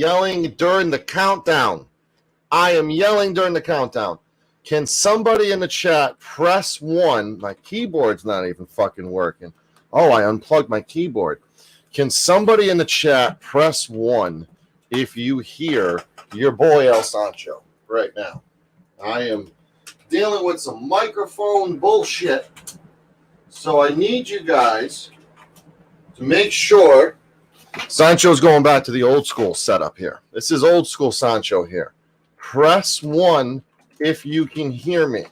yelling during the countdown. Can somebody in the chat press 1? My keyboard's not even fucking working. Oh, I unplugged my keyboard. Can somebody in the chat press 1 if you hear your boy El Sancho right now? I am dealing with some microphone bullshit. So I need you guys to make sure Sancho's going back to the old school setup here. This is old school Sancho here. Press 1 if you can hear me.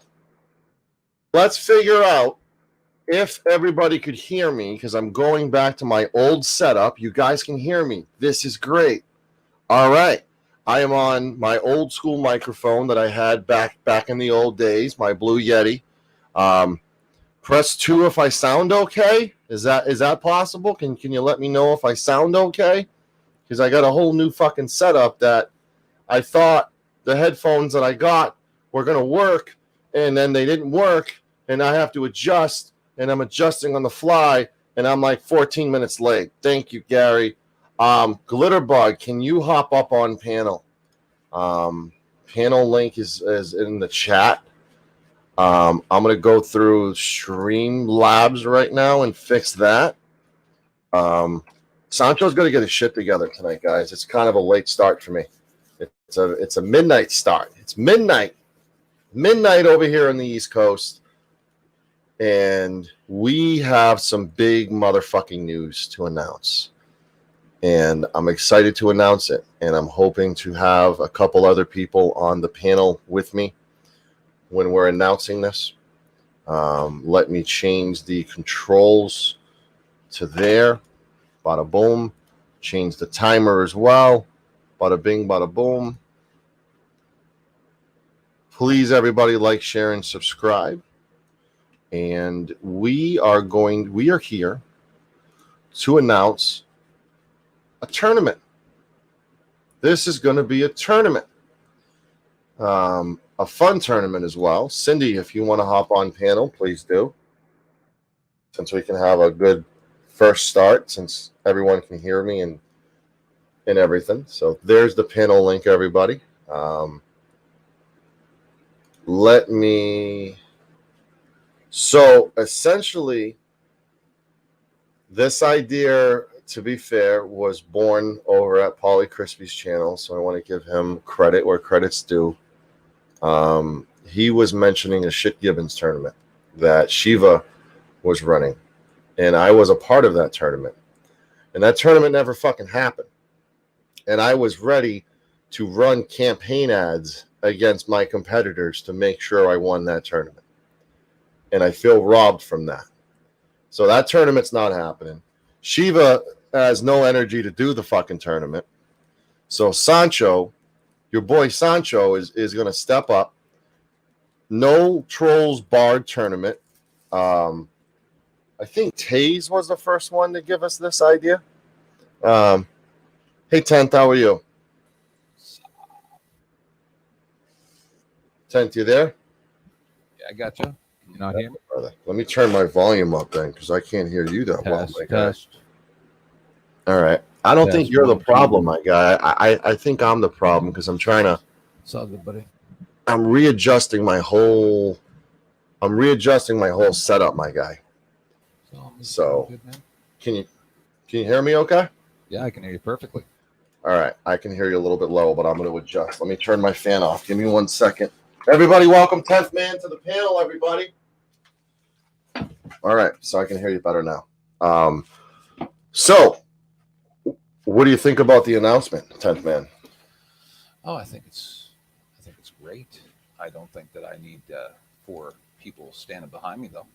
Let's figure out if everybody could hear me, because I'm going back to my old setup. You guys can hear me. This is great. All right. I am on my old school microphone that I had back in the old days, my Blue Yeti. Press 2 if I sound okay. Is that possible? Can you let me know if I sound okay? Because I got a whole new fucking setup that I thought the headphones that I got were going to work, and then they didn't work, and I have to adjust, and I'm adjusting on the fly, and I'm like 14 minutes late. Thank you, Gary. Glitterbug, can you hop up on panel? Panel link is in the chat. I'm going to go through Streamlabs right now and fix that. Sancho's going to get his shit together tonight, guys. It's kind of a late start for me. It's a midnight start. It's midnight over here on the East Coast. And we have some big motherfucking news to announce. And I'm excited to announce it. And I'm hoping to have a couple other people on the panel with me when we're announcing this. Let me change the controls to there. Bada boom. Change the timer as well. Bada bing, bada boom. Please, everybody, like, share, and subscribe. And we are here to announce a tournament. This is going to be a tournament. A fun tournament as well. Cindy, if you want to hop on panel, please do. Since we can have a good first start, since everyone can hear me and everything. So there's the panel link, everybody. So essentially, this idea, to be fair, was born over at Paulie Crispy's channel. So I want to give him credit where credit's due. He was mentioning a Shit Gibbons tournament that Shiva was running, and I was a part of that tournament, and that tournament never fucking happened. And I was ready to run campaign ads against my competitors to make sure I won that tournament, and I feel robbed from that. So that tournament's not happening. Shiva has no energy to do the fucking tournament. So Sancho, your boy Sancho, is going to step up. No Trolls Bard tournament. I think Taze was the first one to give us this idea. Hey, Tenth, how are you? Tenth, you there? Yeah, I got you. You not hear me? Let me turn my volume up then, because I can't hear you that well, my guy. All right. I don't think you're the problem, my guy. I think I'm the problem, because I'm trying to. It's all good, buddy. I'm readjusting my whole setup, my guy. So good, man. Can you hear me okay? Yeah, I can hear you perfectly. All right. I can hear you a little bit low, but I'm going to adjust. Let me turn my fan off. Give me 1 second. Everybody, welcome 10th man to the panel, everybody. All right. So I can hear you better now. So what do you think about the announcement, 10th man? Oh, I think it's great. I don't think that I need 4 people standing behind me, though.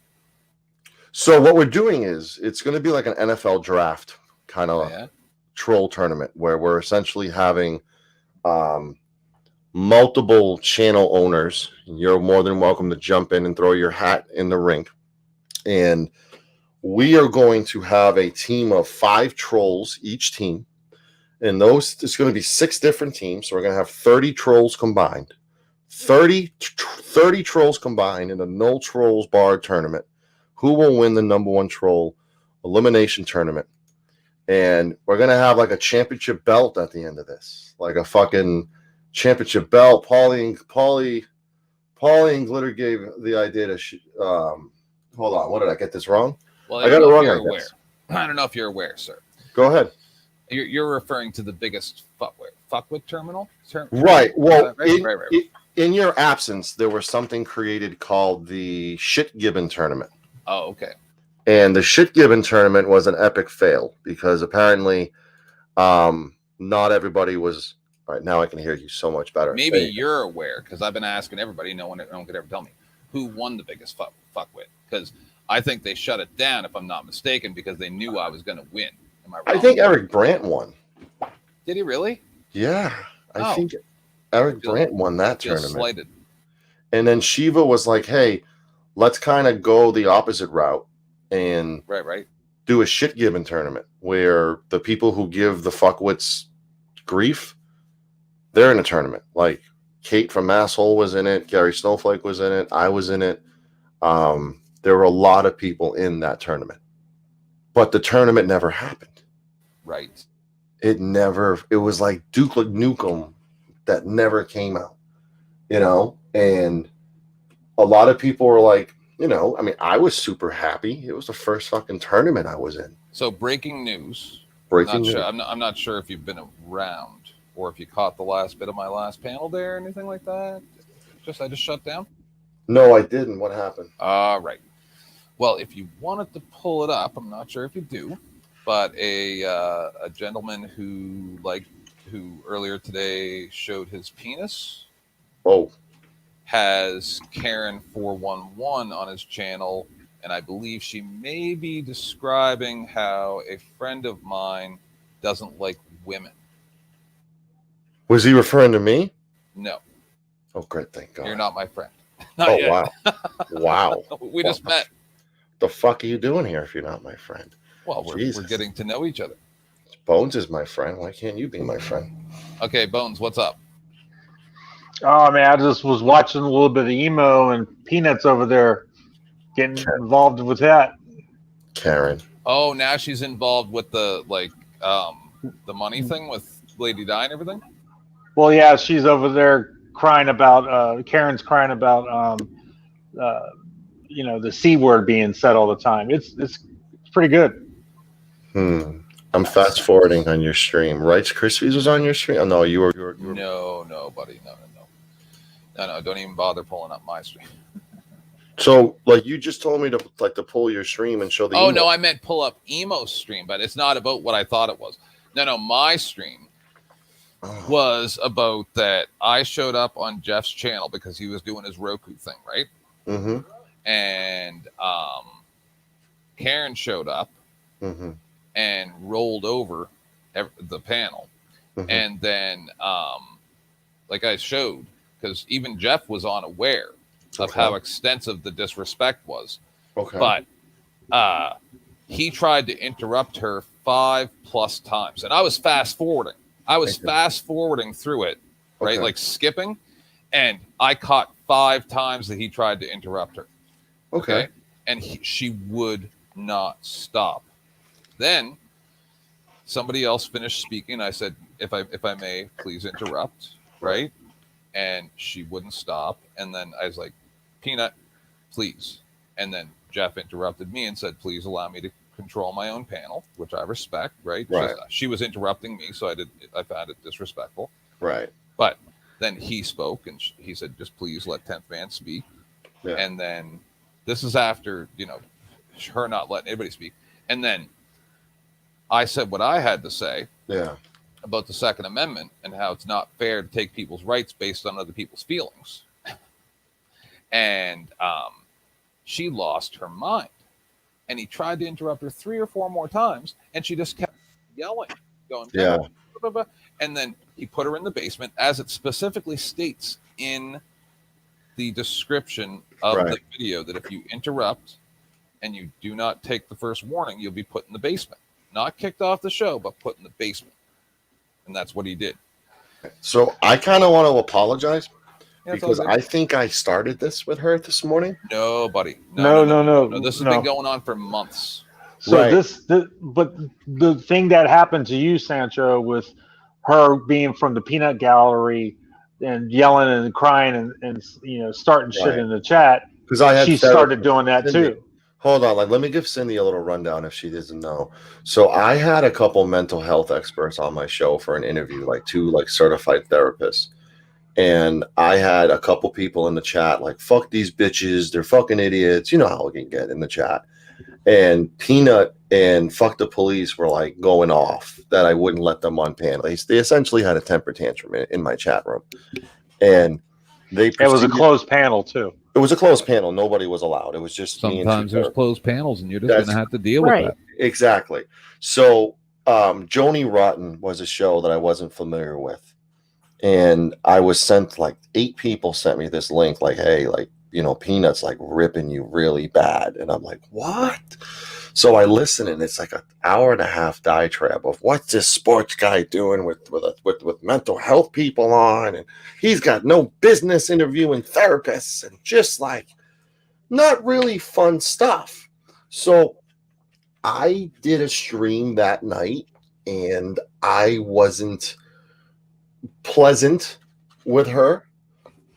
So what we're doing is it's going to be like an NFL draft kind of troll tournament where we're essentially having multiple channel owners. You're more than welcome to jump in and throw your hat in the ring. And we are going to have a team of 5 trolls each team. And it's going to be 6 different teams. So we're going to have 30 trolls combined. 30 trolls combined in a No Trolls Bard tournament. Who will win the #1 troll elimination tournament? and we're gonna have like a championship belt at the end of this, like a fucking championship belt. Paulie and Glitter gave the idea to. Hold on, what did I get this wrong? Well, I got it wrong. I guess. I don't know if you're aware, sir. Go ahead. You're referring to the biggest fuckwit terminal? Right. Well, right. In your absence, there was something created called the Shit Gibbon Tournament. Oh, okay. And the Shit Gibbon Tournament was an epic fail because apparently not everybody was. All right, now I can hear you so much better. Maybe you're aware because I've been asking everybody. No one could ever tell me who won the biggest fuckwit, because I think they shut it down, if I'm not mistaken, because they knew I was going to win. Am I wrong? I think Eric Brandt won. Did he really? Yeah, I think Eric Brandt won that tournament. Slighted. And then Shiva was like, "Hey, let's kind of go the opposite route and right do a Shit Gibbon tournament where the people who give the fuckwits grief, they're in a tournament. Like Kate from Masshole was in it, Gary Snowflake was in it, I was in it. There were a lot of people in that tournament, but the tournament never happened. Right. It was like Duke Nukem that never came out, and a lot of people were like, I mean, I was super happy. It was the first fucking tournament I was in. So breaking news. News. I'm not sure if you've been around or if you caught the last bit of my last panel there or anything like that. I just shut down? No, I didn't. What happened? Right. Well, if you wanted to pull it up, I'm not sure if you do, but a gentleman who earlier today showed his penis. Oh. Has Karen 411 on his channel, and I believe she may be describing how a friend of mine doesn't like women. Was he referring to me? No. Oh, great! Thank God. You're not my friend. Not yet. Wow! Wow! We just met. The fuck are you doing here if you're not my friend? Well, we're getting to know each other. Bones is my friend. Why can't you be my friend? Okay, Bones, what's up? Oh man, I just was watching a little bit of emo and Peanuts over there getting involved with that. Karen. Oh, now she's involved with the money thing with Lady Di and everything? Well, yeah, she's over there crying about Karen's crying about the C word being said all the time. It's pretty good. I'm fast forwarding on your stream. Rice Krispies was on your stream? Oh no, you were No, buddy. No, don't even bother pulling up my stream. So, like, you just told me to pull your stream and show the. Oh no, I meant pull up Emo's stream, but it's not about what I thought it was. No, my stream was about that. I showed up on Jeff's channel because he was doing his Roku thing, right? Mm-hmm. And Karen showed up and rolled over the panel, and then like I showed. Because even Jeff was unaware of how extensive the disrespect was. Okay. But he tried to interrupt her 5+ times. And I was fast forwarding. Through it, right? Like skipping. And I caught 5 times that he tried to interrupt her. Okay. And she would not stop. Then somebody else finished speaking. I said, if I may, please interrupt. Right? And she wouldn't stop. And then I was like, Peanut, please. And then Jeff interrupted me and said, please allow me to control my own panel, which I respect, right? She was interrupting me, so I found it disrespectful. Right. But then he spoke, and he said, just please let 10th Man speak. Yeah. And then this is after, her not letting anybody speak. And then I said what I had to say. Yeah. About the Second Amendment and how it's not fair to take people's rights based on other people's feelings. And she lost her mind. And he tried to interrupt her 3 or 4 more times, and she just kept yelling, going, yeah. Blah, blah, blah. And then he put her in the basement, as it specifically states in the description of the video, that if you interrupt and you do not take the first warning, you'll be put in the basement. Not kicked off the show, but put in the basement. And that's what he did. So I kind of want to apologize because I think I started this with her this morning. No, buddy. No. This has been going on for months. So Right. but the thing that happened to you, Sancho, with her being from the peanut gallery and yelling and crying and starting shit Right. in the chat, Because I had she started therapist doing that Cindy. too. Hold on, like let me give Cindy a little rundown if she doesn't know. So I had a couple mental health experts on my show for an interview, like two like certified therapists. And I had a couple people in the chat like, fuck these bitches, they're fucking idiots. You know how we can get in the chat. And Peanut and fuck the police were like going off that I wouldn't let them on panel. They essentially had a temper tantrum in my chat room. And they It was a proceeded. closed panel too. It was a closed panel. Nobody was allowed. It was just me and two Sometimes there's therapists. closed panels, and you're just going to have to deal with Right. that. Exactly. So Joni Rotten was a show that I wasn't familiar with. And I was sent like 8 people sent me this link like, hey, like, Peanut's like ripping you really bad. And I'm like, what? So I listen, and it's like an hour and a half diatribe of what's this sports guy doing with mental health people on, and he's got no business interviewing therapists, and just like not really fun stuff. So I did a stream that night, and I wasn't pleasant with her,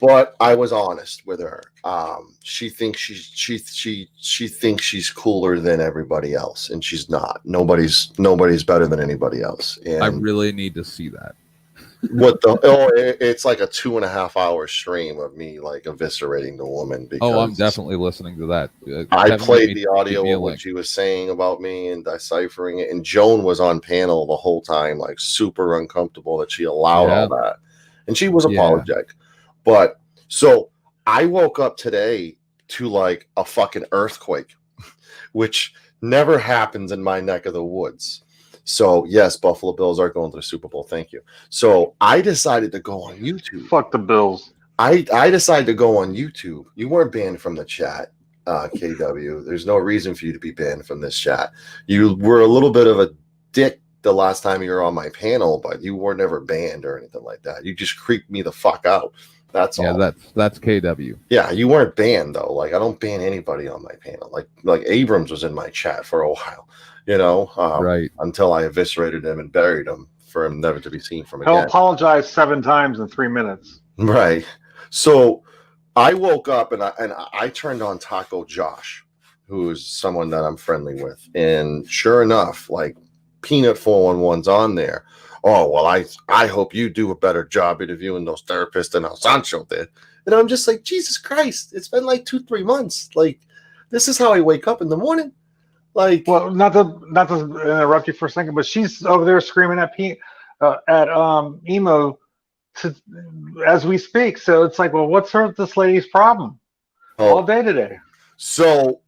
but I was honest with her. She thinks she thinks she's cooler than everybody else, and she's not. Nobody's better than anybody else. And I really need to see that. it's like a 2.5 hour stream of me like eviscerating the woman. Because Oh, I'm definitely listening to that. I Kevin, played the audio give me a of what link. she was saying about me and deciphering it. And Joan was on panel the whole time, like super uncomfortable that she allowed all that. And she was apologetic. But so I woke up today to like a fucking earthquake, which never happens in my neck of the woods. So yes, Buffalo Bills are going to the Super Bowl. Thank you. So I decided to go on YouTube. Fuck the Bills. I decided to go on YouTube. You weren't banned from the chat, KW. There's no reason for you to be banned from this chat. You were a little bit of a dick the last time you were on my panel, but you were never banned or anything like that. You just creeped me the fuck out. That's all. Yeah, that's KW. Yeah, you weren't banned though. Like I don't ban anybody on my panel. Like Abrams was in my chat for a while, Right. until I eviscerated him and buried him for him never to be seen from He'll again. apologize 7 times in 3 minutes. Right. So I woke up and I turned on Taco Josh, who's someone that I'm friendly with, and sure enough, like Peanut 411's on there. Oh well, I hope you do a better job interviewing those therapists than El Sancho did. And I'm just like, Jesus Christ, it's been like 2-3 months. Like this is how I wake up in the morning. Like, well, not to interrupt you for a second, but she's over there screaming at Emo as we speak. So it's like, well, what's this lady's problem all day today? So,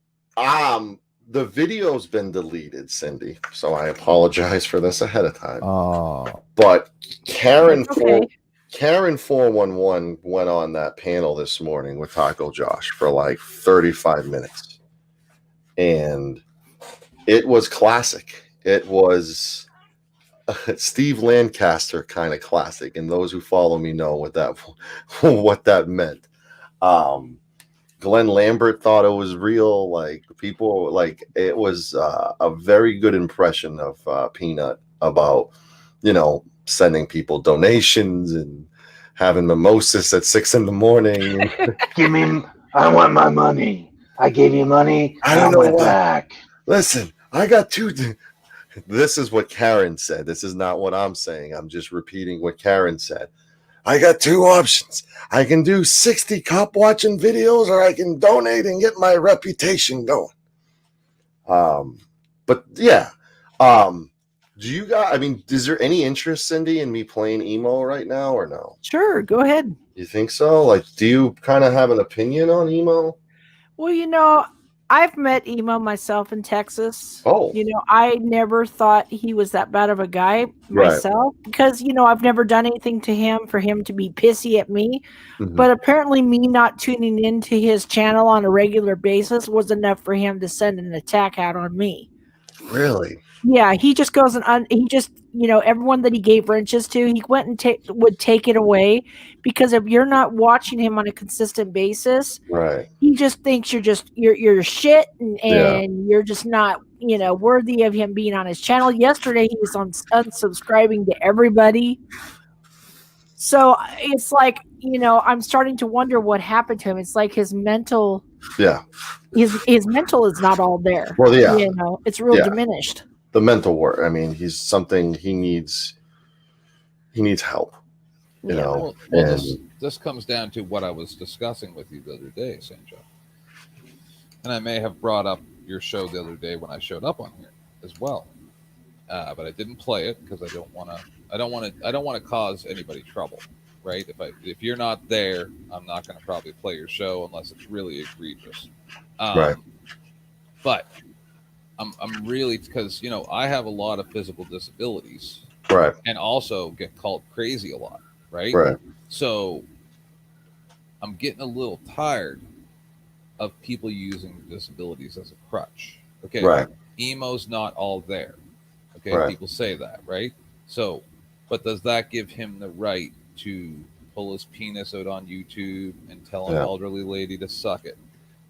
the video's been deleted, Cindy. So I apologize for this ahead of time. But Karen 411 went on that panel this morning with Taco Josh for like 35 minutes. And it was classic. It was Steve Lancaster kind of classic. And those who follow me know what that meant. Glenn Lambert thought it was real. Like people, like it was a very good impression of Peanut about, sending people donations and having mimosas at 6 a.m. I want my money. I gave you money. I don't know want it why. back. Listen, I got 2. This is what Karen said. This is not what I'm saying. I'm just repeating what Karen said. I got 2 options. I can do 60 cop watching videos, or I can donate and get my reputation going. But yeah. Do you guys, is there any interest, Cindy, in me playing emo right now or no? Sure, go ahead. You think so? Like, do you kind of have an opinion on emo? Well, I've met Emo myself in Texas. Oh. I never thought he was that bad of a guy myself because, I've never done anything to him for him to be pissy at me. Mm-hmm. But apparently me not tuning into his channel on a regular basis was enough for him to send an attack out on me. Really? Yeah, he just goes and he just, everyone that he gave wrenches to, he went and would take it away, because if you're not watching him on a consistent basis, Right. he just thinks you're shit, and Yeah. you're just not worthy of him being on his channel. Yesterday he was unsubscribing to everybody. So it's like, I'm starting to wonder what happened to him. It's like his mental, his mental is not all there. Well, yeah. It's real diminished. The mental work. I mean, he needs help. Well, this comes down to what I was discussing with you the other day, Sancho. And I may have brought up your show the other day when I showed up on here as well. But I didn't play it because I don't want to cause anybody trouble, right? If you're not there, I'm not going to probably play your show unless it's really egregious. Right. But I'm really, because I have a lot of physical disabilities, right, and also get called crazy a lot, right? Right. So I'm getting a little tired of people using disabilities as a crutch. Okay. Right. Emo's not all there. Okay, right. People say that, right? So, but does that give him the right to pull his penis out on YouTube and tell an elderly lady to suck it?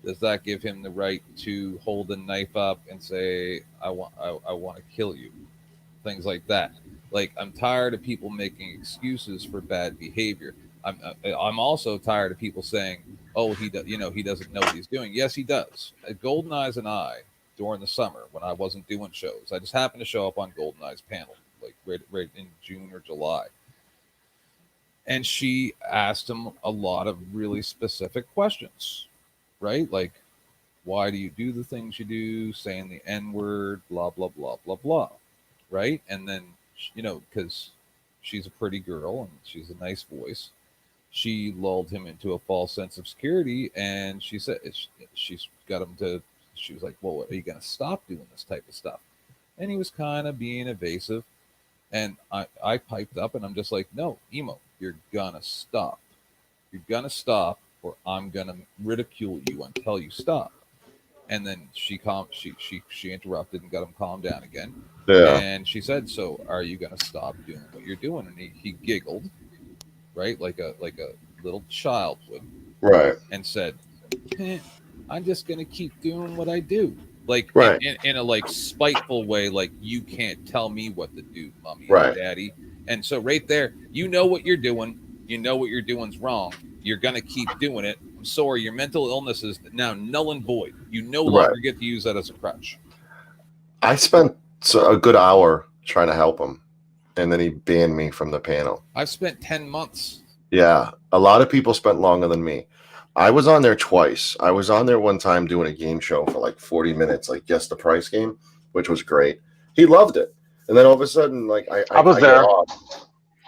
Does that give him the right to hold a knife up and say, I want to kill you? Things like that. Like, I'm tired of people making excuses for bad behavior. I'm also tired of people saying, oh, he doesn't know what he's doing. Yes, he does. Golden Eyes and I, during the summer when I wasn't doing shows, I just happened to show up on Golden Eye's panel, like right in June or July. And she asked him a lot of really specific questions, right? Like, why do you do the things you do, saying the N-word, blah, blah, blah, blah, blah, right? And then, because she's a pretty girl and she's a nice voice, she lulled him into a false sense of security, and she said she's got him to. She was like, well, are you going to stop doing this type of stuff? And he was kind of being evasive. And I piped up, and I'm just like, no, Emo, you're going to stop. You're going to stop, or I'm going to ridicule you until you stop. And then she interrupted and got him calmed down again. Yeah. And she said, so are you going to stop doing what you're doing? And he giggled, right? Like a little child would. Right. And said, I'm just going to keep doing what I do. Like, right. in a like spiteful way, like, you can't tell me what to do, mommy right. and daddy. And so right there, you know what you're doing. You know what you're doing's wrong. You're going to keep doing it. I'm sorry, your mental illness is now null and void. You no longer get to use that as a crutch. I spent a good hour trying to help him, and then he banned me from the panel. I've spent 10 months. Yeah, a lot of people spent longer than me. I was on there twice. I was on there one time doing a game show for like 40 minutes, like Guess the Price game, which was great. He loved it. And then all of a sudden, like I was there.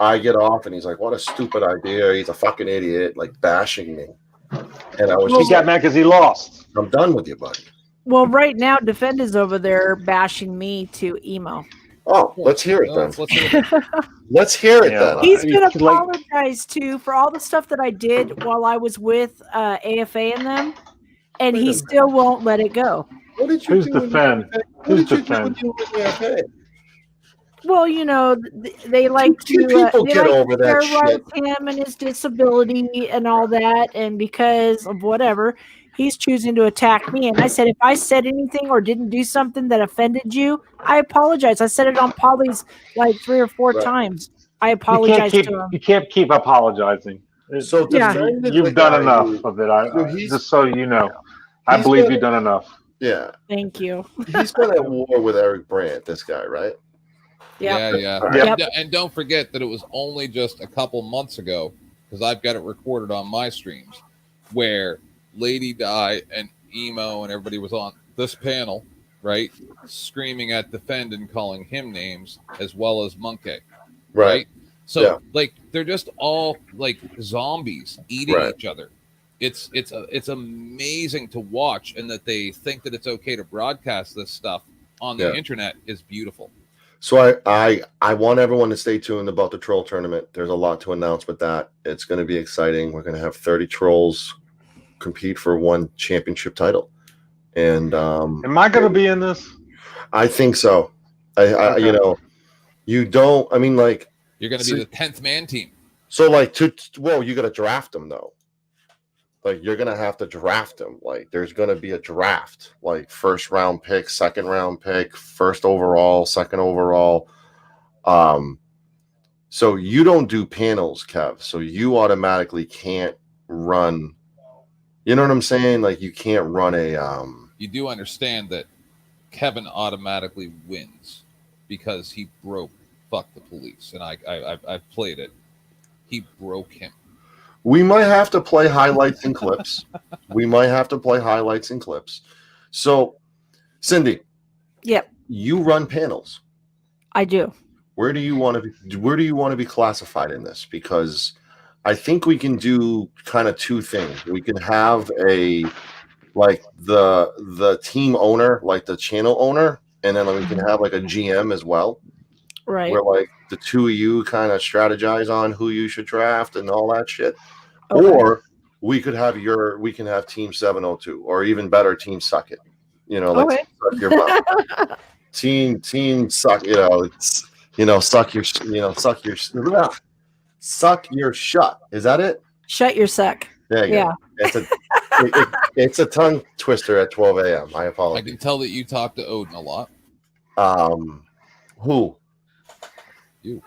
I get off, and he's like, what a stupid idea. He's a fucking idiot, like bashing me. And I was he got mad because he lost. I'm done with you, buddy. Well, right now, Defend is over there bashing me to Emo. Oh, let's hear it then. Let's hear it then. He's going to apologize too for all the stuff that I did while I was with AFA and them, and he still won't let it go. What did you do? Who's Defend? Well, they like to terrorize him and his disability and all that, and because of whatever, he's choosing to attack me. And I said, if I said anything or didn't do something that offended you, I apologize. I said it on Polly's like 3 or 4 times. I apologize to him. You can't keep apologizing. So you've done enough of it. Just so you know, I believe you've done enough. Yeah. Thank you. He's been at war with Eric Brandt, this guy, right? Yeah. Yep. And don't forget that it was only just a couple months ago, because I've got it recorded on my streams, where Lady Di and Emo and everybody was on this panel, right, screaming at Defend and calling him names, as well as Monkey, right? So like they're just all like zombies eating each other. It's amazing to watch, and that they think that it's okay to broadcast this stuff on the internet is beautiful. So I want everyone to stay tuned about the troll tournament. There's a lot to announce with that. It's going to be exciting. We're going to have 30 trolls compete for one championship title. And am I going to be in this? I think so. You don't. I mean, like, You're going to be the 10th man team. so like well, you got to draft them though. Like you're gonna have to draft them. Like there's gonna be a draft, like first round pick, second round pick, first overall, second overall. So you don't do panels, Kev. So you automatically can't run. You know what I'm saying? Like you can't run a. You do understand that Kevin automatically wins because he broke "Fuck the Police," and I've played it. He broke him. We might have to play highlights and clips. So, Cindy. Yep. You run panels. I do. Where do you want to be classified in this? Because I think we can do kind of two things. We can have the team owner, like the channel owner, and then we can have like a GM as well. Right. Where like the two of you kind of strategize on who you should draft and all that shit. Okay. Or we can have Team 702, or even better, Team Suck It. You know, like suck your butt. team suck. Suck your shut. Is that it? Shut your suck. There you go. It's a tongue twister at 12 a.m. I apologize. I can tell that you talk to Odin a lot. Who? You.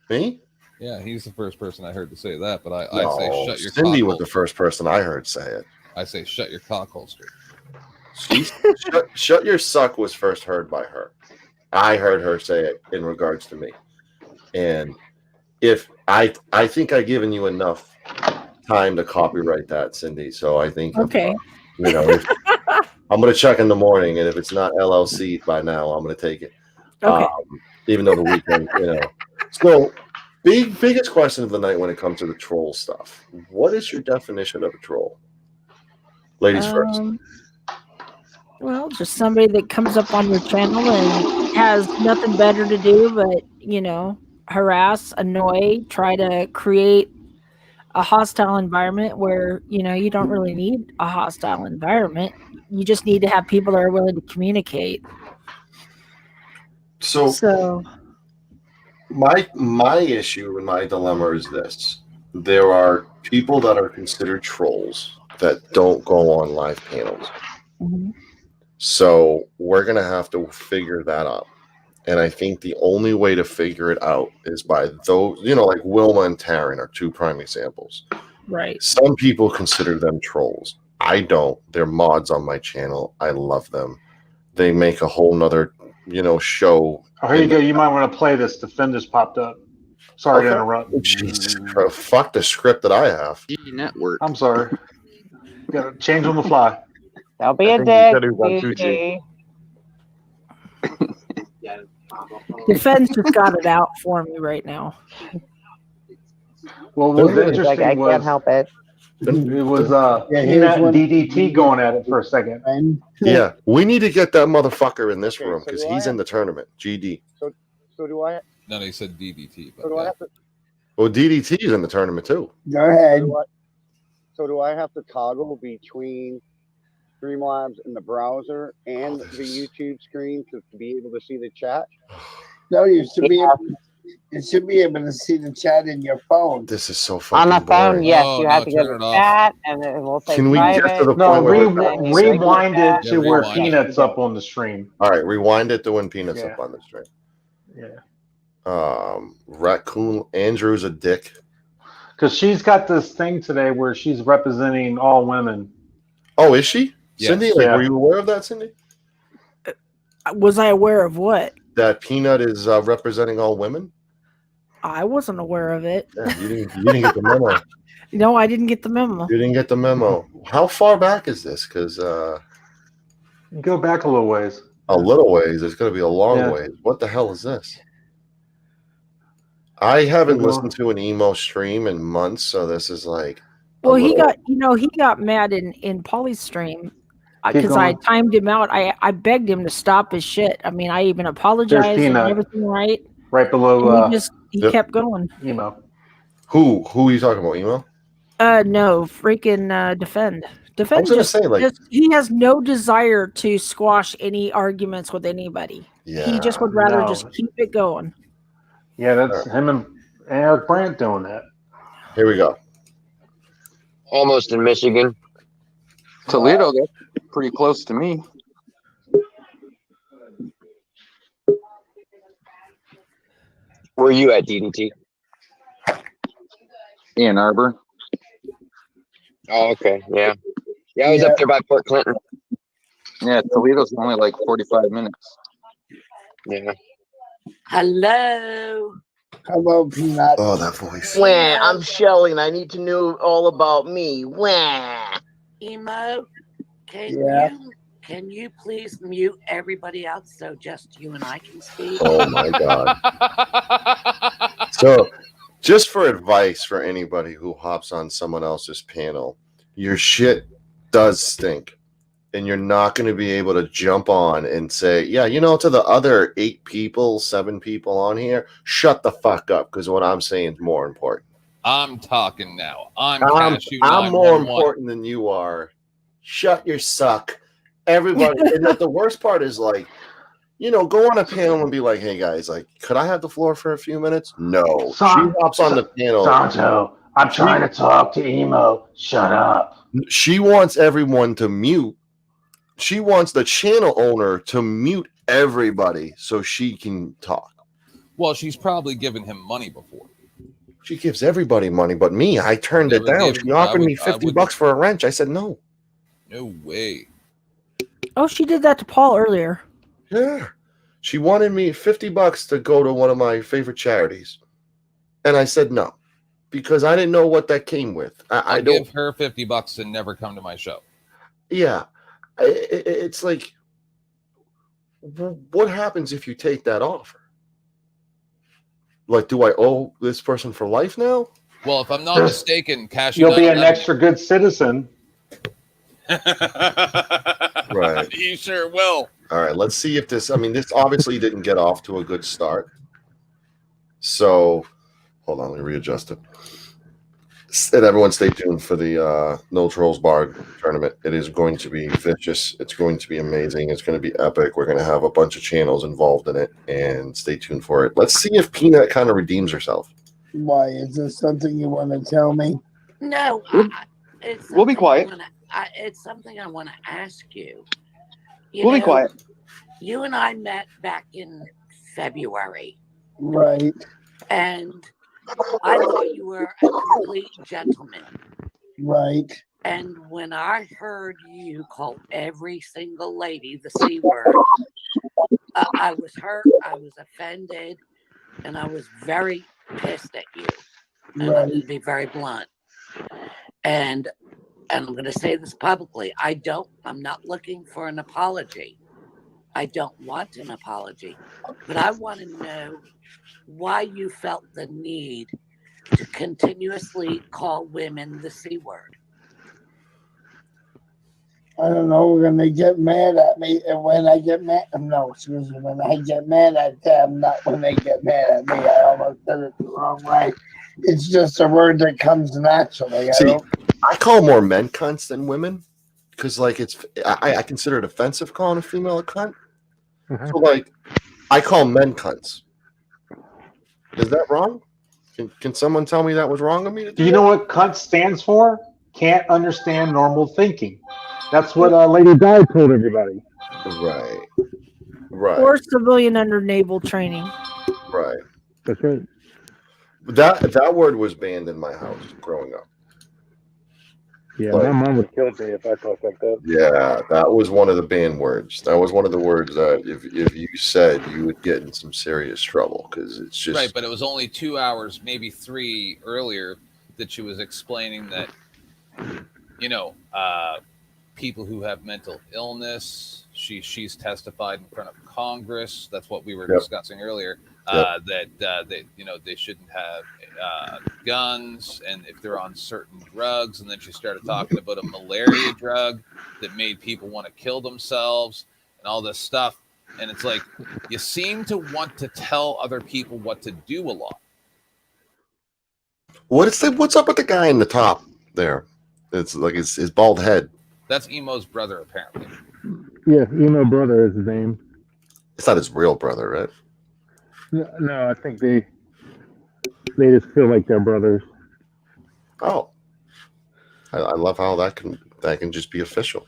Me? Yeah, he's the first person I heard to say that, but I say shut your Cindy cock was the first person I heard say it. I say shut your cock holster. Shut your suck was first heard by her. I heard her say it in regards to me. And if I think I've given you enough time to copyright that, Cindy. So I think okay. I'm gonna check in the morning, and if it's not LLC by now, I'm gonna take it. Okay. Even though the weekend, So biggest question of the night when it comes to the troll stuff. What is your definition of a troll? Ladies first. Well, just somebody that comes up on your channel and has nothing better to do but, harass, annoy, try to create a hostile environment where, you don't really need a hostile environment. You just need to have people that are willing to communicate. So my issue and my dilemma is this. There are people that are considered trolls that don't go on live panels. Mm-hmm. So we're going to have to figure that out. And I think the only way to figure it out is by those, like Wilma and Taryn are two prime examples. Right. Some people consider them trolls. I don't. They're mods on my channel. I love them. They make a whole nother, show. Oh, here you go. You might want to play this. Defend just popped up. Sorry to interrupt. Jesus Christ. Fuck the script that I have. Network. I'm sorry. Got to change on the fly. Don't be a dick. Defense just got it out for me right now. Well, what was interesting I can't help it. It was Peanut and DDT going at it for a second. Yeah, we need to get that motherfucker in this room because he's in the tournament. GD. So do I? No, he said DDT. But So do I have to? Well, DDT is in the tournament too. Go ahead. Do I have to toggle between Streamlabs in the browser and the YouTube screen to be able to see the chat? No, you should be able to see the chat in your phone. This is so fucking On the phone, boring. yes, you have to go turn to it chat, and then we'll say Can we get private. to the No, point where rewind it to where rewind it. Peanut's up on the stream. All right, rewind it to when Peanuts Yeah. up on the stream. Yeah. Raccoon Andrew's a dick. Because she's got this thing today where she's representing all women. Oh, is she? Yes. Cindy, were you aware of that, Cindy? Was I aware of what? That Peanut is representing all women? I wasn't aware of it. Yeah, you didn't get the memo. No, I didn't get the memo. You didn't get the memo. How far back is this? Because Go back a little ways. a little ways. It's going to be a long Yeah. ways. What the hell is this? I haven't Keep listened to an emo stream in months, so this is like. Well, he little- got mad in Polly's stream Keep because I going. timed him out. I begged him to stop his shit. I mean, I even apologized and Peanut. everything right. Right below And he Yep. kept going. emo. Who are you talking about? Emo? No, freaking defend. I Defend was going to just, say like. he has no desire to squash any arguments with anybody. Yeah. He just would rather no. just keep it going. Yeah, that's him and Eric Brandt doing that. Here we go. Almost in Michigan. Toledo, that's pretty close to me. Where are you at, DDT? Ann Arbor. Oh, okay. Yeah. Yeah, I was up there by Fort Clinton. Yeah, Toledo's only like 45 minutes. Yeah. Hello. Hello, Peanut. Oh, that voice. Wah, I'm Shelly, and I need to know all about me. Wah. Emo, Yeah. can you please mute everybody else so just you and I can speak? Oh my God. So, just for advice for anybody who hops on someone else's panel, your shit does stink. And you're not going to be able to jump on and say, yeah, you know, to the other 8 people, 7 people on here, shut the fuck up, because what I'm saying is more important. I'm talking now. I'm more important than you are. Shut your suck. Everybody. And the worst part is, like, you know, go on a panel and be like, hey, guys, like, could I have the floor for a few minutes? No. She hops on the panel. Santo, I'm trying to talk to Emo. Shut up. She wants everyone to mute. She wants the channel owner to mute everybody so she can talk. Well, she's probably given him money before. She gives everybody money, but me, I turned it down. She offered me $50 for a wrench. I said no. No way. Oh, she did that to Paul earlier. Yeah. She wanted me $50 to go to one of my favorite charities. And I said no. Because I didn't know what that came with. I don't give her $50 and never come to my show. Yeah. It's like, what happens if you take that offer? Like, do I owe this person for life now? Well, if I'm not mistaken, Cash, you'll be an extra good citizen. Right. You sure will. All right. Let's see if this. I mean, this obviously didn't get off to a good start. So, hold on. Let me readjust it. And everyone stay tuned for the No Trolls Bar tournament. It is going to be vicious. It's going to be amazing. It's going to be epic. We're going to have a bunch of channels involved in it, and stay tuned for it. Let's see if Peanut kind of redeems herself. Why? Is this something you want to tell me? No, We'll be quiet. It's something I want to ask you. We'll be quiet. You and I met back in February. Right. And I thought you were a complete gentleman. Right. And when I heard you call every single lady the C word, I was hurt, I was offended, and I was very pissed at you. And I'm going to be very blunt. And I'm going to say this publicly. I'm not looking for an apology. I don't want an apology. But I want to know why you felt the need to continuously call women the C word. I don't know. When they get mad at me, and when I get mad, no, excuse me. When I get mad at them, not when they get mad at me. I almost said it the wrong way. It's just a word that comes naturally. I call more men cunts than women because, like, I consider it offensive calling a female a cunt. Mm-hmm. So, like, I call men cunts. Is that wrong? Can someone tell me that was wrong of me to do? Do you know what cunt stands for? Can't understand normal thinking. That's what Lady Di told everybody. Right. Right. Or civilian under naval training. Right. That's right. That word was banned in my house growing up. Yeah, my mom would kill me if I talked like that. Yeah, that was one of the banned words. That was one of the words that if you said, you would get in some serious trouble because it's just right. But it was only 2 hours, maybe 3 earlier, that she was explaining that, you know, people who have mental illness. She's testified in front of Congress. That's what we were discussing earlier. That they shouldn't have guns, and if they're on certain drugs. And then she started talking about a malaria drug that made people want to kill themselves and all this stuff. And it's like, you seem to want to tell other people what to do a lot. What's up with the guy in the top there? It's like his bald head. That's Emo's brother, apparently. Yeah, Emo brother is his name. It's not his real brother, right? No, I think they they just feel like they're brothers. Oh, I love how that can just be official.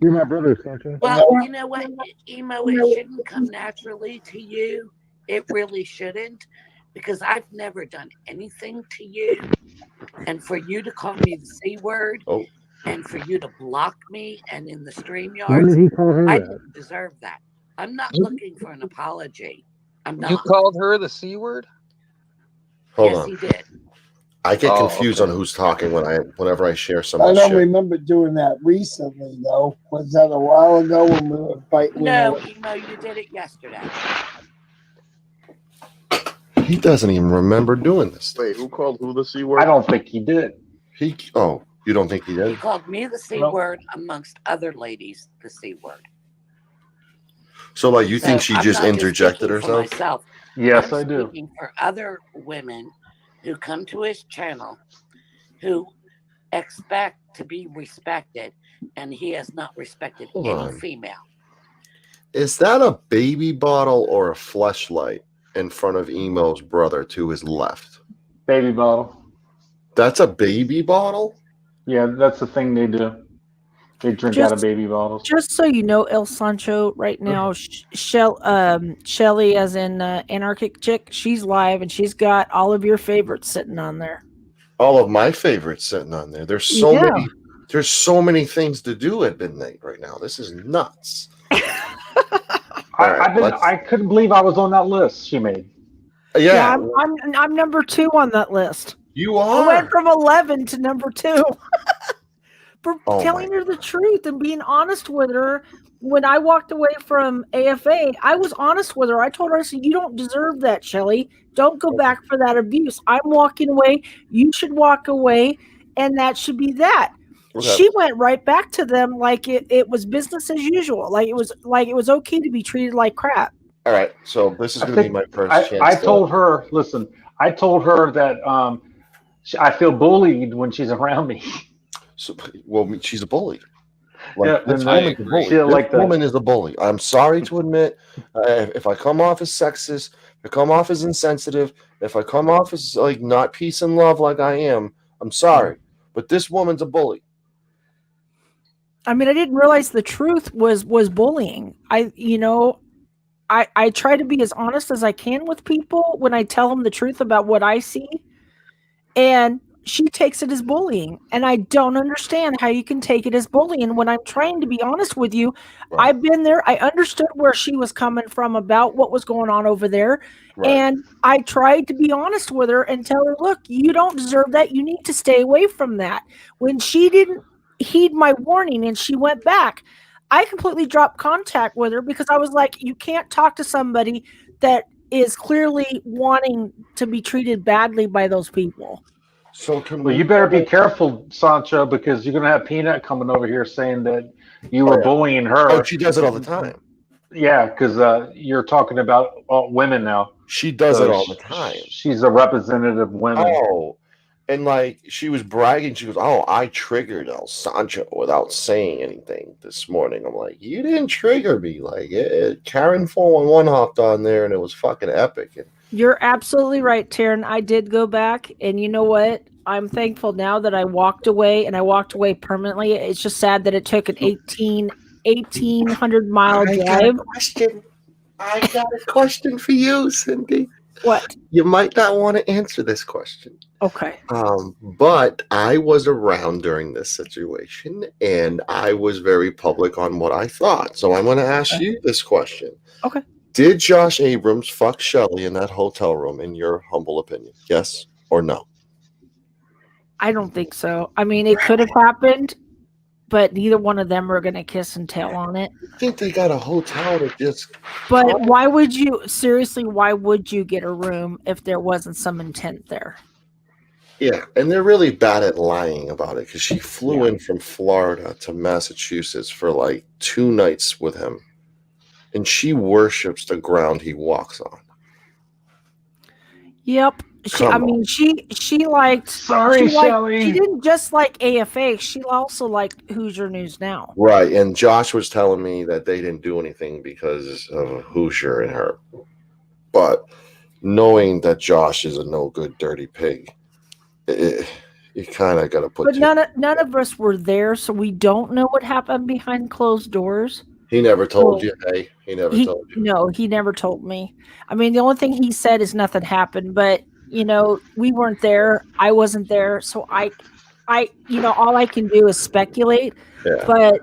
You're my brother, Sancho. Well, you know what, Emo, it shouldn't come naturally to you. It really shouldn't, because I've never done anything to you. And for you to call me the C word, and for you to block me and in the When did he StreamYards, call her I that? didn't deserve that. I'm not looking for an apology. I'm You not. called her the C word? Hold Yes, on. he did. I get Oh, confused okay. on who's talking whenever I share some I of this don't shit. remember doing that recently, though. Was that a while ago when we were fighting? No, Emo, you did it yesterday. He doesn't even remember doing this. Wait, who called who the C word? I don't think he did. You don't think he He did? called me the C word amongst other ladies the C word. So, like, you think So she I'm just not interjected speaking for herself? myself. Yes, I'm I do. speaking for other women who come to his channel who expect to be respected, and he has not respected Hold any on. female. Is that a baby bottle or a fleshlight in front of Emo's brother to his left? Baby bottle. That's a baby bottle? Yeah, that's the thing they do. They drink out of baby bottles. Just so you know, El Sancho, right now, Shelly, as in Anarchic Chick, she's live and she's got all of your favorites sitting on there. All of my favorites sitting on there. There's so many. There's so many things to do at midnight right now. This is nuts. I couldn't believe I was on that list she made. Yeah, I'm number 2 on that list. You I are. went from 11 to number 2 for Oh telling her the truth and being honest with her. When I walked away from AFA, I was honest with her. I told her, I said, "You don't deserve that, Shelly. Don't go back for that abuse. I'm walking away. You should walk away, and that should be that." Okay. She went right back to them like it was business as usual. Like it was okay to be treated like crap. All right, so this is going to be my first chance. I told her, listen, I told her that I feel bullied when she's around me. So, well, she's a bully. Yeah, This and woman's a bully. feel This like that. woman is a bully. I'm sorry to admit, if I come off as sexist, if I come off as insensitive, if I come off as like not peace and love like I am, I'm sorry. But this woman's a bully. I mean, I didn't realize the truth was bullying. I try to be as honest as I can with people when I tell them the truth about what I see, and she takes it as bullying. And I don't understand how you can take it as bullying when I'm trying to be honest with you. Right. I've been there. I understood where she was coming from about what was going on over there. Right. And I tried to be honest with her and tell her, look, you don't deserve that. You need to stay away from that. When she didn't heed my warning and she went back, I completely dropped contact with her because I was like, you can't talk to somebody that is clearly wanting to be treated badly by those people. So you better be careful, Sancho, because you're going to have Peanut coming over here saying that you were bullying her. Oh, she does it all the time. Yeah, because you're talking about women now. She does it all the time. She's a representative of women. Oh, and like she was bragging. She goes, "Oh, I triggered El Sancho without saying anything this morning." I'm like, "You didn't trigger me." Like Karen 411 hopped on there, and it was fucking epic. And you're absolutely right, Taryn. I did go back, and you know what? I'm thankful now that I walked away, and I walked away permanently. It's just sad that it took an 1,800-mile drive. I got a question for you, Cindy. What? You might not want to answer this question. Okay. But I was around during this situation, and I was very public on what I thought. So I'm going to ask you this question. Okay. Did Josh Abrams fuck Shelly in that hotel room, in your humble opinion? Yes or no? I don't think so. I mean, it could have happened, but neither one of them are going to kiss and tell on it. I think they got a hotel to just... But why would you get a room if there wasn't some intent there? Yeah, and they're really bad at lying about it because she flew in from Florida to Massachusetts for like 2 nights with him. And she worships the ground he walks on. Yep. She liked. Sorry, Shelly. She didn't just like AFA. She also liked Hoosier News Now. Right, and Josh was telling me that they didn't do anything because of Hoosier and her. But knowing that Josh is a no good, dirty pig, you kind of got to put. But none of us were there, so we don't know what happened behind closed doors. He never told you, hey? He never told you. No, he never told me. I mean, the only thing he said is nothing happened, but we weren't there. I wasn't there, so I all I can do is speculate. Yeah. But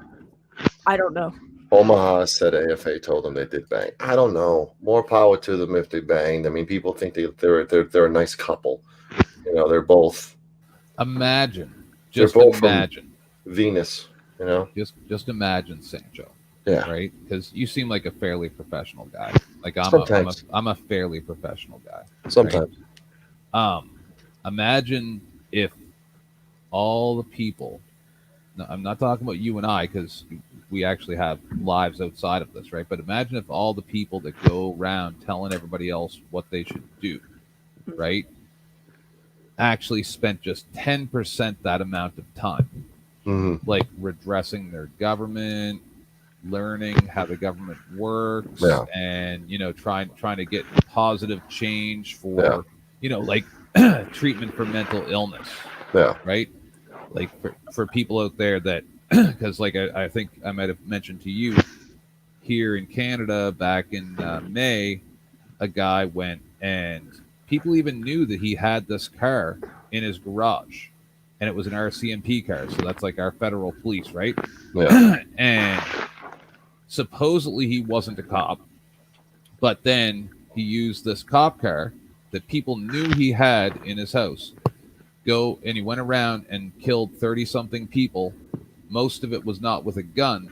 I don't know. Omaha said AFA told them they did bang. I don't know. More power to them if they banged. I mean, people think they're a nice couple. They're both. Imagine. They're Just both imagine. From Venus. Just imagine, Sancho. Yeah. Right? Because you seem like a fairly professional guy. Like I'm a fairly professional guy. Sometimes. Right? Imagine if all the people. No, I'm not talking about you and I, because we actually have lives outside of this, right? But imagine if all the people that go around telling everybody else what they should do, right, actually spent just 10% that amount of time, like redressing their government, learning how the government works, and trying to get positive change for like treatment for mental illness, right? Like for people out there that, because like I think I might have mentioned to you, here in Canada back in May, a guy went and people even knew that he had this car in his garage, and it was an RCMP car, so that's like our federal police, right? Yeah. And supposedly he wasn't a cop, but then he used this cop car that people knew he had in his house. And he went around and killed 30-something people. Most of it was not with a gun.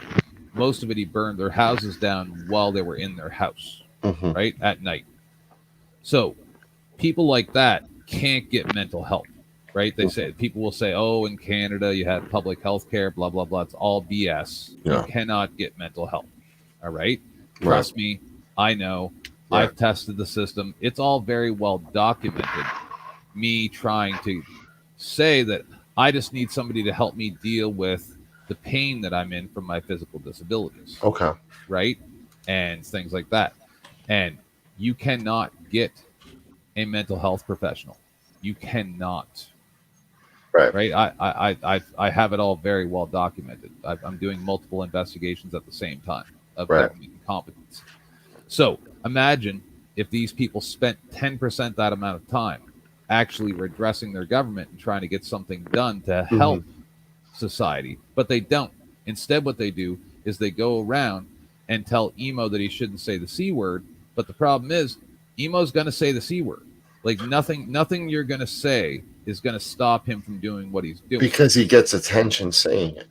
Most of it he burned their houses down while they were in their house, right, at night. So people like that can't get mental health, right? People will say, oh, in Canada you have public health care, blah, blah, blah. It's all BS. You cannot get mental health, all right? Trust me, I know. I've tested the system. It's all very well documented. Me trying to say that I just need somebody to help me deal with the pain that I'm in from my physical disabilities. Okay. Right? And things like that. And you cannot get a mental health professional. You cannot. Right. Right? I have it all very well documented. I'm doing multiple investigations at the same time of government incompetence. So imagine if these people spent 10% that amount of time actually redressing their government and trying to get something done to help society, but they don't. Instead, what they do is they go around and tell Emo that he shouldn't say the C word, but the problem is Emo's going to say the C word. Like nothing you're going to say is going to stop him from doing what he's doing. Because he gets attention saying it.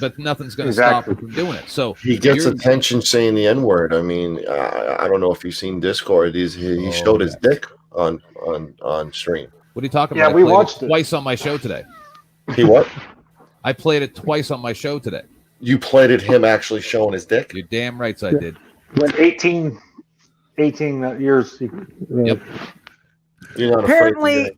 But nothing's going to stop him from doing it. So he gets attention saying the N word. I mean, I don't know if you've seen Discord. He showed his dick on stream. What are you talking about? Yeah, we watched it twice on my show today. He what? I played it twice on my show today. You played it him actually showing his dick? You're damn right I did. When 18 years. Yep. You're not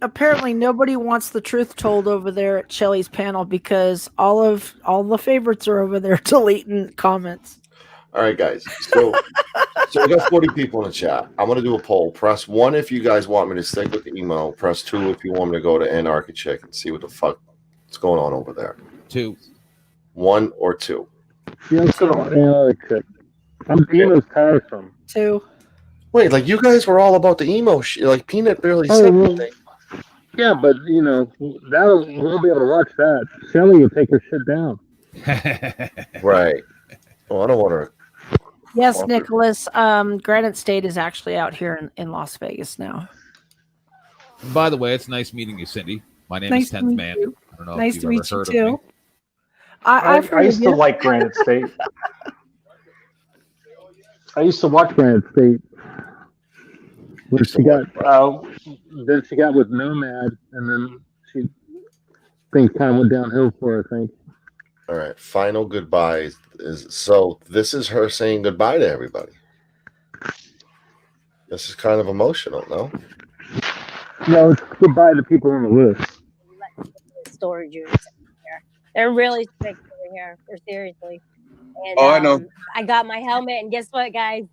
Apparently nobody wants the truth told over there at Shelly's panel because all the favorites are over there deleting comments. All right, guys. So we got 40 people in the chat. I'm going to do a poll. Press 1 if you guys want me to stick with the email. Press 2 if you want me to go to Anarchichick and see what the fuck is going on over there. 2. 1 or 2. Yeah, let's go to Anarchichick. I'm Emo's tiresome. 2. Wait, like you guys were all about the emo shit. Like Peanut barely said anything. Yeah, but we'll be able to watch that. Shelly will take her shit down. Right. Well, I don't want to. Yes, Nicholas. Granite State is actually out here in Las Vegas now. And by the way, it's nice meeting you, Cindy. My name is 10th Man. You. I don't know nice if to you've meet ever heard you of too. me. I used to like Granite State. I used to watch Granite State. When she got, then she got with Nomad, and then things kind of went downhill for her, I think. All right. Final goodbye so this is her saying goodbye to everybody. This is kind of emotional, no? No, it's goodbye to people on the list. Storage units here. They're really strict over here. They're seriously. And, I know. I got my helmet, and guess what, guys?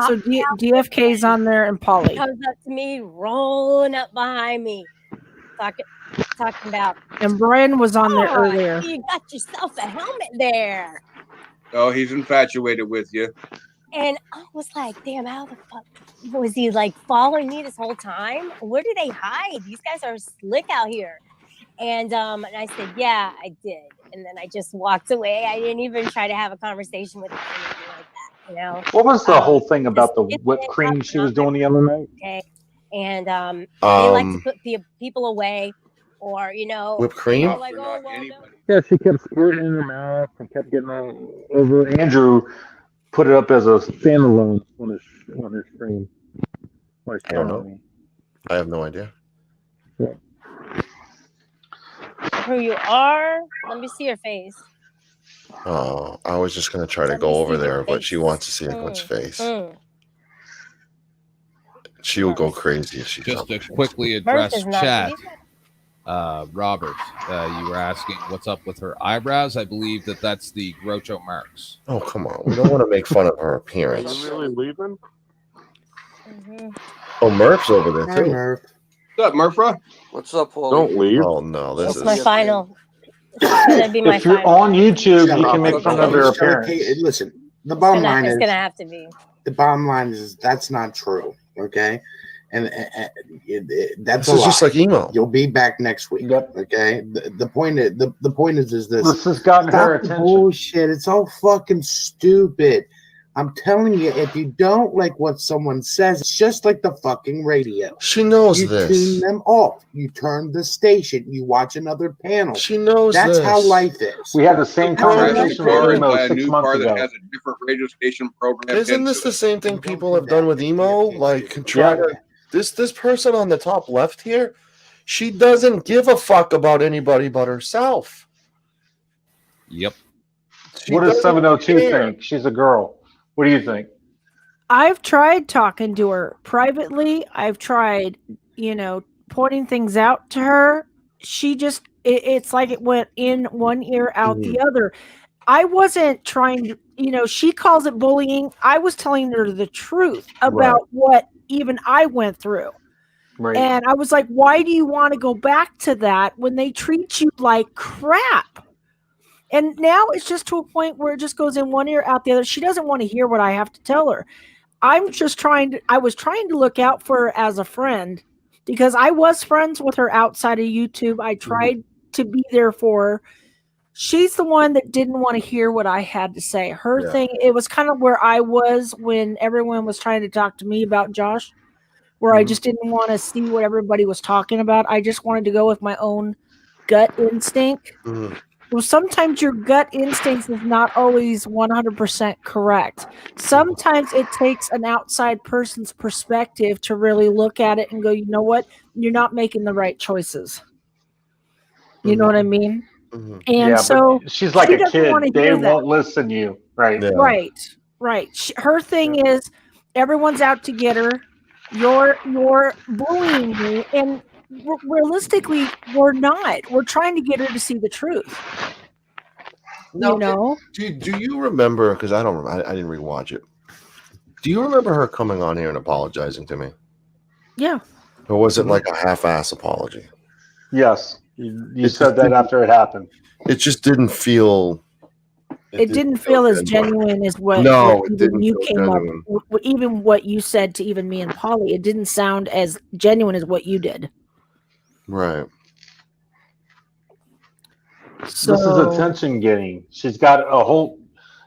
So DFK's on there and Polly. Comes up to me, rolling up behind me, talking about. And Brian was on there "Oh, earlier. You got yourself a helmet there. Oh, he's infatuated with you. And I was like, damn, how the fuck was he like following me this whole time? Where did they hide? These guys are slick out here. And I said, yeah, I did. And then I just walked away. I didn't even try to have a conversation with him or anything like that, you know. What was the whole thing about the whipped cream she was doing the other night? Okay. And they like to put people away, or you know, whipped cream. like, oh, well, Yeah, she kept squirting in her mouth and kept getting over. Andrew put it up as a standalone on his stream. I don't know. I have no idea. Yeah. who you are. Let me see your face. Oh, I was just gonna try to go over there, but she wants to see everyone's face. She will go crazy if she just to quickly address chat. Robert, you were asking what's up with her eyebrows. I believe that's the Groucho Marx. Oh, come on. We don't want to make fun of her appearance. Are you really leaving? Oh, Murph's over there, too. Murph. What's up, Murph? What's up, Paul? Don't leave. Oh, no. This It's is my final. It's gonna be my If you're final. on YouTube, you can make fun of their appearance. Listen, the bottom line It's is gonna have to be. the bottom line is that's not true. Okay, and that's This is just like emo. You'll be back next week. Yep. Okay. The point is this. This has gotten Stop her the attention. bullshit. It's all fucking stupid. I'm telling you, if you don't like what someone says, it's just like the fucking radio. She knows you this. tune them off. You turn the station. You watch another panel. She knows That's this. how life is. We had the same conversation with Or Emo a 6 new months car that ago. has a different radio station program. Isn't this the same thing people have done with emo? Like, try to this person on the top left here, she doesn't give a fuck about anybody but herself. Yep. What does 702 think? She's a girl. What do you think? I've tried talking to her privately. I've tried, pointing things out to her. She just, it's like it went in one ear, out the other. I wasn't trying to, she calls it bullying. I was telling her the truth about what even I went through. Right. And I was like, why do you want to go back to that when they treat you like crap? And now it's just to a point where it just goes in one ear, out the other. She doesn't want to hear what I have to tell her. I was trying to look out for her as a friend because I was friends with her outside of YouTube. I tried to be there for her. She's the one that didn't want to hear what I had to say. Her thing, it was kind of where I was when everyone was trying to talk to me about Josh, where I just didn't want to see what everybody was talking about. I just wanted to go with my own gut instinct. Well, sometimes your gut instinct is not always 100% correct. Sometimes it takes an outside person's perspective to really look at it and go, you know what? You're not making the right choices. You know what I mean? And so she's like she a doesn't kid. wanna They hear that. won't listen to you. Right. Yeah. Right. Her thing is everyone's out to get her. You're bullying me, and realistically, we're not. We're trying to get her to see the truth. Do you remember? Because I don't. I didn't rewatch it. Do you remember her coming on here and apologizing to me? Yeah. Or was it like a half-ass apology? Yes. You said that after it happened. It just didn't feel. It didn't feel as genuine as what, No, what it even didn't you feel came genuine. up. Even what you said to even me and Polly, it didn't sound as genuine as what you did. Right. This is attention getting. She's got a whole.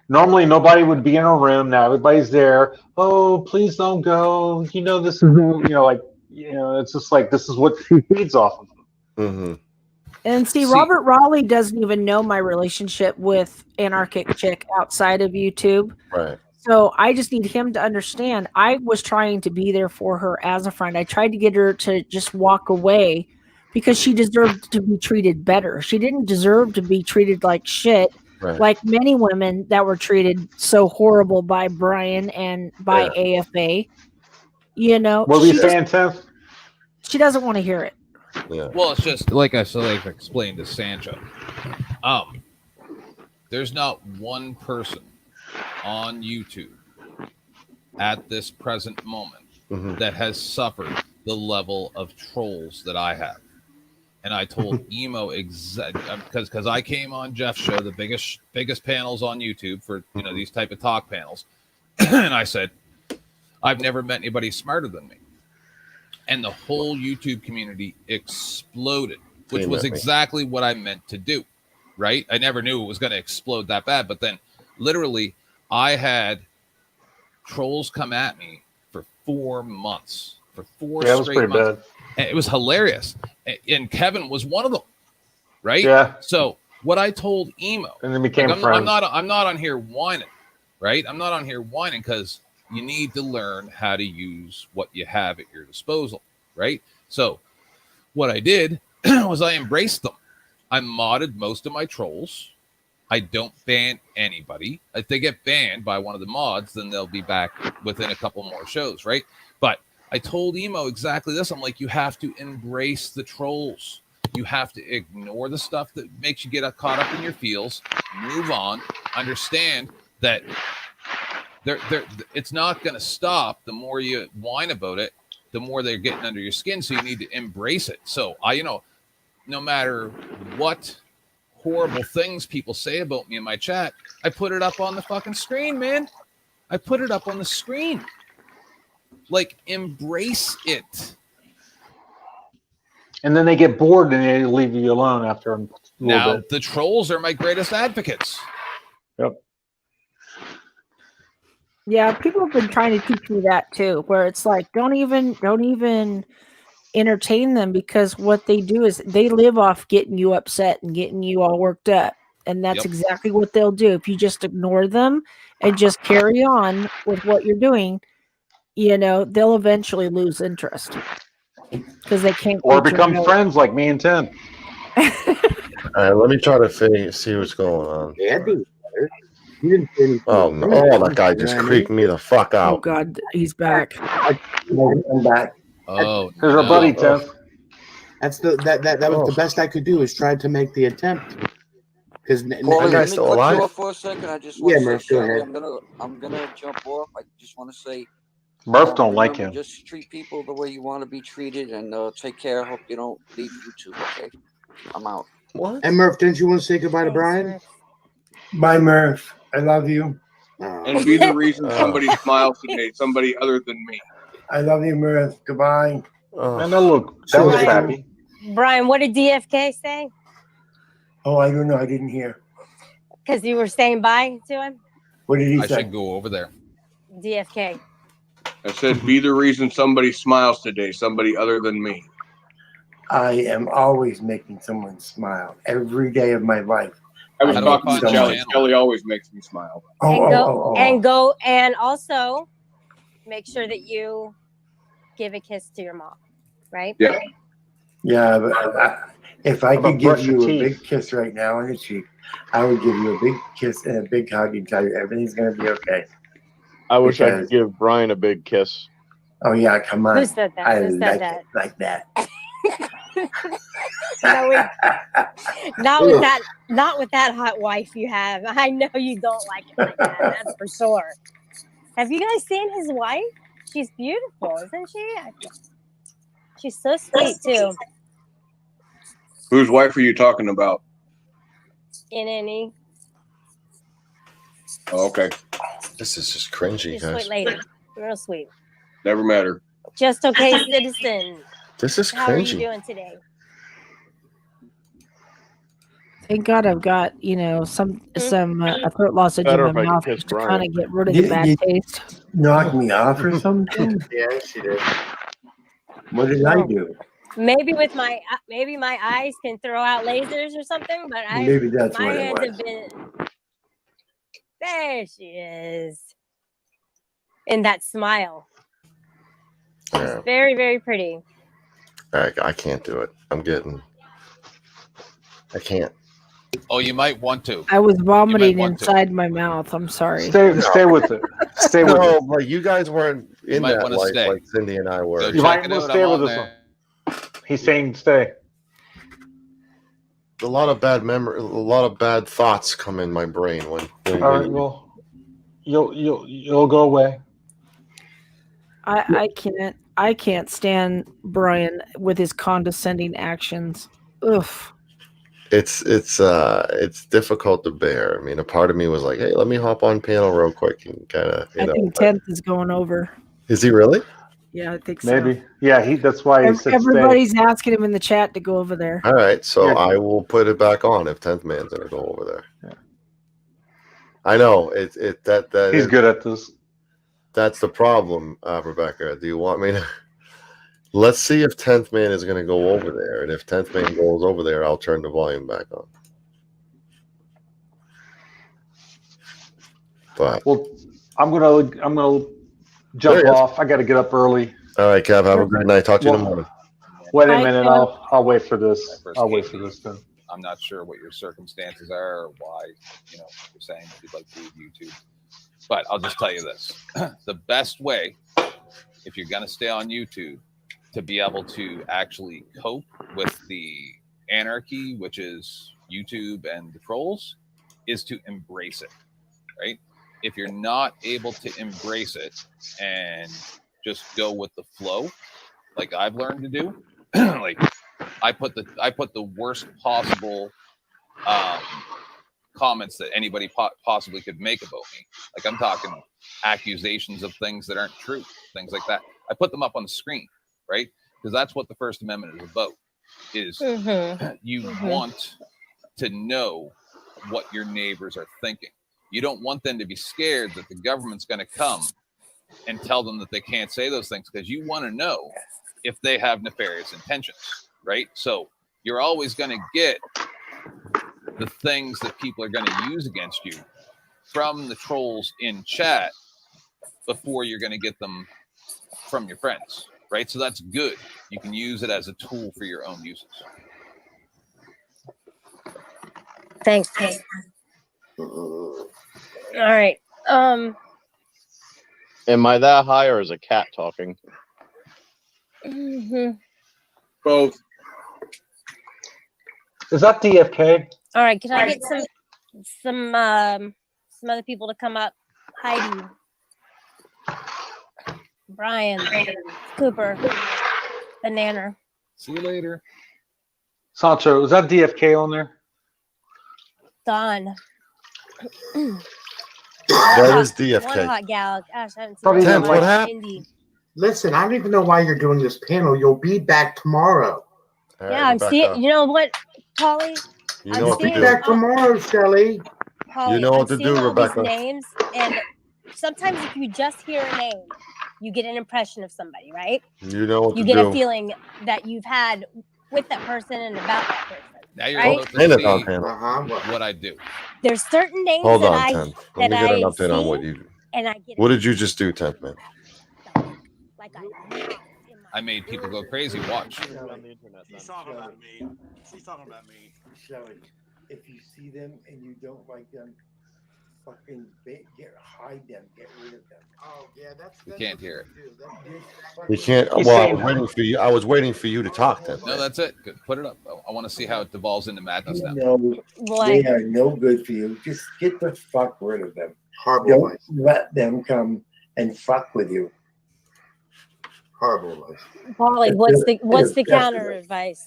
Normally, nobody would be in a room. Now everybody's there. Oh, please don't go. This is it's just like this is what she feeds off of. Mm-hmm. And see, Robert Raleigh doesn't even know my relationship with Anarchic Chick outside of YouTube. Right. So I just need him to understand. I was trying to be there for her as a friend. I tried to get her to just walk away because she deserved to be treated better. She didn't deserve to be treated like shit, like many women that were treated so horrible by Brian and by AFA. What were you saying, Tiff? She doesn't want to hear it. Yeah. Well, it's just like I explained to Sancho. There's not one person on YouTube at this present moment that has suffered the level of trolls that I have. And I told Emo because I came on Jeff's show, the biggest panels on YouTube for these type of talk panels, and I said, I've never met anybody smarter than me. And the whole YouTube community exploded, which was exactly what I meant to do, right? I never knew it was going to explode that bad. But then literally I had trolls come at me for 4 months, for four straight months. And it was hilarious. And Kevin was one of them, right? Yeah. So what I told Emo, and then became friends. I'm not on here whining, right? I'm not on here whining because you need to learn how to use what you have at your disposal, right? So what I did was I embraced them. I modded most of my trolls. I don't ban anybody. If they get banned by one of the mods, then they'll be back within a couple more shows, right? But I told Emo exactly this. I'm like, you have to embrace the trolls. You have to ignore the stuff that makes you get caught up in your feels, move on, understand that it's not going to stop. The more you whine about it, the more they're getting under your skin. So you need to embrace it. So no matter what horrible things people say about me in my chat, I put it up on the fucking screen, man. I put it up on the screen. Like, embrace it. And then they get bored and they leave you alone after a little bit. The trolls are my greatest advocates. Yep. Yeah, people have been trying to teach me that too, where it's like, don't even entertain them, because what they do is they live off getting you upset and getting you all worked up. And that's exactly what they'll do. If you just ignore them and just carry on with what you're doing, they'll eventually lose interest because they can't. Or become friends like me and Tim. All right, let me try to see what's going on. Yeah, oh no! Oh, that guy just creeped me the fuck out. Oh God, he's back. I'm back. Oh, there's our buddy Tim. That's that was the best I could do, is try to make the attempt. Because Paulie, let me cut you off for a second. I just want to Murph, say go ahead. I'm gonna jump off. I just want to say, Murph don't like him. Just treat people the way you want to be treated, and take care. Hope you don't leave YouTube. Okay, I'm out. What? And Murph, didn't you want to say goodbye to Brian? Bye, Murph. I love you. And be the reason somebody smiles today, somebody other than me. I love you, Murph. Goodbye. And look, that was happy. Brian, what did DFK say? Oh, I don't know. I didn't hear. Because you were saying bye to him? What did he I say? should go over there. DFK. I said, be the reason somebody smiles today, somebody other than me. I am always making someone smile every day of my life. I was talking to Kelly. Kelly always makes me smile. And also make sure that you give a kiss to your mom, right? Yeah. Yeah, but if I could give you a big kiss right now on the cheek, I would give you a big kiss and a big hug and tell you everything's going to be okay. I wish I could give Brian a big kiss. Oh, yeah, come on. Who said that? I Who said like that? it like that. Not with that hot wife you have. I know you don't like it like that. That's for sure. Have you guys seen his wife? She's beautiful, isn't she? She's so sweet too. Whose wife are you talking about? Innie. Oh, okay. This is just cringy, She's a guys. sweet lady. Real sweet. Never met her. Just okay, citizen. This is How are you cringy. doing today? Thank God I've got some a throat lozenge in Better my if I mouth could kiss just to Brian. kind of get rid of the bad taste. Knock me off or something? Yeah, she did. What did I do? Maybe with my eyes can throw out lasers or something, but Maybe that's my what it hands was. have been. There she is. In that smile. Yeah. Very, very pretty. I can't do it. I can't. Oh, you might want to. I was vomiting want to. inside my mouth. I'm sorry. Stay with it. Stay with No, it. but you guys weren't in might that wanna life stay. like Cindy and I were. Go You check might it want out. to stay I'm with on this there. one. He's saying stay. A lot of bad a lot of bad thoughts come in my brain when All right, well, you'll go away. I can't stand Brian with his condescending actions. Ugh. It's difficult to bear. I mean, a part of me was like, hey, let me hop on panel real quick and kind of, I think 10th is going over. Is he really? Yeah, I think so. Maybe. Yeah, that's why he said everybody's asking him in the chat to go over there. All right, so I will put it back on if 10th man's gonna go over there. Yeah. I know that he's good at this. That's the problem, Rebecca. Do you want me to? Let's see if 10th man is going to go over there, and if 10th man goes over there, I'll turn the volume back on. But well, I'm gonna jump off. I got to get up early. All right, Kev. Have a great night. Talk to you in the morning. Wait a minute. I'll wait for this. I'll wait for this then. I'm not sure what your circumstances are or why you're saying that you'd like to leave YouTube. But I'll just tell you this. The best way, if you're going to stay on YouTube, to be able to actually cope with the anarchy, which is YouTube and the trolls, is to embrace it, right? If you're not able to embrace it and just go with the flow, like I've learned to do, like I put the worst possible comments that anybody possibly could make about me. Like I'm talking accusations of things that aren't true, things like that. I put them up on the screen, right? Because that's what the First Amendment is about. Is you want to know what your neighbors are thinking. You don't want them to be scared that the government's going to come and tell them that they can't say those things, because you want to know if they have nefarious intentions, right? So you're always going to get the things that people are going to use against you from the trolls in chat before you're going to get them from your friends, right? So that's good. You can use it as a tool for your own uses. Thanks. All right. Am I that high, or is a cat talking? Both. Is that DFK? All right. Can I get some other people to come up? Heidi, Brian, Cooper, Banana. See you later. Sancho, is that DFK on there? Don. That is DFK. One hot gal. Gosh, I haven't Probably seen her Tim, in what a while. happened? Indy. Listen, I don't even know why you're doing this panel. You'll be back tomorrow. Yeah, I'm seeing. You know what, Polly? You know what to Be do. back tomorrow, Shelly. Polly, You know what I'm to seeing do, all Rebecca. These names, and sometimes if you just hear a name, you get an impression of somebody, right? You know what You to get do. a feeling that you've had with that person and about that person. Now you're right? about to see Uh-huh. what I do. There's certain names Hold that on, I 10th. Let me that get an I update on what see, you. and I get What did you just do, 10th man? I made people go crazy. Watch. She's talking about me. She's talking about me. Shelly, if you see them and you don't like them, fucking hide them, get rid of them. Oh yeah, that's. We can't hear it. You can't. Well, I was waiting for you. I was waiting for you to talk, 10th. No, that's it. Good. Put it up. I want to see how it devolves into madness now. No, they are no good for you. Just get the fuck rid of them. Horrible Don't life. let them come and fuck with you. Horrible life. Polly, what's the counter advice?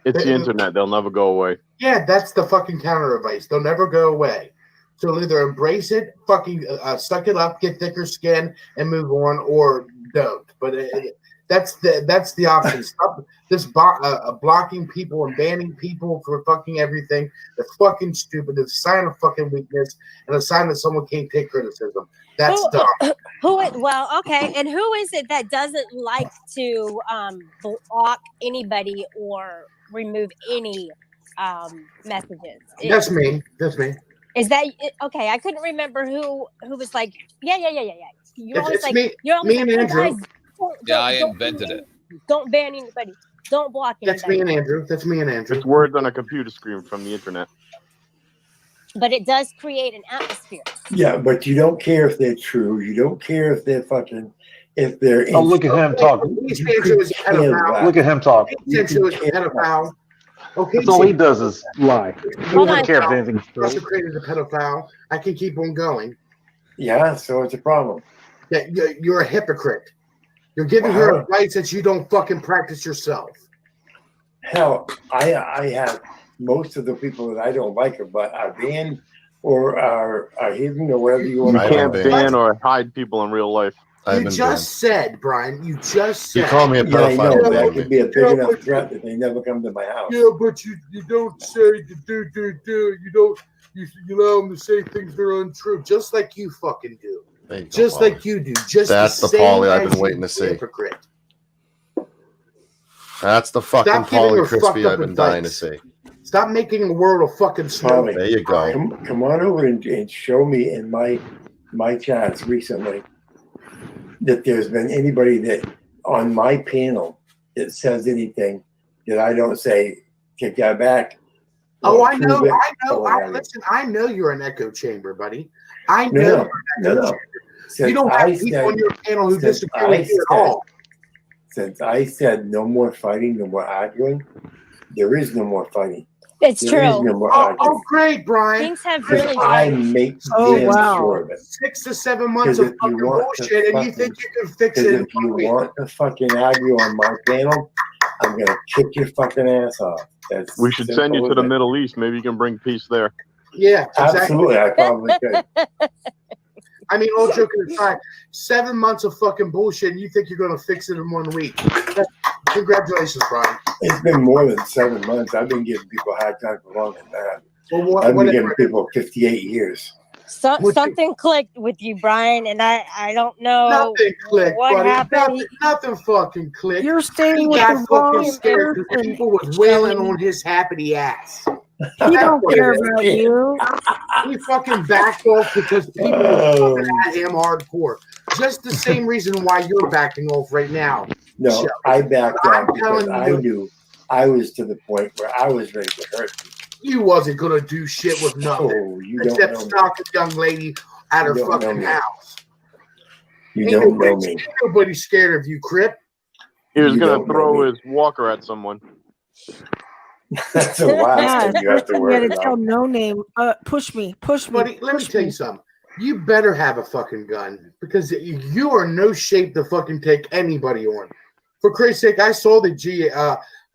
It's the internet. They'll never go away. Yeah, that's the fucking counter advice. They'll never go away. So either embrace it, fucking suck it up, get thicker skin, and move on, or don't. But that's the option. Stop this blocking people and banning people for fucking everything. That's fucking stupid. It's a sign of fucking weakness and a sign that someone can't take criticism. That's dumb. Well, okay, and who is it that doesn't like to block anybody or remove any messages? That's me. That's me. Is that okay? I couldn't remember who was like, yeah. You're always It's like, me- you're always me and like, Andrew. guys, Yeah, I don't invented it. Don't ban anybody. Don't block anybody. That's me and Andrew. That's me and Andrew. It's words on a computer screen from the internet. But it does create an atmosphere. Yeah, but you don't care if they're true. You don't care if they're fucking, if they're. Oh, look at him talk. He said she was a pedophile. Look at him talk. He said she was a pedophile. Okay, That's all he does is lie. He Hold doesn't on. care if anything's true. Also created a pedophile. I can keep on going. Yeah, so it's a problem. That you're a hypocrite. You're giving her advice that you don't fucking practice yourself. Hell, I have most of the people that I don't like are banned or are hidden or whatever you want You to can't call it. ban or hide people in real life. You just said, Brian, you just said. You call me a Yeah, I know. pedophile. That ban could me. be a big enough threat that they never come to my house. Yeah, but you don't say the do. You don't you allow them to say things that are untrue, just like you fucking do. There you go, Just Paulie. like you do. Just That's the same Paulie I've as been you, waiting to see. hypocrite. That's the fucking Stop giving Paulie her fucked Crispy up I've been dying to advice. see. Stop making the world a fucking snow. Paulie, There you go. Come on over and show me in my chats recently that there's been anybody that on my panel that says anything that I don't say, take that back. Oh, or I know, prove it, I know. or whatever. Listen, I know you're an echo chamber, buddy. I know you're an echo No. chamber. Since You don't I have people said- on your panel who since disagree with you at all. Since I said no more fighting, no more arguing, there is no more fighting. It's There is true. no more Oh, arguing. great, Brian. Things have Because really I changed. make Oh, damn wow. sure of it. 6 to 7 months 'Cause of if you fucking want to bullshit, and you fucking- think you can fix Because it in if you 1 week. want to fucking argue on my panel, I'm gonna kick your fucking ass off. That's We should send you simple to the as it. Middle East. Maybe you can bring peace there. Yeah, exactly. Absolutely, I probably could. I mean, all joking aside, 7 months of fucking bullshit, and you think you're going to fix it in 1 week. Congratulations, Brian. It's been more than 7 months. I've been giving people a hard time for longer than that. Well, I've been whatever. giving people 58 years. Something clicked with you, Brian, and I don't know Nothing clicked, what buddy. happened. Nothing fucking clicked. You're staying He with got the wrong fucking scared because person. people was wailing on his happy ass. He don't care about you. He fucking backed off because people were fucking at him hardcore. Just the same reason why you're backing off right now. No, Shelly. I backed I'm off because telling I you- knew I was to the point where I was ready to hurt people. You wasn't gonna do shit with nothing Oh, you don't except know me. stalk a young lady at her You don't know fucking me. house. You Ain't don't know nobody- me. Ain't nobody scared of you, Crip. He was You gonna don't know throw me. his walker at someone. That's the last Yeah, thing you have to especially you worry had to tell about. No Name. Push me. Buddy, let me tell you something. You better have a fucking gun because you are no shape to fucking take anybody on. For Christ's sake, I saw the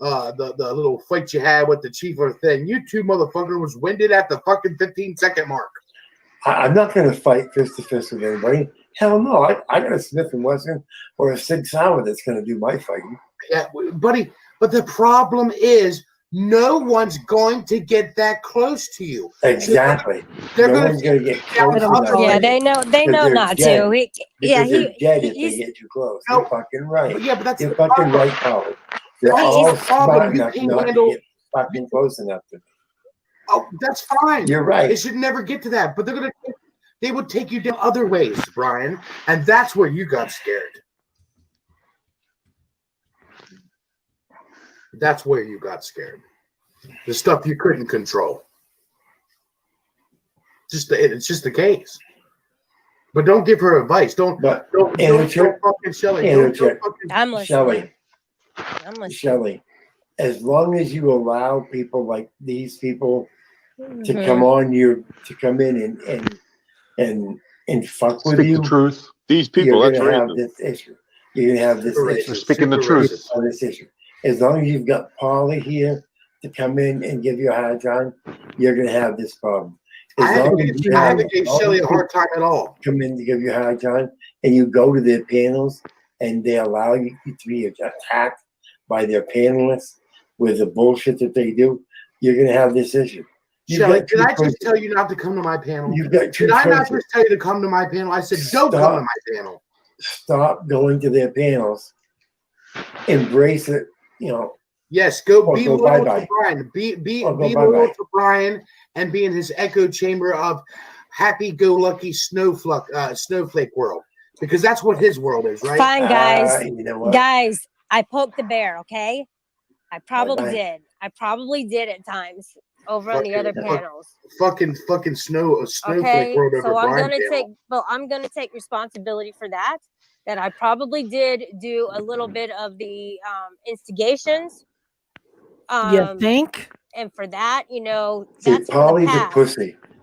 the little fight you had with the chief of the thing. You two motherfucker was winded at the fucking 15-second mark. I'm not going to fight fist to fist with anybody. Hell no. I got a Smith & Wesson or a Sig Sauer that's going to do my fighting. Yeah, buddy. But the problem is, no one's going to get that close to you. Exactly. They're No gonna one's going to get down close up enough. Yeah, they know Because they're not dead. to. Because Yeah, they're dead if they he's get too close. No. You're fucking right. Yeah, but that's You're the fucking problem. right, Polly. They're That's all the problem. smart You enough can't not handle- to get fucking close enough to me. Oh, that's fine. You're right. They should never get to that. But they would take you down other ways, Brian. And that's where you got scared. That's where you got scared. The stuff you couldn't control. It's just the case. But don't give her advice. Don't fucking Shelly. Don't fucking I'm listening. Shelly, I'm listening. Shelly, as long as you allow people like these people to Mhm. come in and fuck with Speak you, the truth. These people, you're that's gonna have racist. this issue. You're gonna have this Super issue. racist. Speaking the Super truth. racist. On this issue. As long as you've got Polly here to come in and give you a hard time, you're gonna have this problem. I As long as haven't you gave have Shelly a hard time at all. come in to give you a hard time, and you go to their panels, and they allow you to be attacked by their panelists with the bullshit that they do, you're gonna have this issue. You've Shelly, got did two I just choices. tell you not to come to my panel? You've got two Did I not choices. just tell you to come to my panel? I said, don't come to my panel. Stop going to their embrace it, Yes, go Or be go loyal bye-bye. to Brian. Be Or go loyal bye-bye. to Brian and be in his echo chamber of happy-go-lucky snowflake world, because that's what his world is, right? Fine, guys. You know what? Guys, I poked the bear, okay? I probably Bye-bye. did. I probably did at times over on the other panels. Fucking snowflake Okay, world over so I'm Brian gonna panel. I'm gonna take responsibility for that. That I probably did do a little bit of the instigations. You think? And for that, See, that's in Polly's the a past. pussy.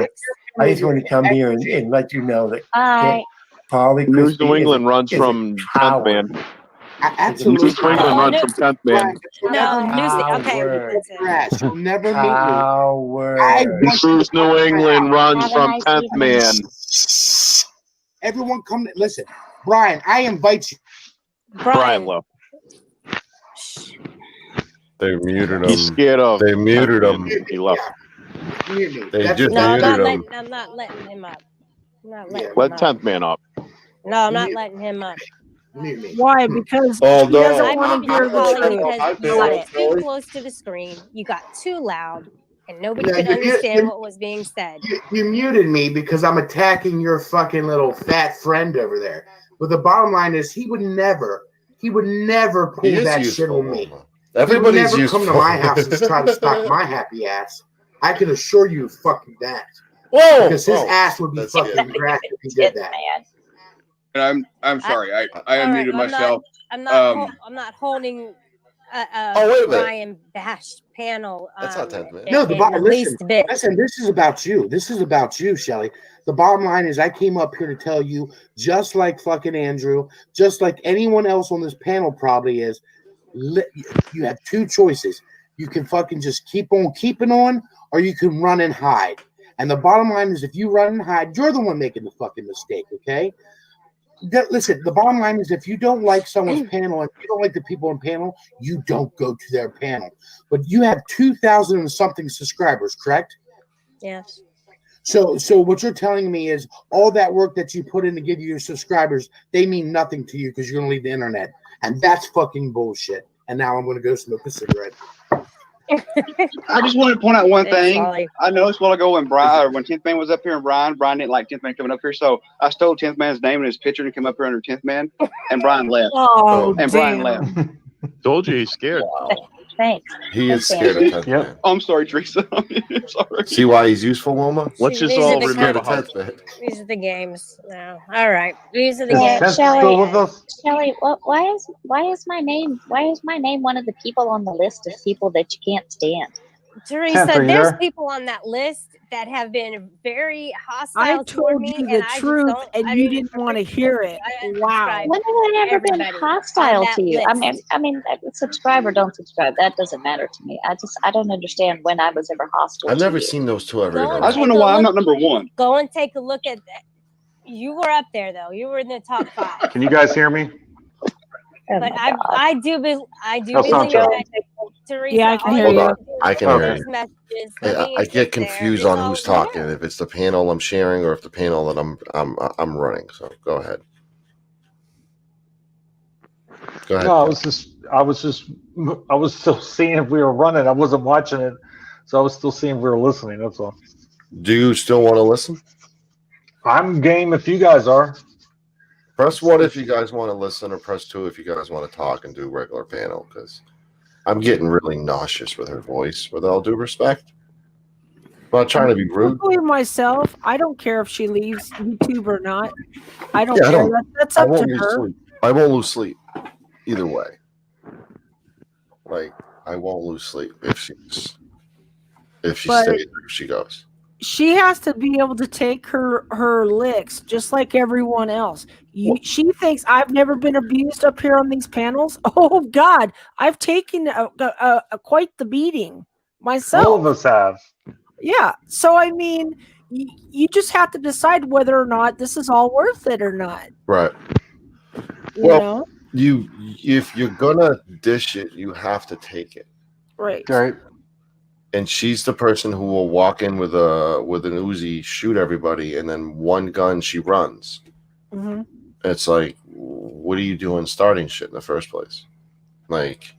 here. I just want to come here and let you know that All right. Polly News Crispy New is England a- runs is a from coward. 10th man. Absolutely. New England runs from 10th man. No, Newsy. Okay, that's it. Trash. You'll never meet me. This is New England runs Have a from nice 10th evening. man. Everyone come. Listen, Brian, I invite you. Brian left. They muted him. He's scared of. They muted him. He left. Mute me. They That's just No, I'm not muted him. letting. I'm not letting him up. I'm not letting Let him up. 10th man up. No, I'm not letting him up. Mute me. Why? Because Oh, he no. doesn't I want moved to your hear the calling truth. because you got too close to the screen. You got too loud, and nobody Yeah, could you- understand what was being said. You muted me because I'm attacking your fucking little fat friend over there. But the bottom line is, he would never pull He is that shit useful, on me. Wilma. He would Everybody's never useful. come to my house and try to stalk my happy ass. I can assure you fucking that. Whoa! Because his Oh, ass would be that's fucking good. grass if he did that. And I'm sorry. I All right, unmuted myself. I'm not holding Oh, wait a minute. Ryan Bash panel. That's not 10th man. No, the in bottom. the Listen, least bit. listen. This is about you. This is about you, Shelly. The bottom line is, I came up here to tell you, just like fucking Andrew, just like anyone else on this panel probably is. You have two choices. You can fucking just keep on keeping on, or you can run and hide. And the bottom line is, if you run and hide, you're the one making the fucking mistake. Okay. Listen, the bottom line is, if you don't like someone's panel and you don't like the people on panel, you don't go to their panel. But you have 2,000 and something subscribers, correct? Yes. So what you're telling me is all that work that you put in to give you your subscribers, they mean nothing to you because you're going to leave the internet. And that's fucking bullshit. And now I'm going to go smoke a cigarette. I just wanted to point out one Thanks, thing. Ollie. I noticed a while ago when Brian, or when 10th Man was up here, and Brian didn't like 10th Man coming up here, so I stole 10th Man's name and his picture to come up here under 10th Man, and Brian left. Oh, and Brian damn. left. Told you he's scared. Thanks. He is Thanks, scared of Andrew. 10th Yep. man. Oh, I'm sorry, Teresa. I'm sorry. See why he's useful, Wilma? Let's just These are all the remember games. how. 10th man. These are the games now. All right. These are the Yeah, games. Tenth still with us? Shelly, why is my name one of the people on the list of people that you can't stand? Teresa, Tenth, are you there's there? people on that list that have been very I hostile toward told me, you and the I just truth, don't. and I you don't didn't want to hear it. I Wow. unsubscribe When have I ever been everybody hostile on that to you? list. I mean, subscribe or don't subscribe. That doesn't matter to me. I don't understand when I was ever hostile. I've to never you. seen those two ever Go and I just interact. want to know why I'm not number one. Go and take a look at that. You were up there though. You were in the top 5. Can you guys hear me? Oh But my God. I do No, believe Sancho. that Teresa. Yeah, I can all hear you Hold you. on. have to do I is can look hear at you. these messages. I, Living I is get there. confused It's on all who's there. talking, if it's the panel I'm sharing or if the panel that I'm running. So go ahead. Go ahead. No, I was still seeing if we were running. I wasn't watching it, so I was still seeing if we were listening. That's all. Do you still want to listen? I'm game if you guys are. Press 1 if you guys want to listen, or press 2 if you guys want to talk and do regular panel, because I'm getting really nauseous with her voice, with all due respect. I'm not trying to be rude. Personally, myself, I don't care if she leaves YouTube or not. I don't Yeah, I care. don't- That's I up to won't lose her. sleep. I won't lose sleep either way. Like, I won't lose sleep if she But- stays or if she goes. She has to be able to take her licks just like everyone else. She thinks I've never been abused up here on these panels. Oh God, I've taken quite the beating myself. All of us have. Yeah. So I mean, you just have to decide whether or not this is all worth it or not. Right. You Well, know? if you're gonna dish it, you have to take it. Right. Right. And she's the person who will walk in with an Uzi, shoot everybody, and then one gun she runs. Mm-hmm. It's like, what are you doing starting shit in the first place? Like,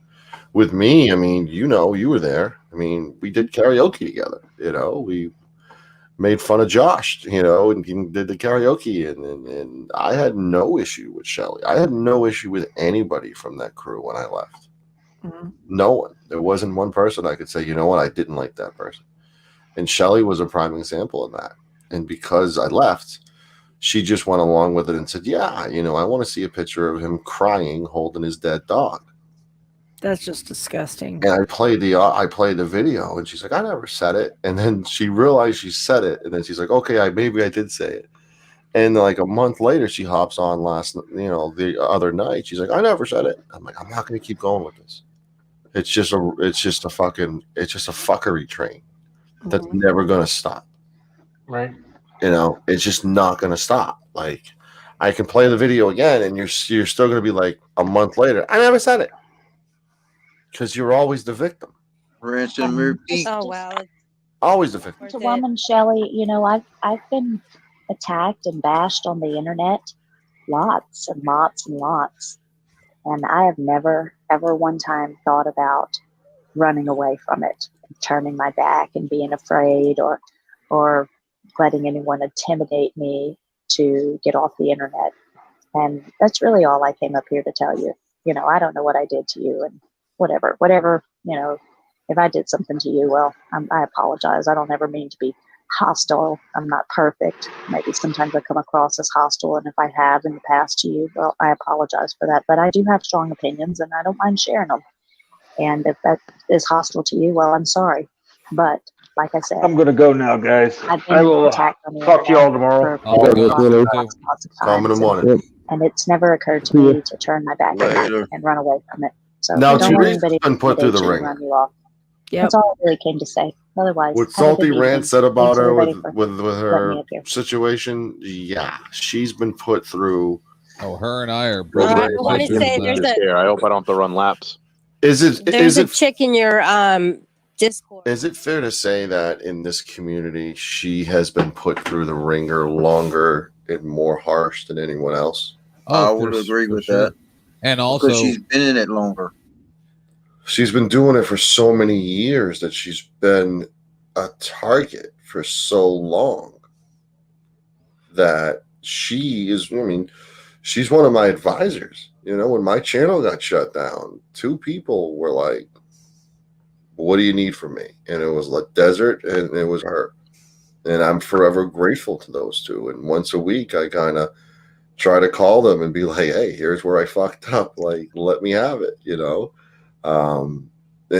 with me, I mean, you were there. I mean, we did karaoke together. We made fun of Josh, and he did the karaoke, and I had no issue with Shelly. I had no issue with anybody from that crew when I left. Mm-hmm. No one. There wasn't one person I could say, you know what, I didn't like that person. And Shelly was a prime example of that. And because I left, she just went along with it and said, yeah, I want to see a picture of him crying, holding his dead dog. That's just disgusting. And I played the video, and she's like, I never said it. And then she realized she said it, and then she's like, okay, maybe I did say it. And like a month later, she hops on the other night. She's like, I never said it. I'm like, I'm not going to keep going with this. It's just a fuckery train that's never going to stop. Right. It's just not going to stop. Like, I can play the video again, and you're still going to be like a month later, I never said it, because you're always the victim. Rinse and repeat. Oh wow. Always the victim. To woman, Shelley, I've been attacked and bashed on the internet lots and lots and lots. And I have never, ever one time thought about running away from it, turning my back and being afraid or letting anyone intimidate me to get off the internet. And that's really all I came up here to tell you. I don't know what I did to you, and whatever, if I did something to you, well, I apologize. I don't ever mean to be hostile. I'm not perfect. Maybe sometimes I come across as hostile, and if I have in the past to you, well, I apologize for that. But I do have strong opinions, and I don't mind sharing them. And if that is hostile to you, well, I'm sorry. But like I said, I'm gonna go now, guys. I've been I will attacked on the talk to y'all internet tomorrow. for lots of Call me in the times, morning. and it's never occurred to me to turn my back on it Later. and run away from it. So Now, don't let Teresa's anybody been put through the intimidate you and ringer. run you off. That's all I really came to say. Otherwise, What have a Salty good Rant evening. said about Thanks, her everybody, with for with letting me her up here. situation, yeah, she's been put through. Oh, her and I are I brothers. want to say there's a I hope I don't have to run laps. Is there's it a chick in your Discord. is it fair to say that in this community she has been put through the ringer longer and more harsh than anyone else? I would agree with that. And because also, she's been in it longer. She's been doing it for so many years that she's been a target for so long that she's one of my advisors. When my channel got shut down, 2 people were like, what do you need from me? And it was like Desert and it was her. And I'm forever grateful to those 2. And once a week, I kind of try to call them and be like, hey, here's where I fucked up. Like, let me have it, And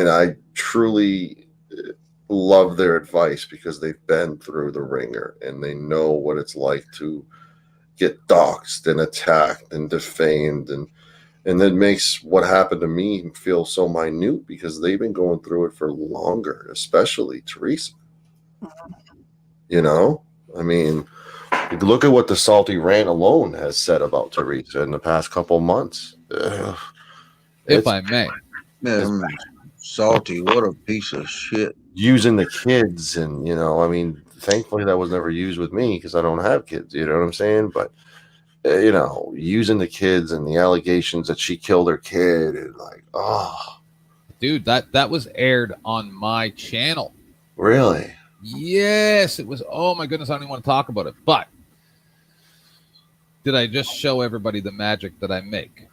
I truly love their advice because they've been through the ringer and they know what it's like to get doxxed and attacked and defamed, and that makes what happened to me feel so minute because they've been going through it for longer, especially Teresa. Look at what the Salty Rant alone has said about Teresa in the past couple months. if I may. Man, Salty, what a piece of shit. Using the kids, and thankfully that was never used with me because I don't have kids. You know what I'm saying? But using the kids and the allegations that she killed her kid, and dude, that was aired on my channel. Really? Yes, it was. Oh my goodness, I don't even want to talk about it. But did I just show everybody the magic that I make?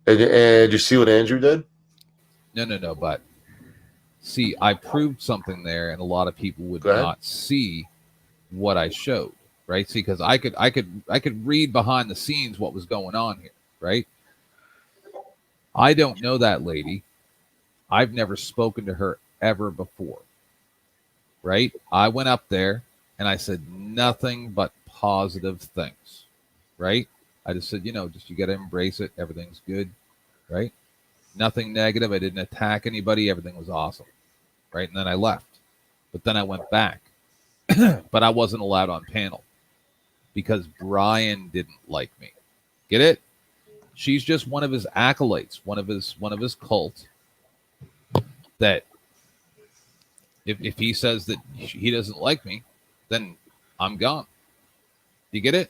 And did you see what Andrew did? No. But see, I proved something there, and a lot of people would not see what I showed, right? See, because I could read behind the scenes what was going on here, right? I don't know that lady. I've never spoken to her ever before, right? I went up there and I said nothing but positive things, right? I just said, just you got to embrace it. Everything's good, right? Nothing negative. I didn't attack anybody. Everything was awesome, right? And then I left. But then I went back. But I wasn't allowed on panel because Brian didn't like me. Get it? She's just one of his acolytes, one of his cult. That if he says that he doesn't like me, then I'm gone. You get it?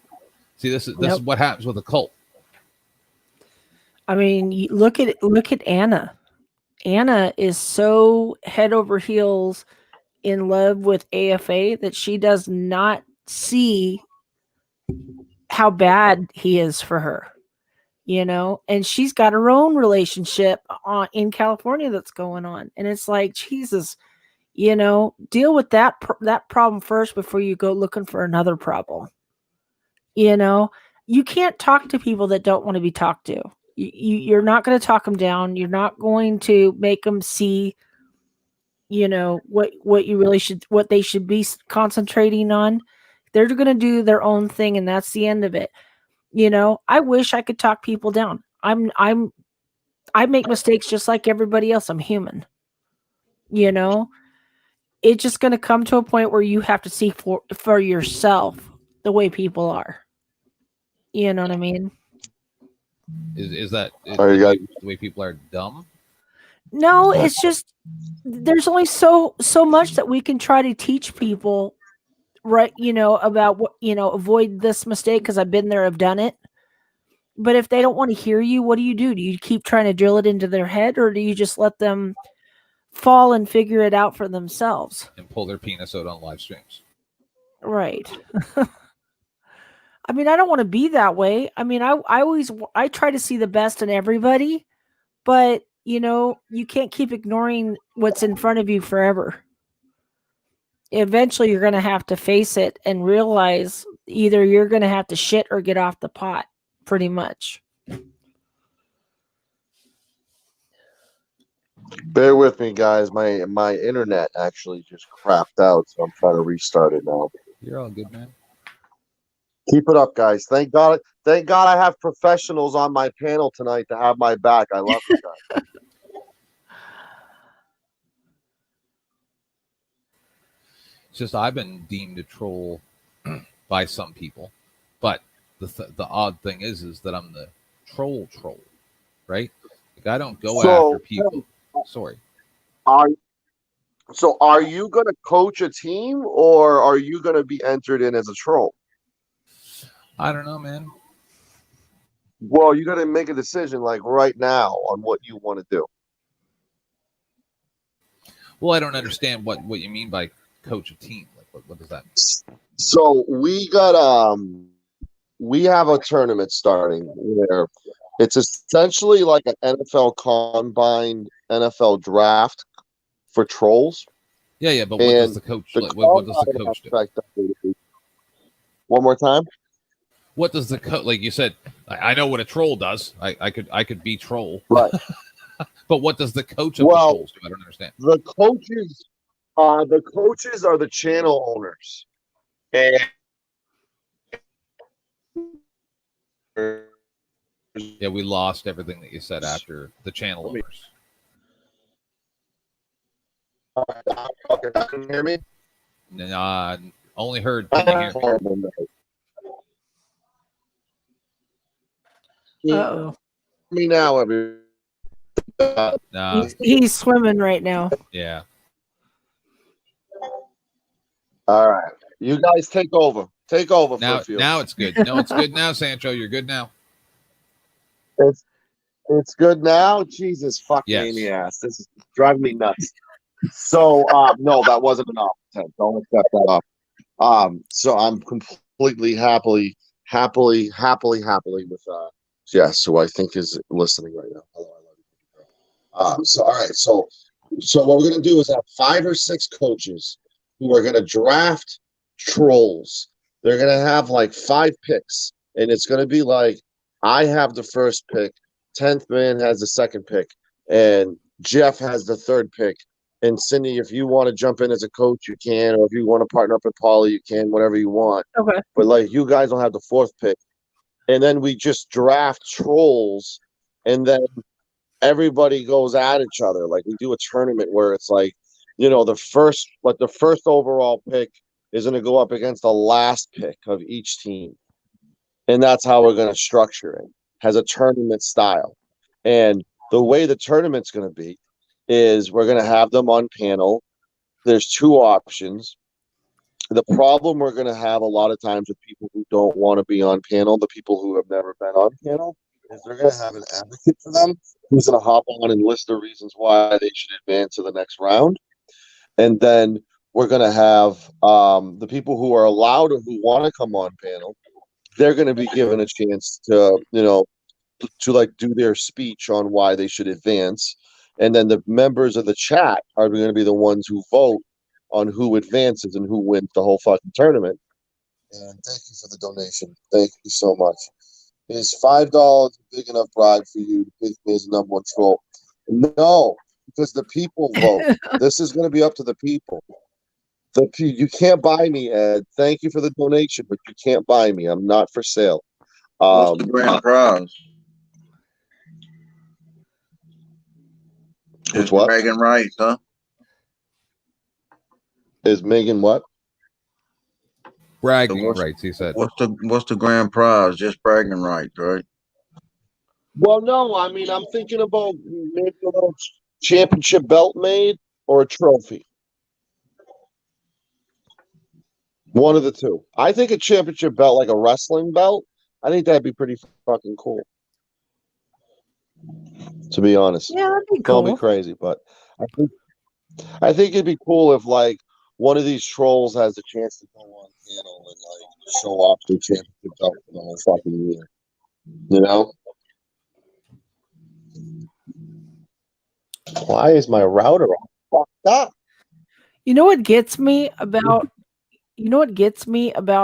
See, this is what happens with a cult. I mean, look at Anna. Anna is so head over heels in love with AFA that she does not see how bad he is for her, and she's got her own relationship in California that's going on. And it's like, Jesus, deal with that problem first before you go looking for another problem. You can't talk to people that don't want to be talked to. You're not going to talk them down. You're not going to make them see, what they should be concentrating on. They're going to do their own thing, and that's the end of it. You know, I wish I could talk people down. I make mistakes just like everybody else. I'm human. You know, it's just going to come to a point where you have to see for yourself the way people are. You know what I mean? Is that you the way people are dumb? No, it's just there's only so much that we can try to teach people, right? You know, about what, you know, avoid this mistake because I've been there, I've done it. But if they don't want to hear you, what do? Do you keep trying to drill it into their head, or do you just let them fall and figure it out for themselves? And pull their penis out on live streams. Right. I mean, I don't want to be that way. I mean, I try to see the best in everybody, but you know, you can't keep ignoring what's in front of you forever. Eventually, you're going to have to face it and realize either you're going to have to shit or get off the pot, pretty much. Bear with me, guys. My internet actually just crapped out, so I'm trying to restart it now. You're all good, man. Keep it up, guys. Thank God I have professionals on my panel tonight to have my back. I love you guys. It's just I've been deemed a troll by some people, but the odd thing is that I'm the troll, right? Like I don't go after people. Sorry. Are you going to coach a team, or are you going to be entered in as a troll? I don't know, man. Well, you got to make a decision like right now on what you want to do. Well, I don't understand what you mean by coach a team. Like what does that mean? So we have a tournament starting where it's essentially like an NFL combined NFL draft for trolls. Yeah, but what does the coach what does the coach do? One more time. What does the coach, like you said, I know what a troll does. I could be troll. Right. But what does the coach of the trolls do? I don't understand. The coaches are the channel owners. And yeah, we lost everything that you said after the channel owners. Can you hear me? Nah, only heard. Can you hear me? Uh-oh. Me now, everybody. Nah. He's swimming right now. Yeah. All right. You guys take over. Take over. Now, for a few. now it's good. No, it's good now, Sancho. You're good now. It's good now. Jesus, fuck me in the ass. This is driving me nuts. So, no, that wasn't enough. Don't accept that up. So I'm completely happily with Jess, who I think is listening right now. Hello, I love you. So all right, so what we're gonna do is have 5 or 6 coaches who are gonna draft trolls. They're gonna have like 5 picks, and it's gonna be like I have the first pick, 10th man has the second pick, and Jeff has the 3rd pick. And Cindy, if you want to jump in as a coach, you can, or if you want to partner up with Paulie, you can, whatever you want. Okay. But like you guys will have the 4th pick. And then we just draft trolls, and then everybody goes at each other. Like we do a tournament where it's like, you know, the first overall pick is going to go up against the last pick of each team. And that's how we're going to structure it, as a tournament style. And the way the tournament's going to be is we're going to have them on panel. There's 2 options. The problem we're going to have a lot of times with people who don't want to be on panel, the people who have never been on panel, is they're going to have an advocate for them who's going to hop on and list the reasons why they should advance to the next round. And then we're going to have the people who are allowed or who want to come on panel, they're going to be given a chance to, you know, to like do their speech on why they should advance. And then the members of the chat are going to be the ones who vote on who advances and who wins the whole fucking tournament. And thank you for the donation. Thank you so much. Is $5 a big enough bribe for you to pick me as the number 1 troll? No, because the people vote. This is going to be up to the people. You can't buy me, Ed. Thank you for the donation, but you can't buy me. I'm not for sale. What's the grand prize? It's what? Bragging rights, huh? Is Megan what? Bragging rights, he said. What's the grand prize? Just bragging rights, right? Well, no. I mean, I'm thinking about maybe a little championship belt made or a trophy. One of the two. I think a championship belt, like a wrestling belt, I think that'd be pretty fucking cool. To be honest. Yeah, that'd be Call me cool. crazy, but I think it'd be cool if like one of these trolls has a chance to go on panel and like show off the championship belt for the whole fucking year. You know? Why is my router all fucked up? You know what gets me about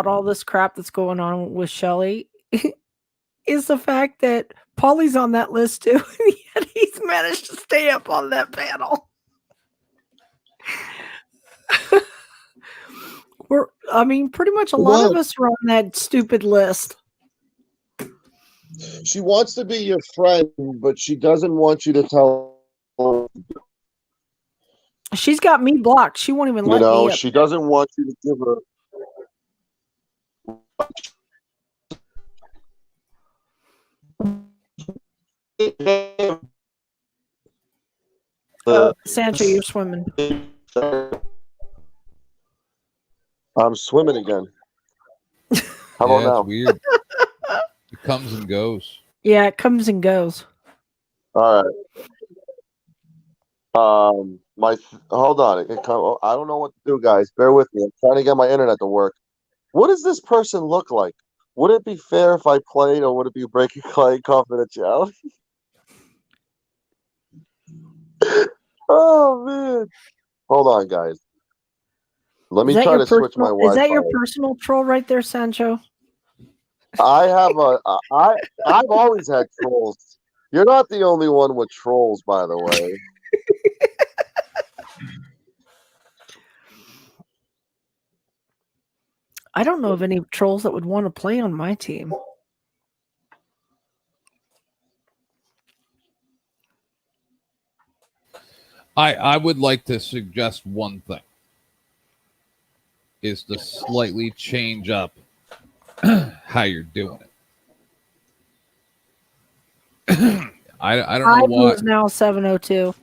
all this crap that's going on with Shelly is the fact that Paulie's on that list too, and yet he's managed to stay up on that panel. Pretty much a lot of us are on that stupid list. She wants to be your friend, but she doesn't want you to tell her. She's got me blocked. She won't even let me up. She doesn't want you to give her. Sancho, you're swimming. I'm swimming again. How about now? It's weird. It comes and goes. Yeah, it comes and goes. All right. Hold on. I don't know what to do, guys. Bear with me. I'm trying to get my internet to work. What does this person look like? Would it be fair if I played, or would it be breaking client confidentiality? Oh man! Hold on, guys. Let me try to switch my Wi-Fi. Is that your personal troll right there, Sancho? I've always had trolls. You're not the only one with trolls, by the way. I don't know of any trolls that would want to play on my team. I would like to suggest one thing, is to slightly change up how you're doing it. I don't know why. Is now 7:02.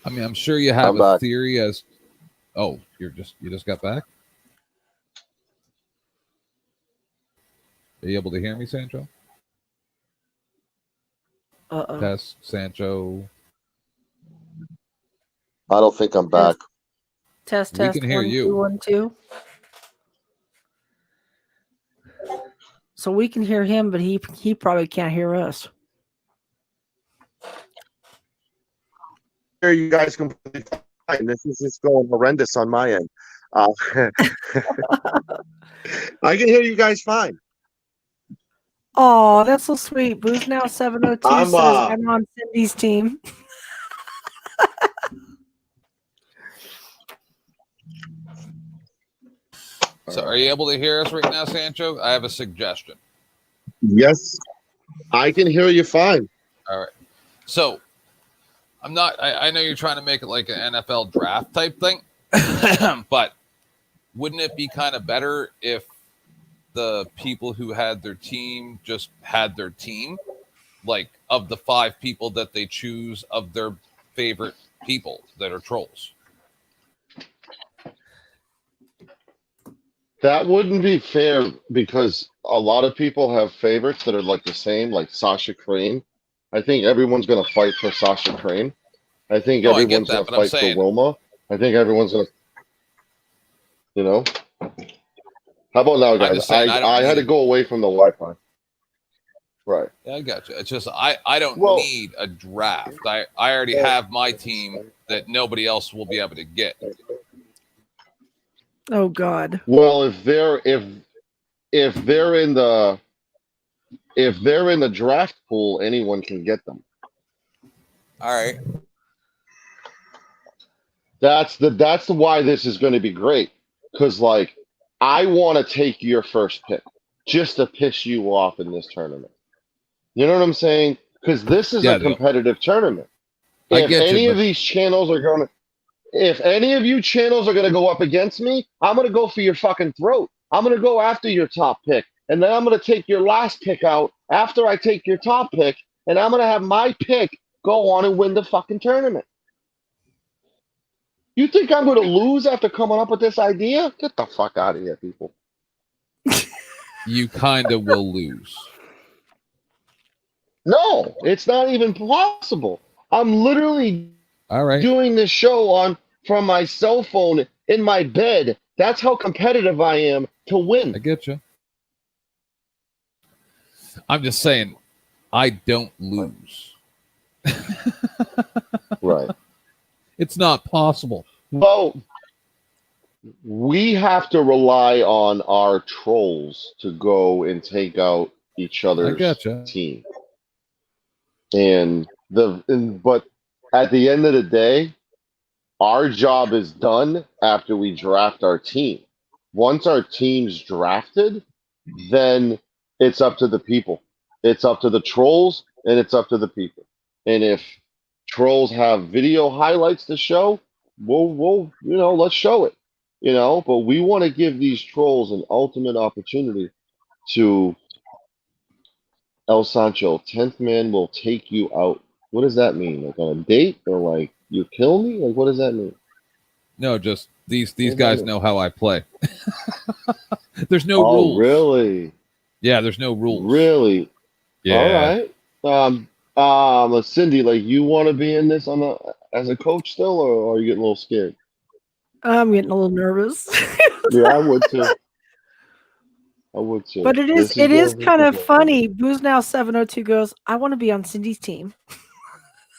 I mean, I'm sure you have a theory as. Oh, you just got back. Are you able to hear me, Sancho? Test, Sancho. I don't think I'm back. Test. We can hear 1, you. 2, 1, 2. So we can hear him, but he probably can't hear us. Hear you guys completely fine. This is just going horrendous on my end. I can hear you guys fine. Oh, that's so sweet. Boo's now 7:02 says I'm on Cindy's team. So, are you able to hear us right now, Sancho? I have a suggestion. Yes, I can hear you fine. All right. So, I'm not. I know you're trying to make it like an NFL draft type thing, but wouldn't it be kind of better if the people who had their team just had their team, like of the 5 people that they choose of their favorite people that are trolls? That wouldn't be fair because a lot of people have favorites that are like the same, like Sasha Crane. I think everyone's going to fight for Sasha Crane. I think everyone's going to fight for Wilma. I think everyone's going to, you know. How about now, guys? I had to go away from the Wi-Fi. Right. Yeah, I got you. It's just I don't need a draft. I already have my team that nobody else will be able to get. Oh God. Well, if they're in the draft pool, anyone can get them. All right. That's why this is going to be great. Because like, I want to take your first pick just to piss you off in this tournament. You know what I'm saying? Because this is Yeah, a competitive tournament. I If get you, any of but these channels are going to, if any of you channels are going to go up against me, I'm going to go for your fucking throat. I'm going to go after your top pick. And then I'm going to take your last pick out after I take your top pick. And I'm going to have my pick go on and win the fucking tournament. You think I'm going to lose after coming up with this idea? Get the fuck out of here, people. you kind of will lose. No, it's not even possible. I'm literally All right. doing this show on from my cell phone in my bed. That's how competitive I am to win. I get you. I'm just saying, I don't lose. Right. It's not possible. Well, we have to rely on our trolls to go and take out each other's gotcha. team. But at the end of the day, our job is done after we draft our team. Once our team's drafted, then it's up to the people. It's up to the trolls and it's up to the people. And if trolls have video highlights to show, we'll let's show it. But we want to give these trolls an ultimate opportunity to El Sancho, 10th man will take you out. What does that mean? Like on a date or like you kill me? Like what does that mean? No, just these What does that guys mean? know how I play. There's no Oh, rules. really? Yeah, there's no rules. Really? Yeah. All right. Cindy, like you want to be in this as a coach still, or are you getting a little scared? I'm getting a little nervous. Yeah, I would too. I would too. But it is kind of funny. Booze Now 702 goes, I want to be on Cindy's team.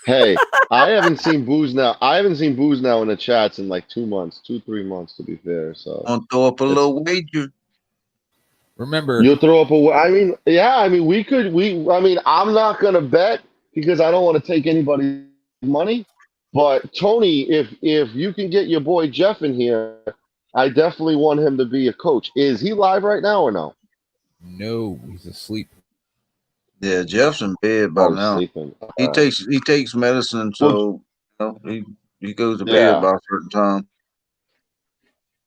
Hey, I haven't seen Booze Now. I haven't seen Booze Now in the chats in like 2 months, 3 months to be fair. So I'll throw up a little wager. Remember, you'll throw up I mean, yeah, I mean, I'm not gonna bet because I don't want to take anybody's money. But Tony, if you can get your boy Jeff in here, I definitely want him to be a coach. Is he live right now or no? No, he's asleep. Yeah, Jeff's in bed by now. Sleeping. He All right. takes medicine, so he goes to bed Yeah. by a certain time.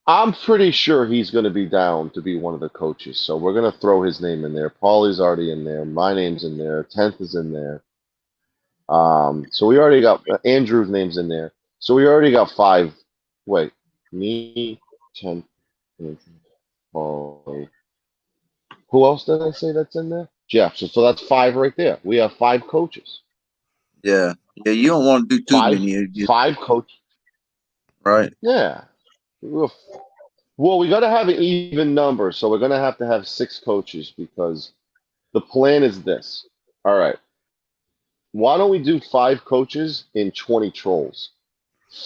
I'm pretty sure he's going to be down to be one of the coaches. So we're going to throw his name in there. Paulie's already in there. My name's in there. 10th is in there. So we already got Andrew's name's in there. So we already got 5. Wait, me, 10th, Paulie. Who else did I say that's in there? Jeff. So that's 5 right there. We have 5 coaches. Yeah, you don't want to do too many. 5 coaches. Right. Yeah. Well, we got to have an even number, so we're going to have 6 coaches because the plan is this. All right. Why don't we do 5 coaches and 20 trolls?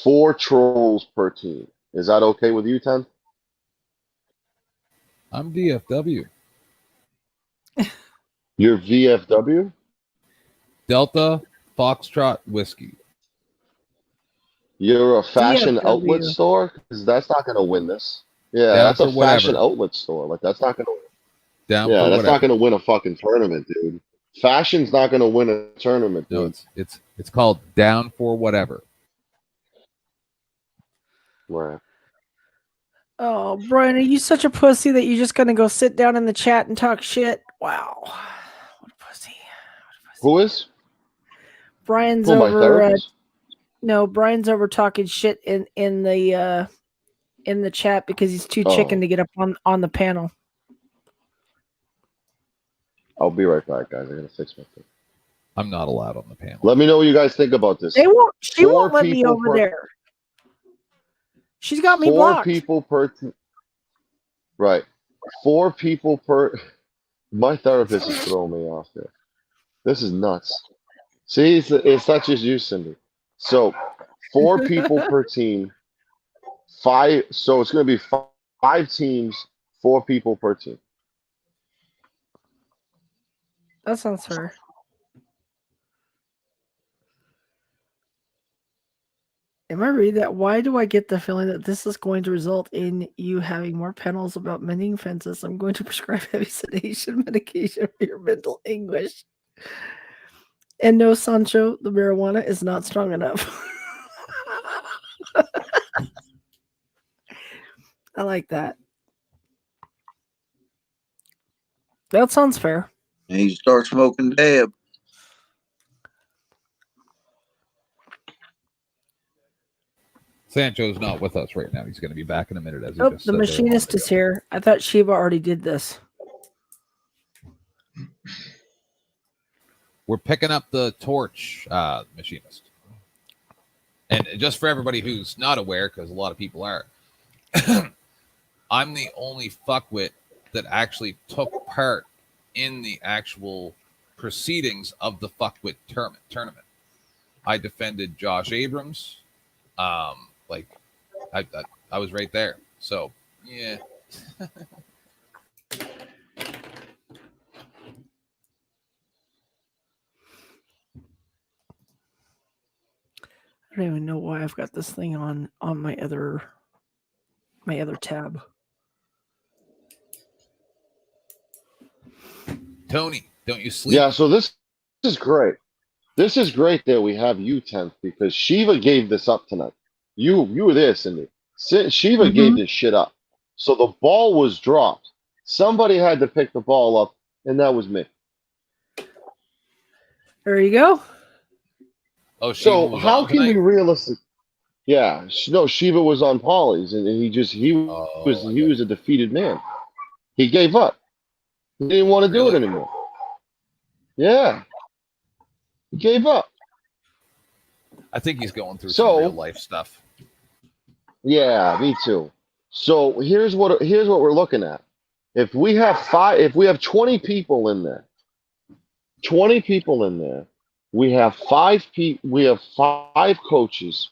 4 trolls per team. Is that okay with you, 10? I'm DFW. You're VFW? Delta Foxtrot Whiskey. You're a fashion VFW. outlet store? Because that's not going to win this. Yeah, Down that's a for whatever. fashion outlet store. Like that's not going to. Down Yeah, for that's whatever. not going to win a fucking tournament, dude. Fashion's not going to win a tournament, dude. No, it's called Down for Whatever. Right. Oh, Brian, are you such a pussy that you're just going to go sit down in the chat and talk shit? Wow. What a pussy. Who is? Brian's Who, my over. therapist? No, Brian's over talking shit in the chat because he's too Oh. chicken to get up on the panel. I'll be right back, guys. I got to fix my thing. I'm not allowed on the panel. Let me know what you guys think about this. They won't. She 4 won't let me people over per- there. She's got me 4 blocked. people per. Right. 4 people per. My therapist is throwing me off there. This is nuts. See, it's not just you, Cindy. So, 4 people per team. 5. So it's going to be 5 teams, 4 people per team. That sounds fair. Am I reading that? Why do I get the feeling that this is going to result in you having more panels about mending fences? I'm going to prescribe heavy sedation medication for your mental anguish. And no, Sancho, the marijuana is not strong enough. I like that. That sounds fair. And you start smoking dab. Sancho's not with us right now. He's going to be back in a minute. As he Oh, just the said there a machinist moment is here. I thought Shiva already did this. We're picking up the torch, machinist. And just for everybody who's not aware, because a lot of people are, I'm the only fuckwit that actually took part in the actual proceedings of the fuckwit tournament. I defended Josh Abrams. I was right there. So yeah. I don't even know why I've got this thing on my other tab. Tony, don't you sleep? Yeah, so this is great. This is great that we have you 10th because Shiva gave this up tonight. You were there, Cindy. Shiva gave this shit up. So the ball was dropped. Somebody had to pick the ball up, and that was me. There you go. Oh, so how can we realistic? Yeah, no, Shiva was on Polly's, and he was a defeated man. He gave up. He didn't want to do it anymore. Yeah, he gave up. I think he's going through some real life stuff. Yeah, me too. So here's what we're looking at. If we have 20 people in there, we have five coaches,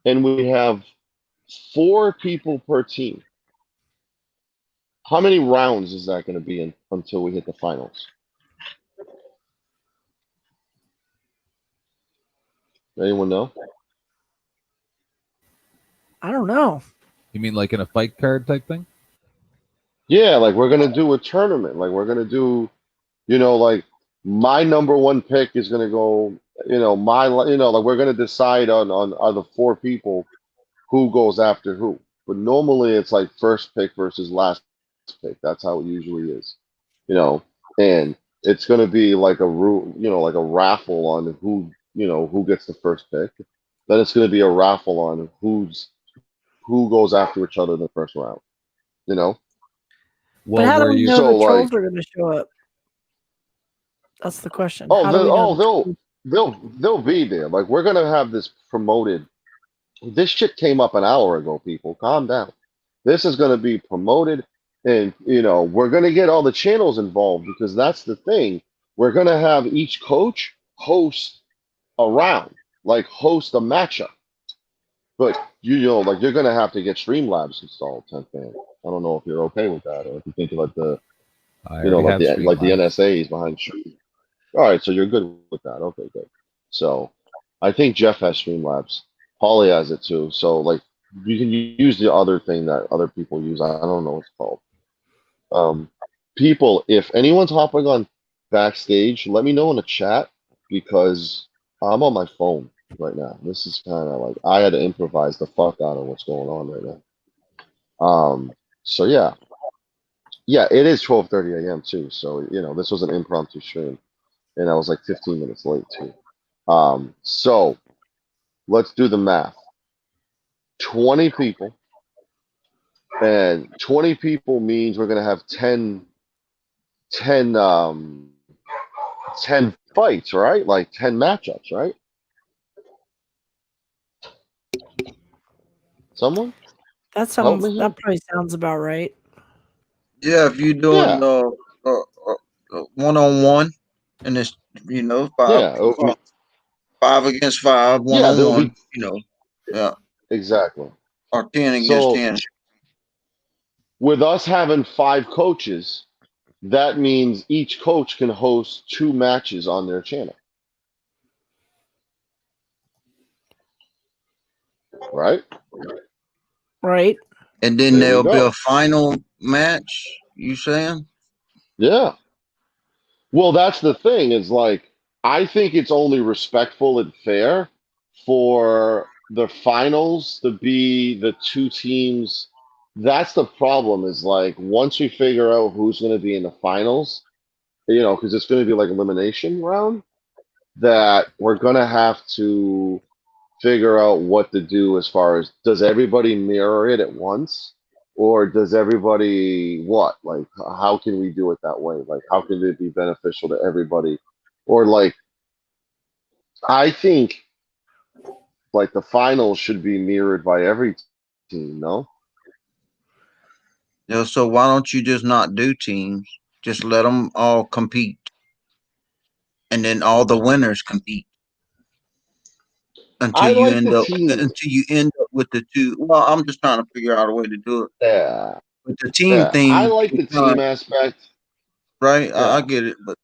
and we have 4 people per team. How many rounds is that going to be until we hit the finals? Anyone know? I don't know. You mean like in a fight card type thing? Yeah, like we're gonna do a tournament. Like we're gonna do, like my number 1 pick is gonna go. Like we're gonna decide on the 4 people who goes after who. But normally it's like first pick versus last pick. That's how it usually is. And it's gonna be like a like a raffle on who gets the first pick. Then it's gonna be a raffle on who goes after each other in the first round. But how do we know the trolls are going to show up? That's the question. They'll be there. Like we're gonna have this promoted. This shit came up an hour ago. People, calm down. This is gonna be promoted, and we're gonna get all the channels involved because that's the thing. We're gonna have each coach host a round, like host a matchup. But like you're gonna have to get Streamlabs installed, 10th man. I don't know if you're okay with that, or if you think like the the NSAs behind Stream. All right, so you're good with that. Okay, good. So I think Jeff has Streamlabs. Paulie has it too. So like you can use the other thing that other people use. I don't know what it's called. People, if anyone's hopping on backstage, let me know in the chat because I'm on my phone right now. This is kind of like I had to improvise the fuck out of what's going on right now. So yeah, it is 12:30 a.m. too. So this was an impromptu stream, and I was like 15 minutes late too. So let's do the math. 20 people, and 20 people means we're gonna have 10 fights, right? Like 10 matchups, right? Someone? That probably sounds about right. Yeah, if you're doing one-on-one, and it's five against 5, one-on-one, exactly, or 10 against 10. With us having 5 coaches, that means each coach can host 2 matches on their channel. right? Right. And then There we there'll be go. a final match. You saying? Yeah. Well, that's the thing is like, I think it's only respectful and fair for the finals to be the two teams. That's the problem is like, once we figure out who's going to be in the finals, you know, because it's going to be like elimination round, that we're going to have to figure out what to do as far as does everybody mirror it at once or does everybody what? Like, how can we do it that way? Like, how can it be beneficial to everybody? Or like, I think like the finals should be mirrored by every team, no? Yeah. So why don't you just not do teams? Just let them all compete, and then all the winners compete I until like the team. you end up with the two. Well, I'm just trying to figure out a way to do it. Yeah. But the team Yeah. I thing, like the team aspect. right? I Yeah. get it, but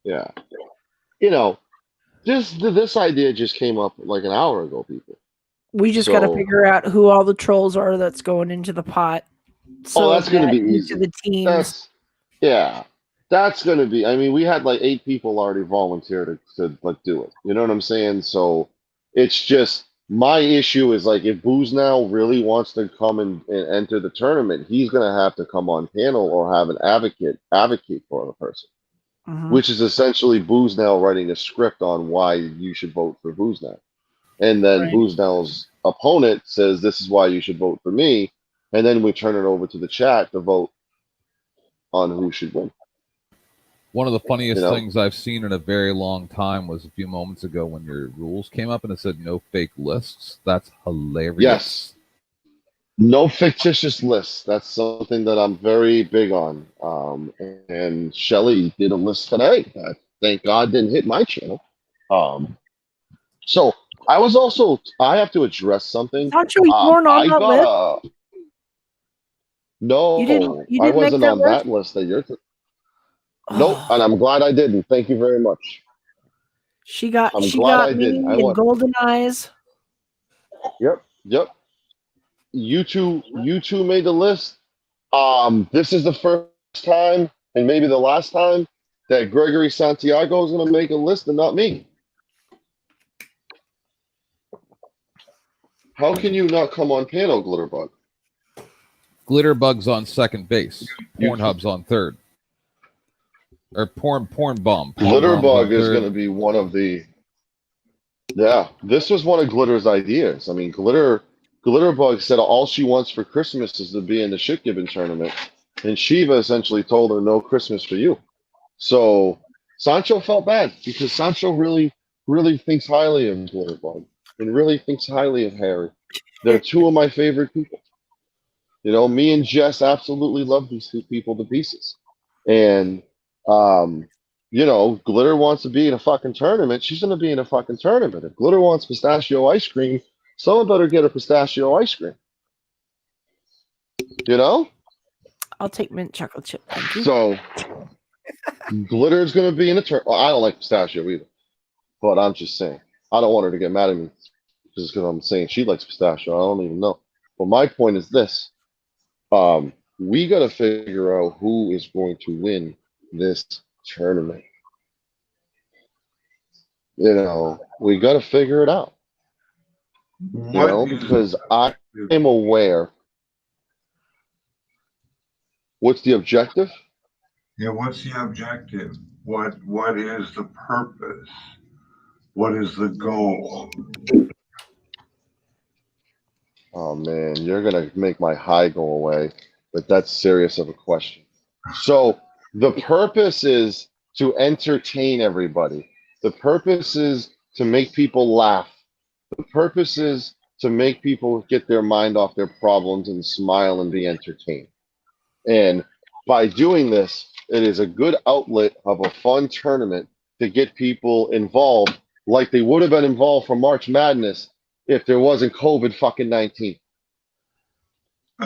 Yeah. You know, this idea just came up like an hour ago, people. We just got to So, figure out who all the trolls are that's going into the pot. So that's going to that be each easy. of the teams. That's going to be. I mean, we had like 8 people already volunteer to like do it. You know what I'm saying? So it's just my issue is like if Booze Now really wants to come and enter the tournament, he's going to have to come on panel or have an advocate for the person, which is essentially Booze Now writing a script on why you should vote for Booze Now. And then Right. Booze Now's opponent says, this is why you should vote for me. And then we turn it over to the chat to vote on who should win. One of the funniest You know? things I've seen in a very long time was a few moments ago when your rules came up and it said no fake lists. That's hilarious. Yes. No fictitious lists. That's something that I'm very big on. And Shelly did a list today. Thank God didn't hit my channel. So I have to address something. Sancho, you weren't on that list? No, You didn't I make wasn't that on list? that list that you're. Nope, and I'm glad I didn't. Thank you very much. She got I'm she glad got I me didn't. I and want. Golden Eyes. Yep. You two made the list. This is the first time, and maybe the last time, that Gregory Santiago is going to make a list and not me. How can you not come on panel, Glitterbug? Glitterbug's on second base. Pornhub's on third. Or Porn Bomb. Glitterbug is going to be one of the. Yeah, this was one of Glitter's ideas. I mean, Glitterbug said all she wants for Christmas is to be in the shit giving tournament, and Shiva essentially told her no Christmas for you. So Sancho felt bad because Sancho really thinks highly of Glitterbug and really thinks highly of Harry. They're two of my favorite people. You know, me and Jess absolutely love these two people to pieces, and you know, Glitter wants to be in a fucking tournament. She's going to be in a fucking tournament. If Glitter wants pistachio ice cream, someone better get her pistachio ice cream. You know? I'll take mint chocolate chip. Thank you. So, Glitter's going to be in a tournament. Well, I don't like pistachio either. But I'm just saying. I don't want her to get mad at me just because I'm saying she likes pistachio. I don't even know. But my point is this. We got to figure out who is going to win this tournament. You know, we got to figure it out. You know, because I am aware. What's the objective? Yeah, what's the objective? What is the purpose? What is the goal? Oh man, you're gonna make my high go away, but that's serious of a question. So the purpose is to entertain everybody. The purpose is to make people laugh. The purpose is to make people get their mind off their problems and smile and be entertained. And by doing this, it is a good outlet of a fun tournament to get people involved like they would have been involved for March Madness if there wasn't COVID fucking 19.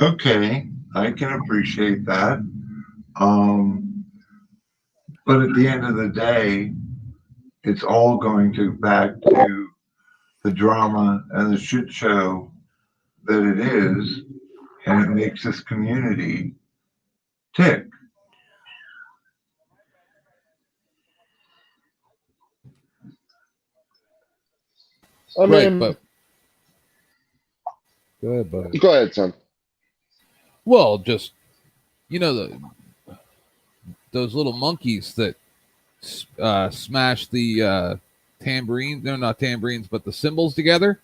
Okay, I can appreciate that. But at the end of the day, it's all going to back to the drama and the shit show that it is, and it makes this community tick. I Right, mean, but go ahead, buddy. go ahead, son. Well, just those little monkeys that smash the tambourines. No, not tambourines, but the cymbals together.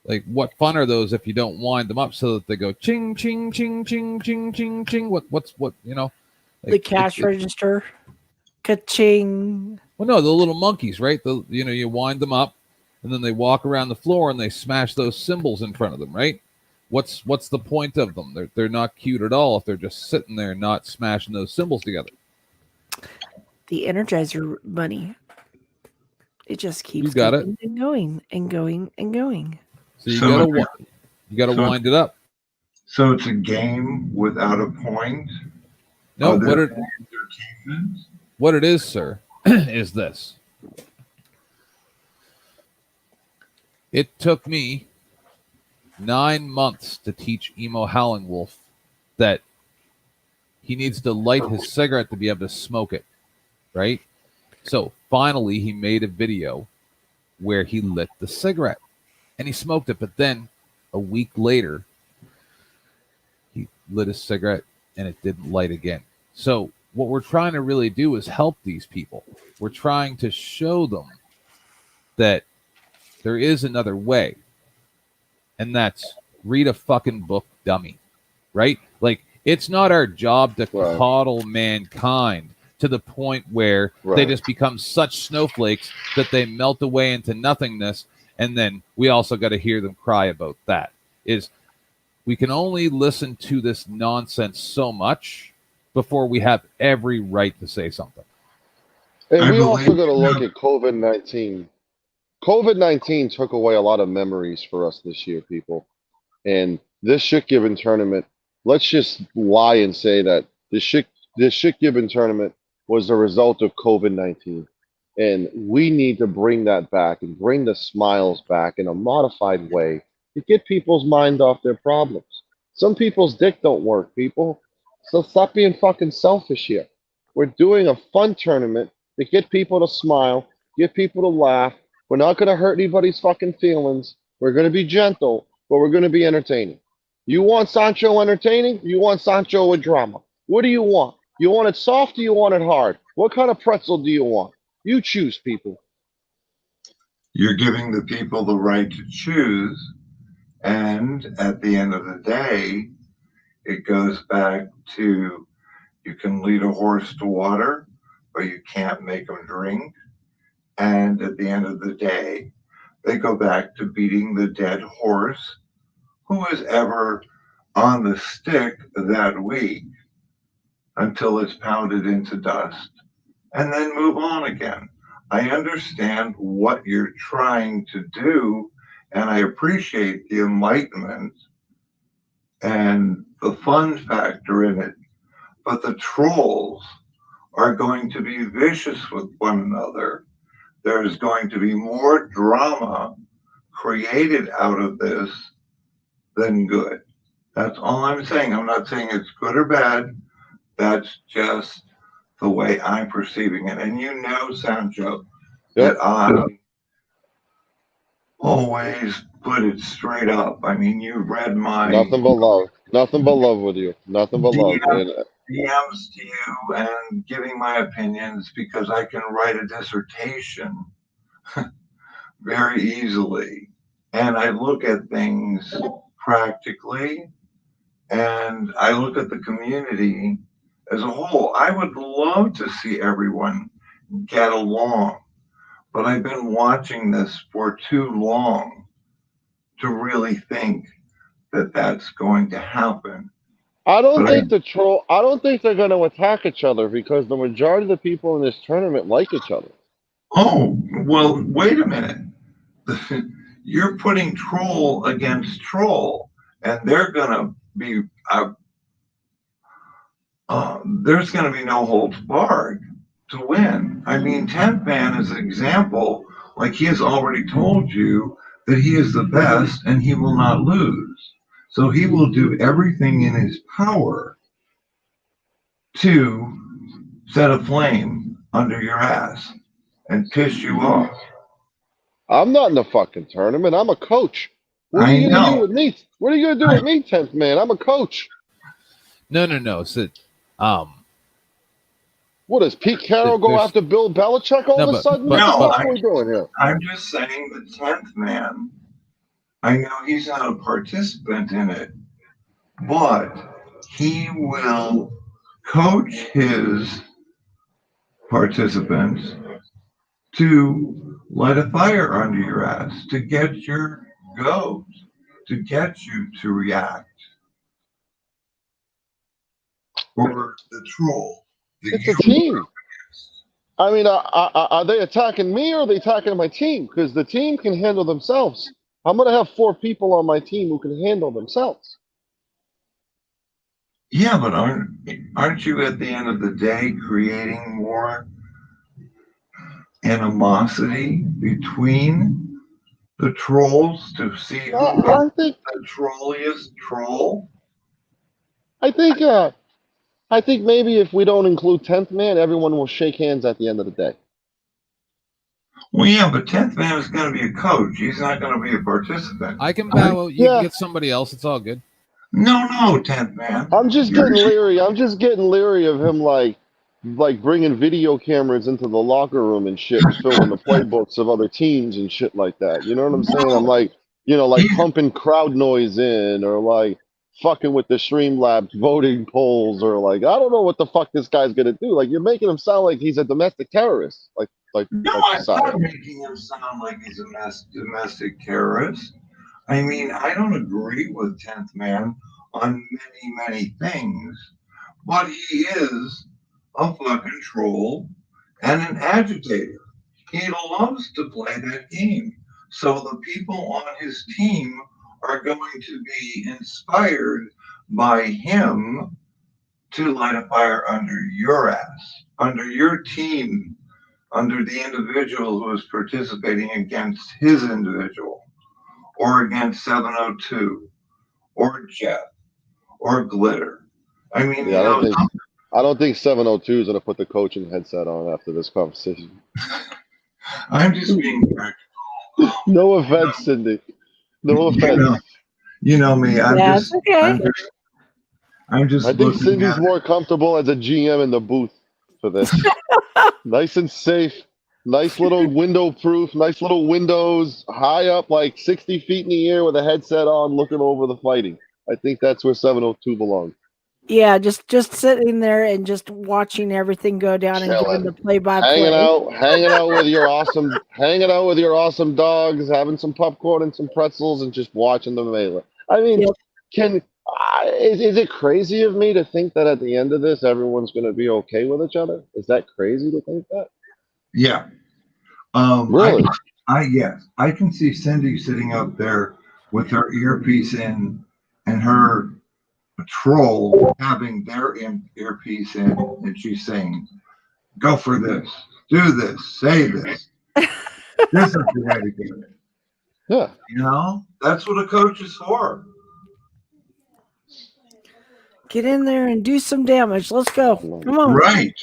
Like, what fun are those if you don't wind them up so that they go ching, ching, ching, ching, ching, ching, ching? What? Like, The cash register. Ka-ching. Well, no, the little monkeys, right? You wind them up, and then they walk around the floor and they smash those cymbals in front of them, right? What's the point of them? They're not cute at all if they're just sitting there not smashing those cymbals together. The Energizer Bunny. It just keeps got it. going and going and going and going. So you gotta wind it up. So it's a game without a point. No, other what it is, sir, is this. It took me 9 months to teach Emo Howling Wolf that he needs to light his cigarette to be able to smoke it, right? So finally he made a video where he lit the cigarette and he smoked it, but then a week later he lit his cigarette and it didn't light again. So what we're trying to really do is help these people. We're trying to show them that there is another way. And that's read a fucking book, dummy. Right? Like, it's not our job to coddle mankind to the point where they just become such snowflakes that they melt away into nothingness. And then we also got to hear them cry about that. Is we can only listen to this nonsense so much before we have every right to say something. And we also got to look at COVID-19. COVID-19 took away a lot of memories for us this year, people. And this shit-giving tournament, let's just lie and say that this shit-giving tournament was a result of COVID-19. And we need to bring that back and bring the smiles back in a modified way to get people's mind off their problems. Some people's dick don't work, people. So stop being fucking selfish here. We're doing a fun tournament to get people to smile, get people to laugh. We're not going to hurt anybody's fucking feelings. We're going to be gentle, but we're going to be entertaining. You want Sancho entertaining? You want Sancho with drama? What do you want? You want it soft or you want it hard? What kind of pretzel do you want? You choose, people. You're giving the people the right to choose. And at the end of the day, it goes back to you can lead a horse to water, but you can't make him drink. And at the end of the day, they go back to beating the dead horse who is ever on the stick that week until it's pounded into dust and then move on again. I understand what you're trying to do, and I appreciate the enlightenment and the fun factor in it, but the trolls are going to be vicious with one another. There's going to be more drama created out of this than good. That's all I'm saying. I'm not saying it's good or bad. That's just the way I'm perceiving it. And you know, Sancho, that I always put it straight up. I mean, you read my Nothing but love. Nothing but love with you. Nothing but love. DMs to you and giving my opinions because I can write a dissertation very easily. And I look at things practically and I look at the community as a whole. I would love to see everyone get along, but I've been watching this for too long to really think that that's going to happen. I don't think they're going to attack each other because the majority of the people in this tournament like each other. Oh, well, wait a minute. You're putting troll against troll, and they're going to be, there's going to be no holds barred. to win. I mean, 10th Man is an example. Like, he has already told you that he is the best and he will not lose. So he will do everything in his power to set a flame under your ass and piss you off. I'm not in the fucking tournament. I'm a coach. What are you gonna do with me? What are you gonna do with me, 10th Man? I'm a coach. No. So, what does Pete Carroll go after Bill Belichick all of a sudden? What the fuck are we doing here? I'm just saying the 10th Man, I know he's not a participant in it, but he will coach his participants to light a fire under your ass, to get your goat, to get you to react. Or the troll. It's a team. I mean, are they attacking me or are they attacking my team? Because the team can handle themselves. I'm going to have 4 people on my team who can handle themselves. Yeah, but aren't you at the end of the day creating more animosity between the trolls to see who is the trolliest troll? I think maybe if we don't include 10th Man, everyone will shake hands at the end of the day. Well, yeah, but 10th Man is going to be a coach. He's not going to be a participant. I can bow. You can get somebody else. It's all good. No, 10th Man. I'm just getting leery. I'm just getting leery of him, like bringing video cameras into the locker room and shit, filming the playbooks of other teams and shit like that. You know what I'm saying? I'm like, pumping crowd noise in, or like fucking with the Streamlabs voting polls, or like, I don't know what the fuck this guy's gonna do. Like, you're making him sound like he's a domestic terrorist. No, I'm not making him sound like he's a domestic terrorist. I mean, I don't agree with 10th Man on many things, but he is a fucking troll and an agitator. He loves to play that game. So the people on his team are going to be inspired by him to light a fire under your ass, under your team, under the individual who is participating against his individual, or against 702, or Jeff, or Glitter. I mean, I don't think 702 is gonna put the coaching headset on after this conversation. I'm just being practical. No offense, Cindy. No offense. You know me. I'm just. I think Cindy's more comfortable as a GM in the booth for this. Nice and safe. Nice little window proof. Nice little windows, high up, like 60 feet in the air with a headset on, looking over the fighting. I think that's where 702 belongs. Yeah, just sitting there and just watching everything go down and giving the play-by-play. Hanging out with your awesome dogs, having some popcorn and some pretzels, and just watching the melee. I mean, is it crazy of me to think that at the end of this, everyone's going to be okay with each other? Is that crazy to think that? Yeah. Really? Yes. I can see Cindy sitting up there with her earpiece in and her troll having their earpiece in, and she's saying, go for this, do this, say this. This is the way to get it. Yeah. You know, that's what a coach is for. Get in there and do some damage. Let's go. Come on. Right.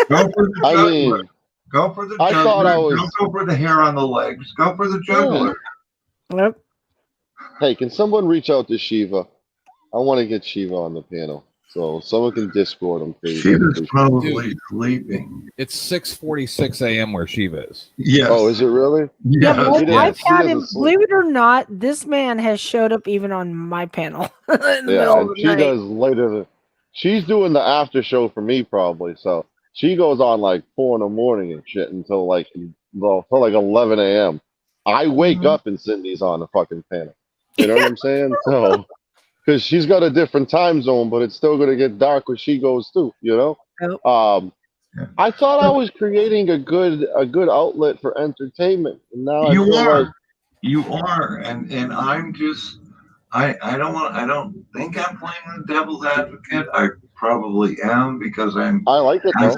Go for the juggler. Go for the juggler. Don't go for the hair on the legs. Go for the juggler. Yep. Hey, can someone reach out to Shiva? I want to get Shiva on the panel. So someone can Discord him, please. Shiva's probably sleeping. It's 6:46 a.m. where Shiva is. Yes. Oh, is it really? Yeah, but I've had him. Believe it or not, this man has showed up even on my panel. In the middle of the she night. does later. She's doing the after show for me probably. So she goes on like 4 in the morning and shit until like 11 a.m. I wake up and Cindy's on the fucking panel. You know what I'm saying? So. Because she's got a different time zone, but it's still going to get dark when she goes too, you know? I thought I was creating a good outlet for entertainment. And now You I feel are. like You are. And I'm just I don't think I'm playing the devil's advocate. I probably am because I'm I like it though.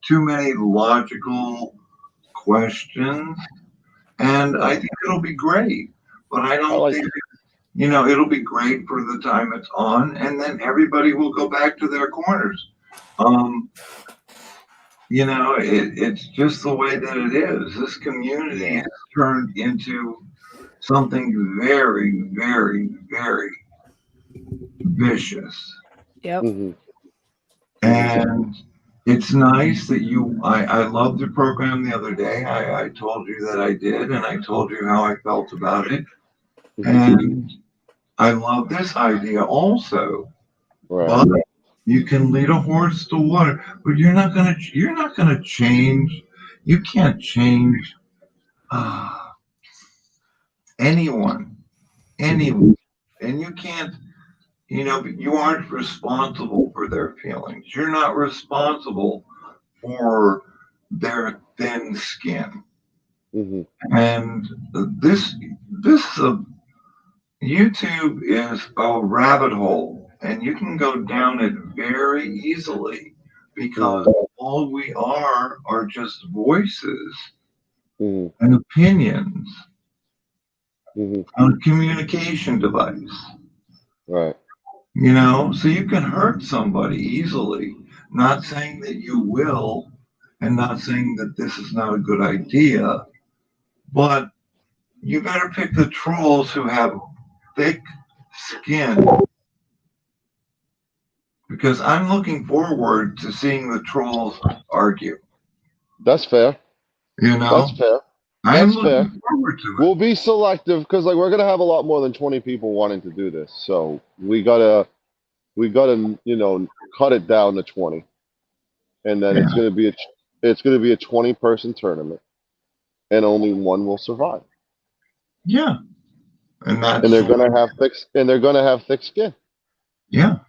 too many logical questions, and I think it'll be great. But I don't think, it'll be great for the time it's on, and then everybody will go back to their corners. It's just the way that it is. This community has turned into something very, very, very vicious. Yep. And it's nice that I loved the program the other day. I told you that I did, and I told you how I felt about it. And I love this idea also. But you can lead a horse to water, but you're not gonna change. You can't change anyone, and you can't. You aren't responsible for their feelings. You're not responsible for their thin skin. And this YouTube is a rabbit hole, and you can go down it very easily because all we are just voices and opinions on a communication device. Right. So you can hurt somebody easily. Not saying that you will, and not saying that this is not a good idea, but you better pick the trolls who have thick skin, because I'm looking forward to seeing the trolls argue. That's fair. That's fair. I'm That's fair. looking forward to it. We'll be selective because we're gonna have a lot more than 20 people wanting to do this, so we gotta cut it down to 20, and then it's gonna be a 20-person tournament, and only one will survive. Yeah, and they're gonna have thick skin. Yeah,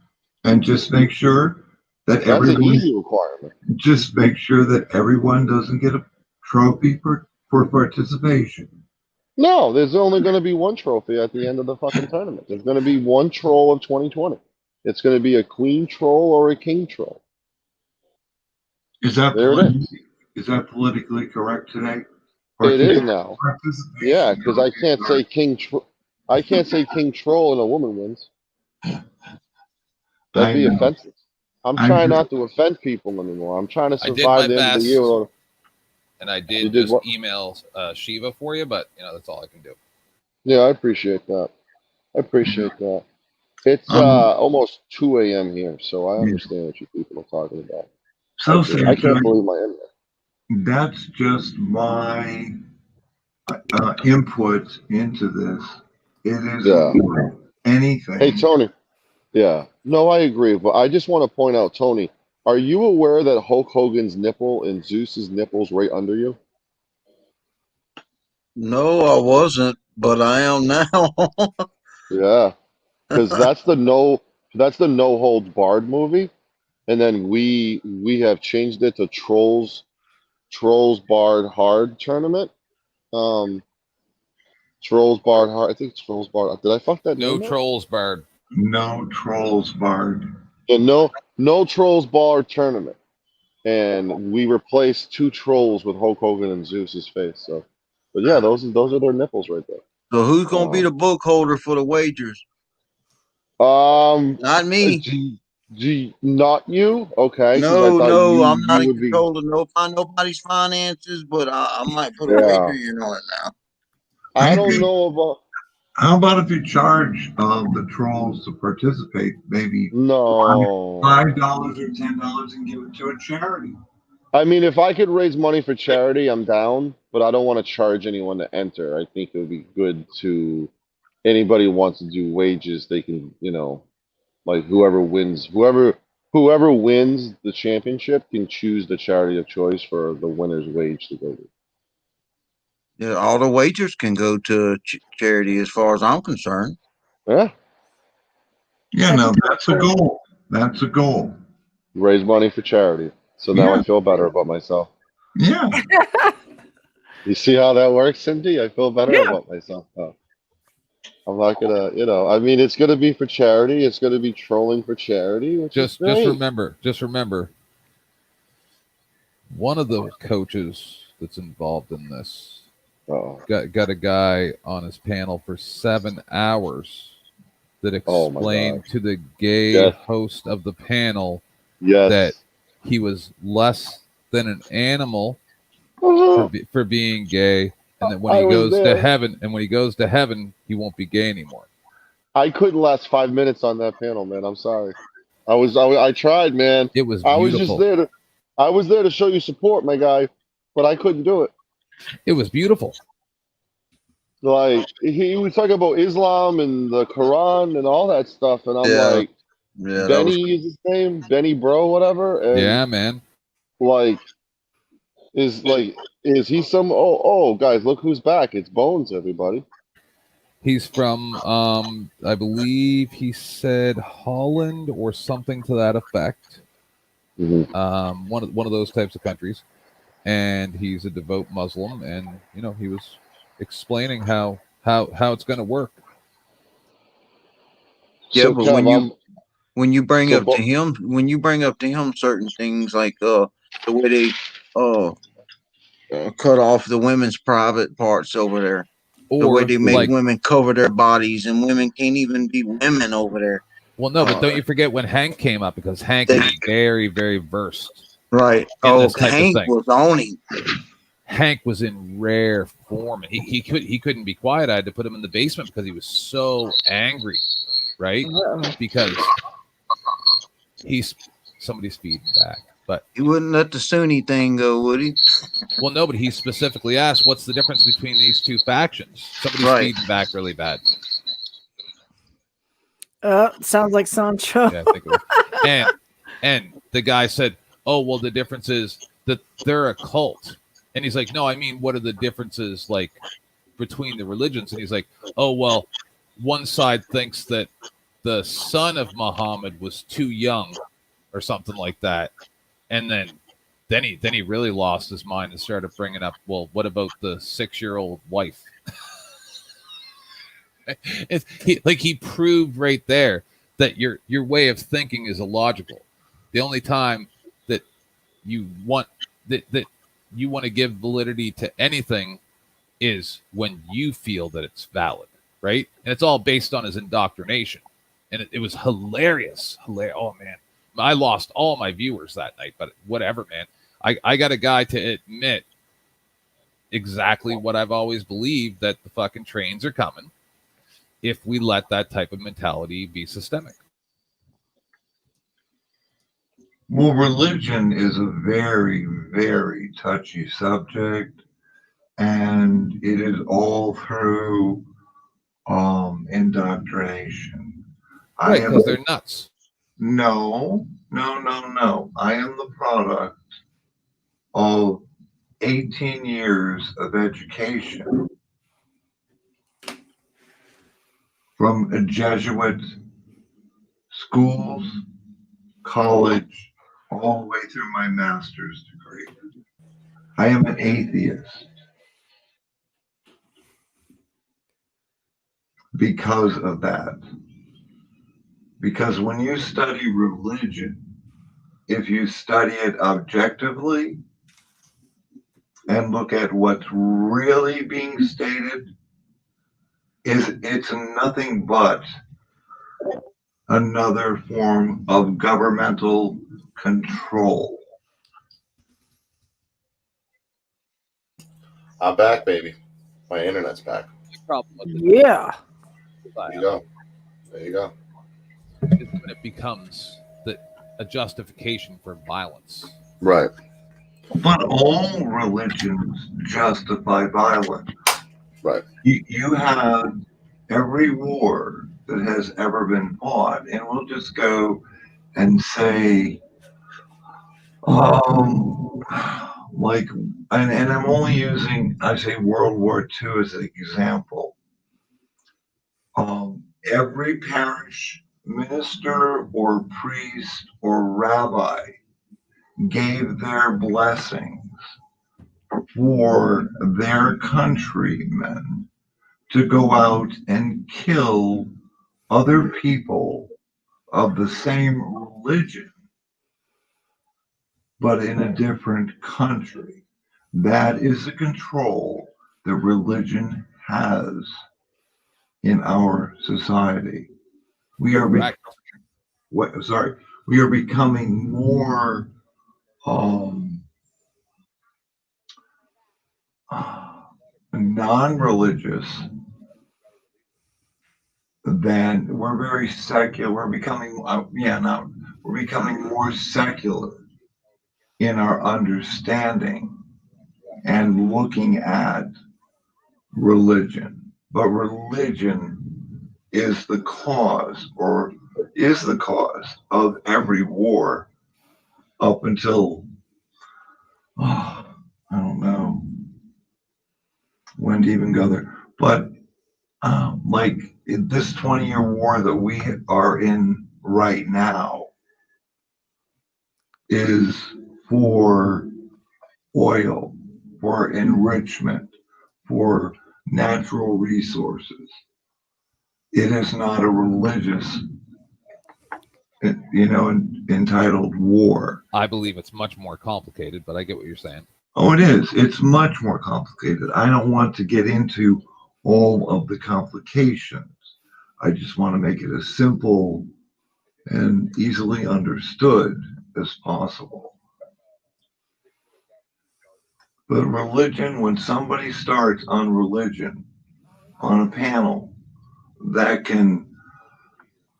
and just make sure that That's an everyone. easy requirement. Just make sure that everyone doesn't get a trophy for participation. No, there's only going to be one trophy at the end of the fucking tournament. There's going to be one troll of 2020. It's going to be a queen troll or a king troll. Is that politically correct today? It is now. Yeah, because I can't say king troll and a woman wins. That'd be offensive. I'm trying not to offend people anymore. I'm trying to survive the end of the year. And I did just email Shiva for you, but that's all I can do. Yeah, I appreciate that. It's almost 2 a.m. here, so I understand what you people are talking about. I can't believe my internet. That's just my input into this. It is anything. Hey, Tony. Yeah. No, I agree, but I just want to point out, Tony, are you aware that Hulk Hogan's nipple and Zeus's nipple's right under you? No, I wasn't, but I am now. Yeah, because that's the no holds barred movie, and then we have changed it to Trolls Barred Hard tournament. Trolls Barred Hard. I think it's Trolls Barred. Did I fuck that? No name up? Trolls Barred. No Trolls Barred. Yeah, no Trolls Barred tournament, and we replaced 2 trolls with Hulk Hogan and Zeus's face. So, but yeah, those are their nipples right there. So who's gonna be the book holder for the wagers? Not me. Not you? Okay. No, I'm not in control of nobody's finances, but I might put a wager in on it now. I don't know about. How about if you charge the trolls to participate, maybe $5 or $10 and give it to a charity? I mean, if I could raise money for charity, I'm down, but I don't want to charge anyone to enter. I think it would be good to anybody who wants to do wages, they can, like whoever wins the championship can choose the charity of choice for the winner's wage to go to. Yeah, all the wagers can go to charity as far as I'm concerned. Yeah. Yeah, no, that's a goal. That's a goal. Raise money for charity. So now I feel better about myself. Yeah. You see how that works, Cindy? I feel better about myself now. I'm not gonna, I mean, it's gonna be for charity. It's gonna be trolling for charity. Just remember, One of the coaches that's involved in this got a guy on his panel for 7 hours that explained to the gay host of the panel that he was less than an animal for being gay, and that when he goes to heaven, he won't be gay anymore. I couldn't last 5 minutes on that panel, man. I'm sorry. I tried, man. It was I was beautiful. just there to show you support, my guy, but I couldn't do it. It was beautiful. Like, he was talking about Islam and the Quran and all that stuff, and I'm like, Benny is his name, Benny Bro, whatever. And yeah, man. Like, is he some? Oh, guys, look who's back! It's Bones, everybody. He's from, I believe he said Holland or something to that effect. Mm-hmm. One of those types of countries, and he's a devout Muslim, and he was explaining how it's going to work. Yeah, So, but Kev, when you bring up to him certain things like the way they cut off the women's private parts over there, the way they make women cover their bodies, and women can't even be women over there. Well, no, but don't you forget when Hank came up, because Hank is very, very versed. Right. Hank was on him. Hank was in rare form. He couldn't be quiet. I had to put him in the basement because he was so angry, right? Because somebody's feeding back. But he wouldn't let the Sunni thing go, would he? Well, no, but he specifically asked, what's the difference between these two factions? Somebody's feeding back really bad. Sounds like Sancho. Yeah, I think it was. And the guy said, oh, well, the difference is that they're a cult. And he's like, no, I mean, what are the differences like between the religions? And he's like, oh, well, one side thinks that the son of Muhammad was too young or something like that. And then he really lost his mind and started bringing up, well, what about the 6-year-old wife? He proved right there that your way of thinking is illogical. The only time that you want that you want to give validity to anything is when you feel that it's valid, right? And it's all based on his indoctrination. And it was hilarious. Oh, man. I lost all my viewers that night, but whatever, man. I got a guy to admit exactly what I've always believed, that the fucking trains are coming if we let that type of mentality be systemic. Well, religion is a very, very touchy subject, and it is all through indoctrination. Right, because they're nuts. No. I am the product of 18 years of education from a Jesuit schools, college, all the way through my master's degree. I am an atheist because of that. Because when you study religion, if you study it objectively and look at what's really being stated, it's nothing but another form of governmental control. I'm back, baby. My internet's back. Yeah. There you go. There you go. It's when it becomes a justification for violence. Right. But all religions justify violence. Right. You have every war that has ever been fought, and we'll just go and say, like, and I'm only using, I say World War II as an example. Every parish minister or priest or rabbi gave their blessings for their countrymen to go out and kill other people of the same religion but in a different country. That is the control that religion has in our society. We are we are becoming more non-religious than we're very secular. We're becoming we're becoming more secular in our understanding and looking at religion. But religion is the cause of every war up until, I don't know when to even go there. But like this 20-year war that we are in right now is for oil, for enrichment, for natural resources. It is not a religious, entitled war. I believe it's much more complicated, but I get what you're saying. Oh, it is. It's much more complicated. I don't want to get into all of the complications. I just want to make it as simple and easily understood as possible. But religion, when somebody starts on religion on a panel,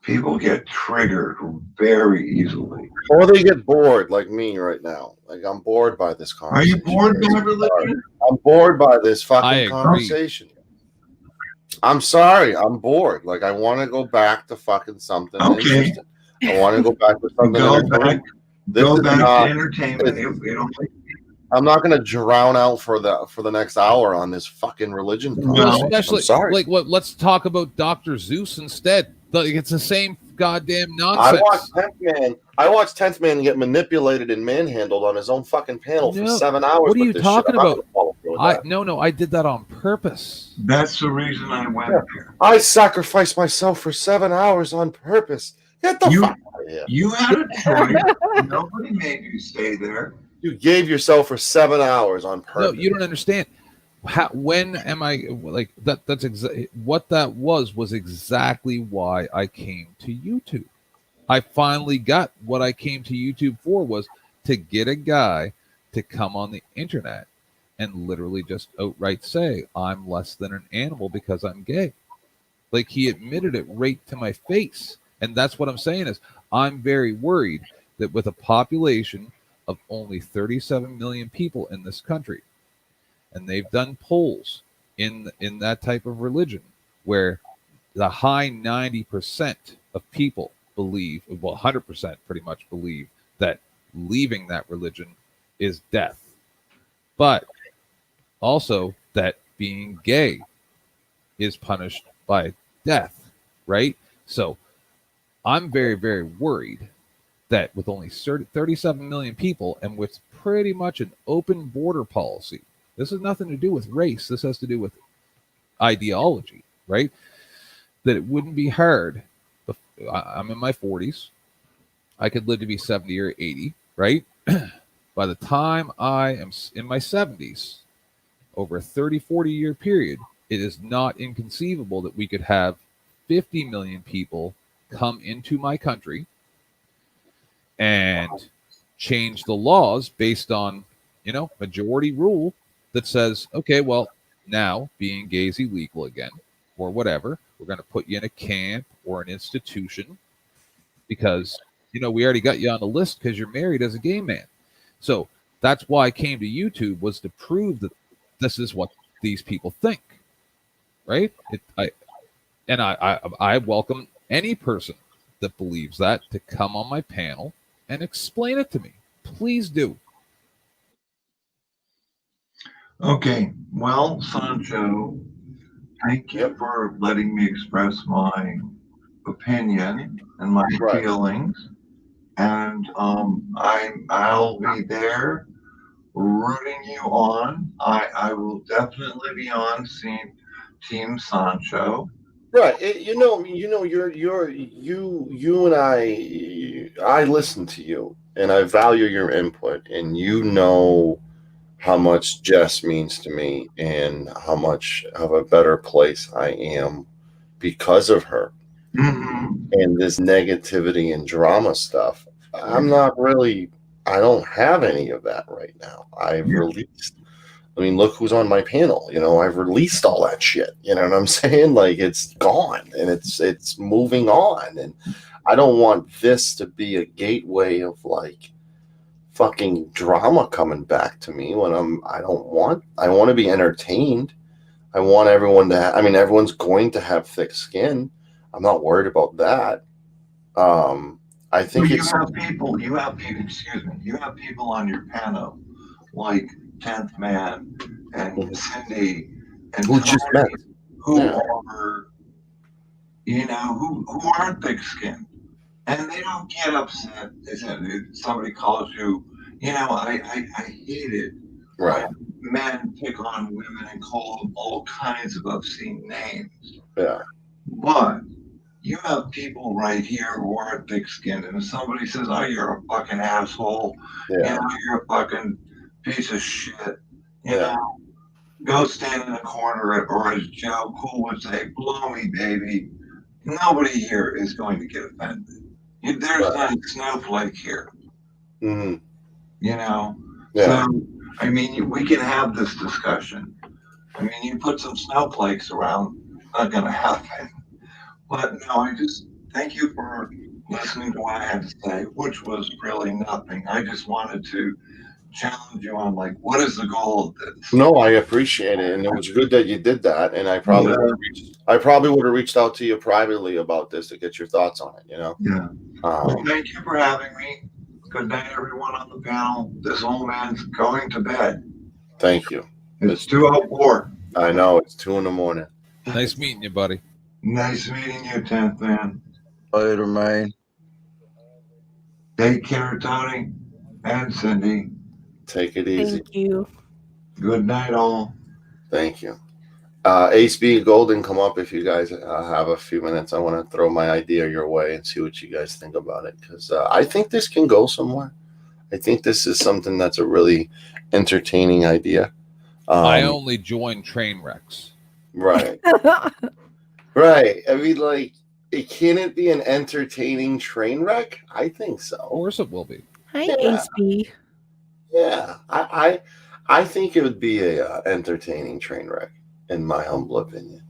people get triggered very easily. Or they get bored like me right now. Like I'm bored by this conversation. Are you bored by religion? I'm bored by this I fucking agree. conversation. I'm sorry, I'm bored. Like I want to go back to fucking something interesting. I want to go back to something entertaining. Go back to entertainment. I'm not going to drown out for the next hour on this fucking religion. Well, conversation. especially I'm sorry. like what? Let's talk about Dr. Zeus instead. Like, it's the same goddamn I nonsense. watched 10th Man get manipulated and manhandled on his own fucking panel for 7 hours. What are with you this talking shit. I'm not about? gonna follow through with that. No, I did that on purpose. That's the reason I went here. I sacrificed myself for 7 hours on purpose. Get the fuck out of here. You had a choice. Nobody made you stay there. You gave yourself for 7 hours on purpose. No, you don't understand. When am I like that? That's exactly what that was exactly why I came to YouTube. I finally got what I came to YouTube for, was to get a guy to come on the internet and literally just outright say I'm less than an animal because I'm gay. Like, he admitted it right to my face. And that's what I'm saying is I'm very worried that with a population of only 37 million people in this country, and they've done polls in that type of religion where the high 90% of people believe, well, 100% pretty much believe that leaving that religion is death, but also that being gay is punished by death, right? So I'm very, very worried that with only 37 million people and with pretty much an open border policy, this has nothing to do with race. This has to do with ideology, right? That it wouldn't be hard. I'm in my 40s. I could live to be 70 or 80, right? By the time I am in my 70s, over a 30, 40-year period, it is not inconceivable that we could have 50 million people come into my country and change the laws based on, majority rule that says, okay, well, now being gay is illegal again, or whatever. We're going to put you in a camp or an institution because, we already got you on the list because you're married as a gay man. So that's why I came to YouTube, was to prove that this is what these people think, right? I welcome any person that believes that to come on my panel and explain it to me. Please do. Okay, well, Sancho, thank you for letting me express my opinion and my feelings, and I'll be there rooting you on. I will definitely be on Team Sancho. Right, you and I listen to you, and I value your input, and you know how much Jess means to me and how much of a better place I am because of her. And this negativity and drama stuff, I don't have any of that right now. I've released, I mean, look who's on my panel. I've released all that shit. You know what I'm saying? Like, it's gone and it's moving on. And I don't want this to be a gateway of like fucking drama coming back to me when I want to be entertained. I want everyone to everyone's going to have thick skin. I'm not worried about that. I think you have people, excuse me, you have people on your panel like 10th Man and Cindy and who just met, who are, who aren't thick skinned. And they don't get upset if somebody calls you, I hate it. Right. When men pick on women and call them all kinds of obscene names. Yeah. But you have people right here who are thick skinned, and if somebody says, "Oh, you're a fucking asshole," yeah. You're a fucking piece of shit, go stand in the corner, or as Joe Cool would say, "Blow me, baby." Nobody here is going to get offended. There's not a snowflake here. Mm-hmm. Yeah. So, we can have this discussion. You put some snowflakes around, not going to happen. But no, I just thank you for listening to what I had to say, which was really nothing. I just wanted to challenge you on, like, what is the goal of this? No, I appreciate it, and it was good that you did that. And I probably would have reached out to you privately about this to get your thoughts on it. Yeah. Well, thank you for having me. Good night, everyone on the panel. This old man's going to bed. Thank you. It's 2:04. I know, it's 2 a.m. Nice meeting you, buddy. Nice meeting you, 10th Man. Later, man. Take care, Tony and Cindy. Take it easy. Thank you. Good night, all. Thank you. Ace B Golden, come up if you guys have a few minutes. I want to throw my idea your way and see what you guys think about it, because I think this can go somewhere. I think this is something that's a really entertaining idea. I only join train wrecks. Right. Right. Can it be an entertaining train wreck? I think so. Of course it will be. Hi, Ace B. Yeah. I think it would be a entertaining train wreck, in my humble opinion.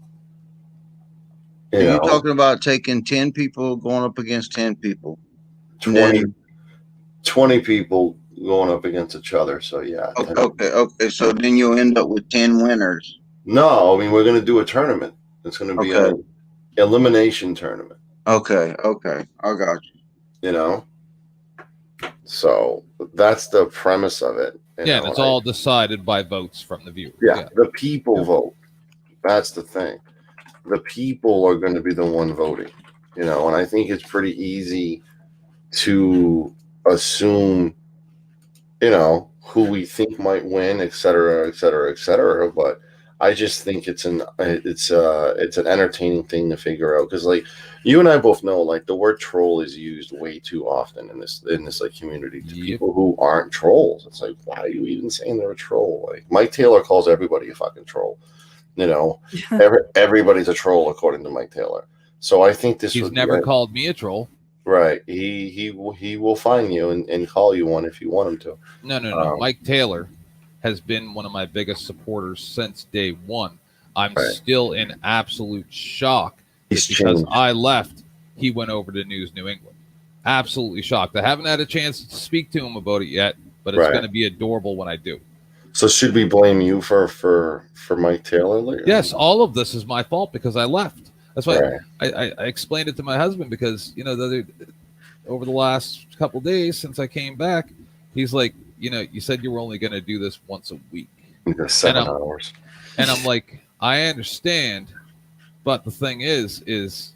Are you talking about taking 10 people going up against 10 people? 20 people going up against each other. So, yeah. Okay. So then you'll end up with 10 winners. No, we're going to do a tournament. It's going to be an elimination tournament. Okay. I got you. So that's the premise of it. And it's all decided by votes from the viewers. Yeah, the people vote. That's the thing. The people are going to be the one voting. And I think it's pretty easy to assume, who we think might win, et cetera, et cetera, et cetera. But I just think it's an entertaining thing to figure out, because like you and I both know, like the word troll is used way too often in this like community to people who aren't trolls. It's like, why are you even saying they're a troll? Like Mike Taylor calls everybody a fucking troll. Everybody's a troll according to Mike Taylor. So I think he's never called me a troll. Right. He will find you and call you one if you want him to. No. Mike Taylor has been one of my biggest supporters since day one. I'm still in absolute shock because I left. He went over to News New England. Absolutely shocked. I haven't had a chance to speak to him about it yet, but it's going to be adorable when I do. So should we blame you for Mike Taylor later? Yes, all of this is my fault because I left. That's why I explained it to my husband, because over the last couple of days since I came back, he's like, you said you were only going to do this once a week. 7 hours. And I'm like, I understand, but the thing is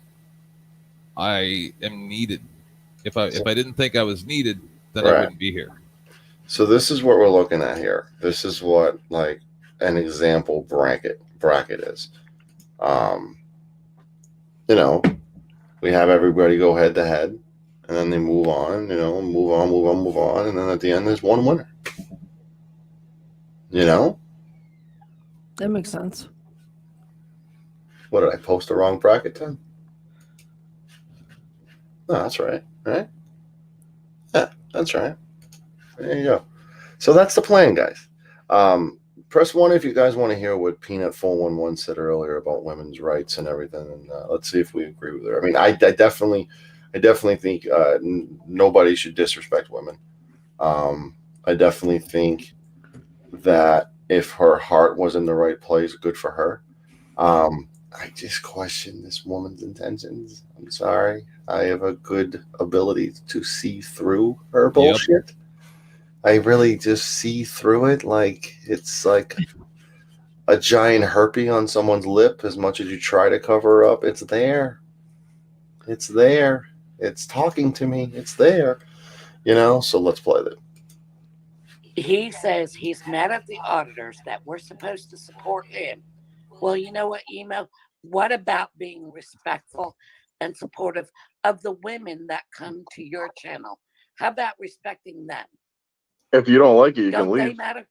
I am needed. If I didn't think I was needed, then I wouldn't be here. So this is what we're looking at here. This is what like an example bracket is. We have everybody go head to head, and then they move on, move on, and then at the end there's one winner. That makes sense. What, did I post the wrong bracket then? No, that's right. Right? Yeah, that's right. There you go. So that's the plan, guys. Press 1 if you guys want to hear what Peanut 411 said earlier about women's rights and everything, and let's see if we agree with her. I mean, I definitely think nobody should disrespect women. I definitely think that if her heart was in the right place, good for her. I just question this woman's intentions. I'm sorry. I have a good ability to see through her bullshit. Yep. I really just see through it like it's like a giant herpes on someone's lip. As much as you try to cover up, it's there. It's there. It's talking to me. It's there. So let's play that. He says he's mad at the auditors that we're supposed to support him. Well, you know what, Emo? What about being respectful and supportive of the women that come to your channel? How about respecting them? If you don't like it, you Don't can they leave. matter?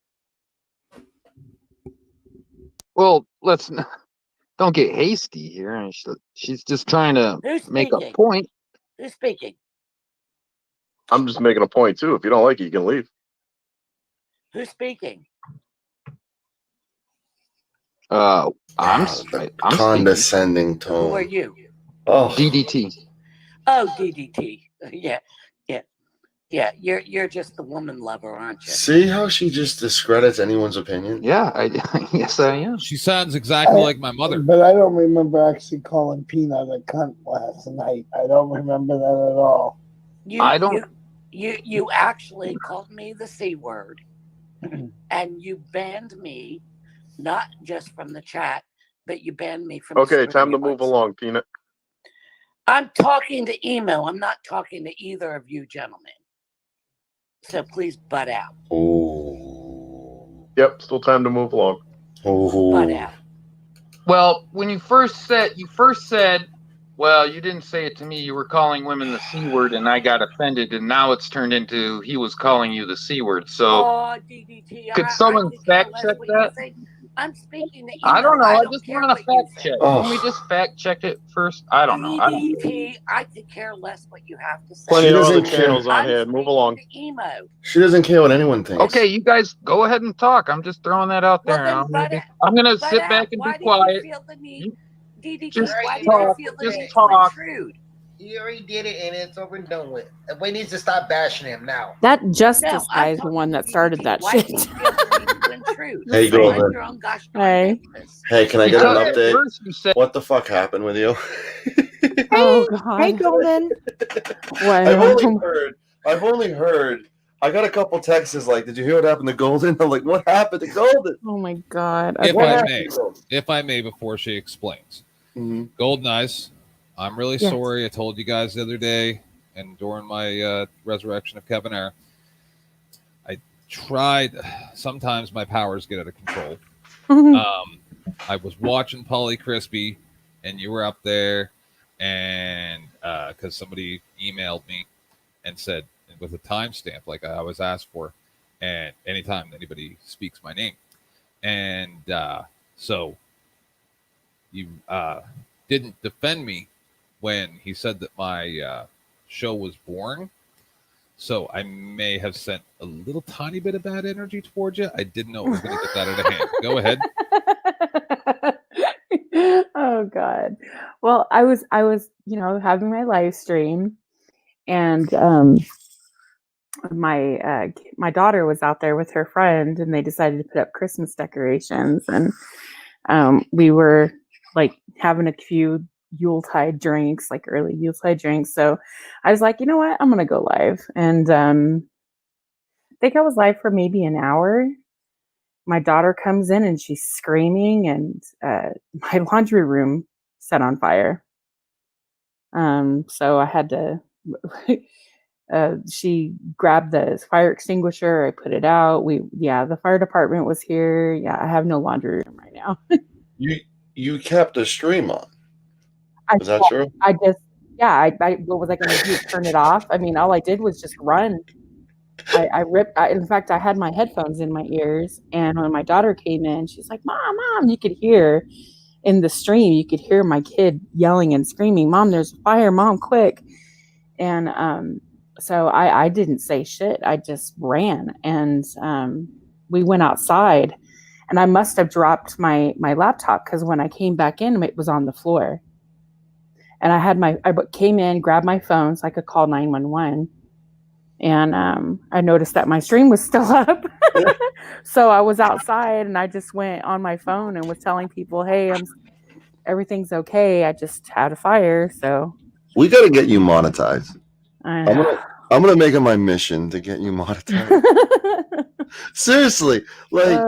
Well, don't get hasty here. She's just trying to make a point. Who's speaking? I'm just making a point too. If you don't like it, you can leave. Who's speaking? I'm condescending tone. Who are you? Oh, DDT. Oh, DDT. Yeah. You're just the woman lover, aren't you? See how she just discredits anyone's opinion? Yeah, yes, I am. She sounds exactly like my mother. But I don't remember actually calling Peanut a cunt last night. I don't remember that at all. You actually called me the C word, and you banned me, not just from the chat, but you banned me from. Okay, time to move along, Peanut. I'm talking to Emo. I'm not talking to either of you gentlemen. So please butt out. Oh. Yep, still time to move along. Oh. Butt out. Well, when you first said, well, you didn't say it to me. You were calling women the C word, and I got offended, and now it's turned into he was calling you the C word. So, DDT, could someone fact check that? I'm speaking to Emo. I don't know. I just want to fact check. Oh. Can we just fact check it first? I don't know. DDT, I could care less what you have to say. Plenty She of other doesn't care. channels on here. Move along. Emo. She doesn't care what anyone thinks. Okay, you guys go ahead and talk. I'm just throwing that out there. Well, I'm going to sit back and be quiet. DDT, Just why talk. do you feel the Just need to talk. intrude? You already did it, and it's over and done with. We need to stop bashing him now. That Justice guy is the one that started that Why do shit. you feel the need to intrude? Hey, Golden. Mind your own gosh darn Hey. business. Hey, can I get an Because update? first you said- What the fuck happened with you? Oh God. Hey, Golden. I've only heard. I got a couple texts like, "Did you hear what happened to Golden?" I'm like, "What happened to Golden?" Oh my God. If I may, before she explains, Golden Eyes, I'm really Yes. sorry. I told you guys the other day, and during my resurrection of Kevin Air, I tried. Sometimes my powers get out of control. I was watching Polly Crispy, and you were up there, and because somebody emailed me and said with a timestamp like I was asked for, and anytime anybody speaks my name, and so you didn't defend me when he said that my show was boring. So I may have sent a little tiny bit of bad energy towards you. I didn't know it was going to get that out of hand. Go ahead. Oh God. Well, I was, having my live stream, and my daughter was out there with her friend, and they decided to put up Christmas decorations, and we were like having a few Yuletide drinks, like early Yuletide drinks. So I was like, you know what, I'm gonna go live, and I think I was live for maybe an hour. My daughter comes in and she's screaming, and my laundry room set on fire. So I had to. She grabbed the fire extinguisher. I put it out. The fire department was here. Yeah, I have no laundry room right now. You kept a stream on. Is that true? I just yeah, what was I going to do? Turn it off? I mean, all I did was just run. In fact, I had my headphones in my ears, and when my daughter came in, she's like, Mom, you could hear in the stream, you could hear my kid yelling and screaming, Mom, there's a fire, Mom, quick. And so I didn't say shit. I just ran, and we went outside, and I must have dropped my laptop because when I came back in, it was on the floor. And I came in, grabbed my phone so I could call 911. And I noticed that my stream was still up. So I was outside, and I just went on my phone and was telling people, hey, everything's okay. I just had a fire. So we got to get you monetized. I'm gonna make it my mission to get you monetized. Seriously, like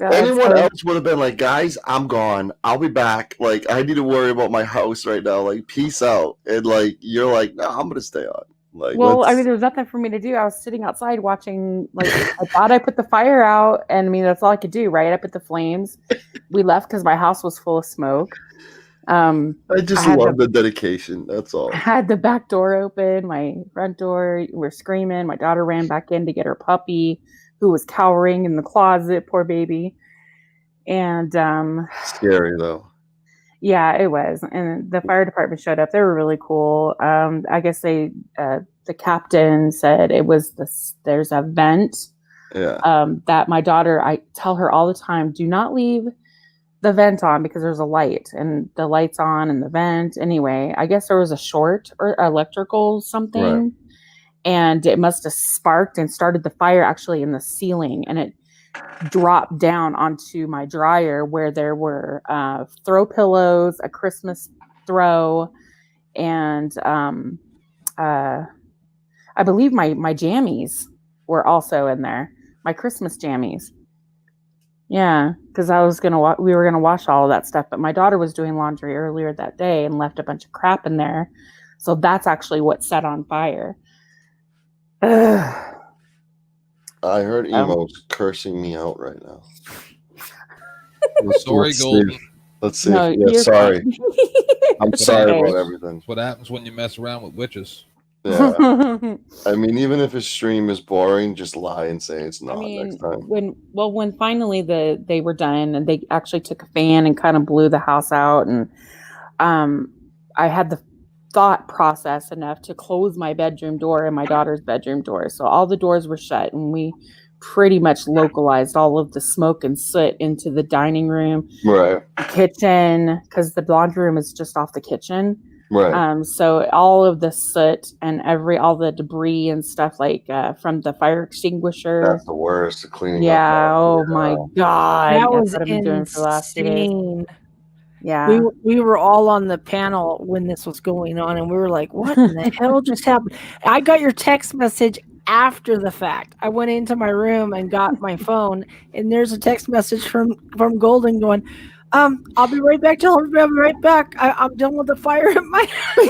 anyone else would have been like, guys, I'm gone. I'll be back. Like, I need to worry about my house right now. Like, peace out. And like, you're like, no, I'm gonna stay on. Like, well, I mean, there was nothing for me to do. I was sitting outside watching. Like, I thought I put the fire out, and I mean, that's all I could do, right? I put the flames. We left because my house was full of smoke. I just love the dedication. That's all. I had the back door open, my front door. We're screaming. My daughter ran back in to get her puppy, who was cowering in the closet. Poor baby. And scary though. Yeah, it was. And the fire department showed up. They were really cool. I guess the captain said it was there's a vent. Yeah. That my daughter, I tell her all the time, do not leave the vent on because there's a light, and the light's on and the vent. Anyway, I guess there was a short or electrical something, right. And it must have sparked and started the fire actually in the ceiling, and it dropped down onto my dryer where there were throw pillows, a Christmas throw, and I believe my jammies were also in there, my Christmas jammies. Yeah, because we were gonna wash all of that stuff, but my daughter was doing laundry earlier that day and left a bunch of crap in there, so that's actually what set on fire. I heard Emo's cursing me out right now. Sorry, Golden. Let's see. No, yeah, sorry. I'm sorry about everything. That's what happens when you mess around with witches. Yeah. I mean, even if his stream is boring, just lie and say it's not next time. When finally they were done, and they actually took a fan and kind of blew the house out, and I had the thought process enough to close my bedroom door and my daughter's bedroom door. So all the doors were shut, and we pretty much localized all of the smoke and soot into the dining room, right, the kitchen, because the laundry room is just off the kitchen. Right. So all of the soot and all the debris and stuff like from the fire extinguisher. That's the worst, the cleaning. Yeah. Oh my God. That was what I've been doing for the last 2 days. Yeah. We were all on the panel when this was going on, and we were like, what in the hell just happened? I got your text message after the fact. I went into my room and got my phone, and there's a text message from Golden going, I'll be right back. Tell everybody I'll be right back. I'm done with the fire at my house.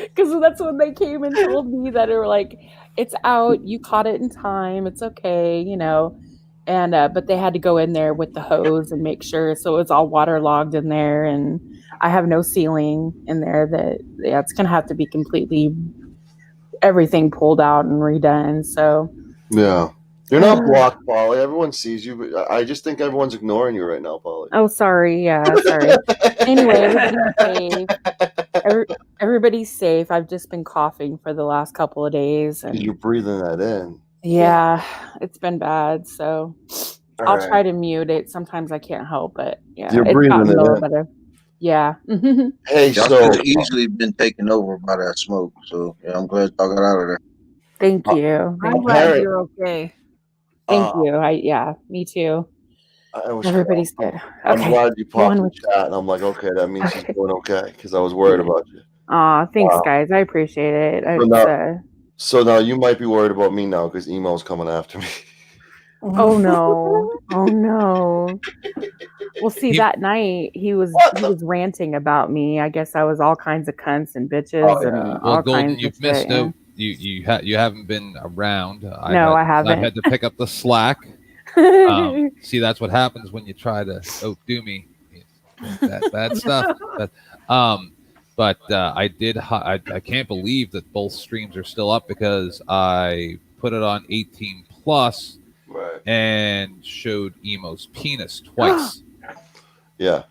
Because that's when they came and told me that they were like, it's out. You caught it in time. It's okay, you know. And but they had to go in there with the hose and make sure, so it was all waterlogged in there, and I have no ceiling in there. It's gonna have to be completely everything pulled out and redone. So yeah, you're not blocked, Polly. Everyone sees you, but I just think everyone's ignoring you right now, Polly. Oh, sorry. Yeah, sorry. Anyway, everybody's safe. Everybody's safe. I've just been coughing for the last couple of days, and you're breathing that in. Yeah, it's been bad, so I'll try to mute it. Sometimes I can't help, but yeah, you're breathing it in. Better. Yeah. Hey, y'all so easily been taken over by that smoke, so yeah, I'm glad y'all got out of there. Thank you. I'm glad you're okay. Thank you. Me too. Everybody's good. I'm glad you popped in the chat, and I'm like, okay, that means she's doing okay, because I was worried about you. Thanks, guys. I appreciate it. So now you might be worried about me now because Emo's coming after me. Oh no! Oh no! Well, see, that night he was ranting about me. I guess I was all kinds of cunts and bitches and all Golden, kinds you've of missed shit. out. You haven't been around. I haven't. I had to pick up the slack. See, that's what happens when you try to outdo me. Bad stuff. But I did. I can't believe that both streams are still up because I put it on 18 plus and showed Emo's penis twice. Yeah.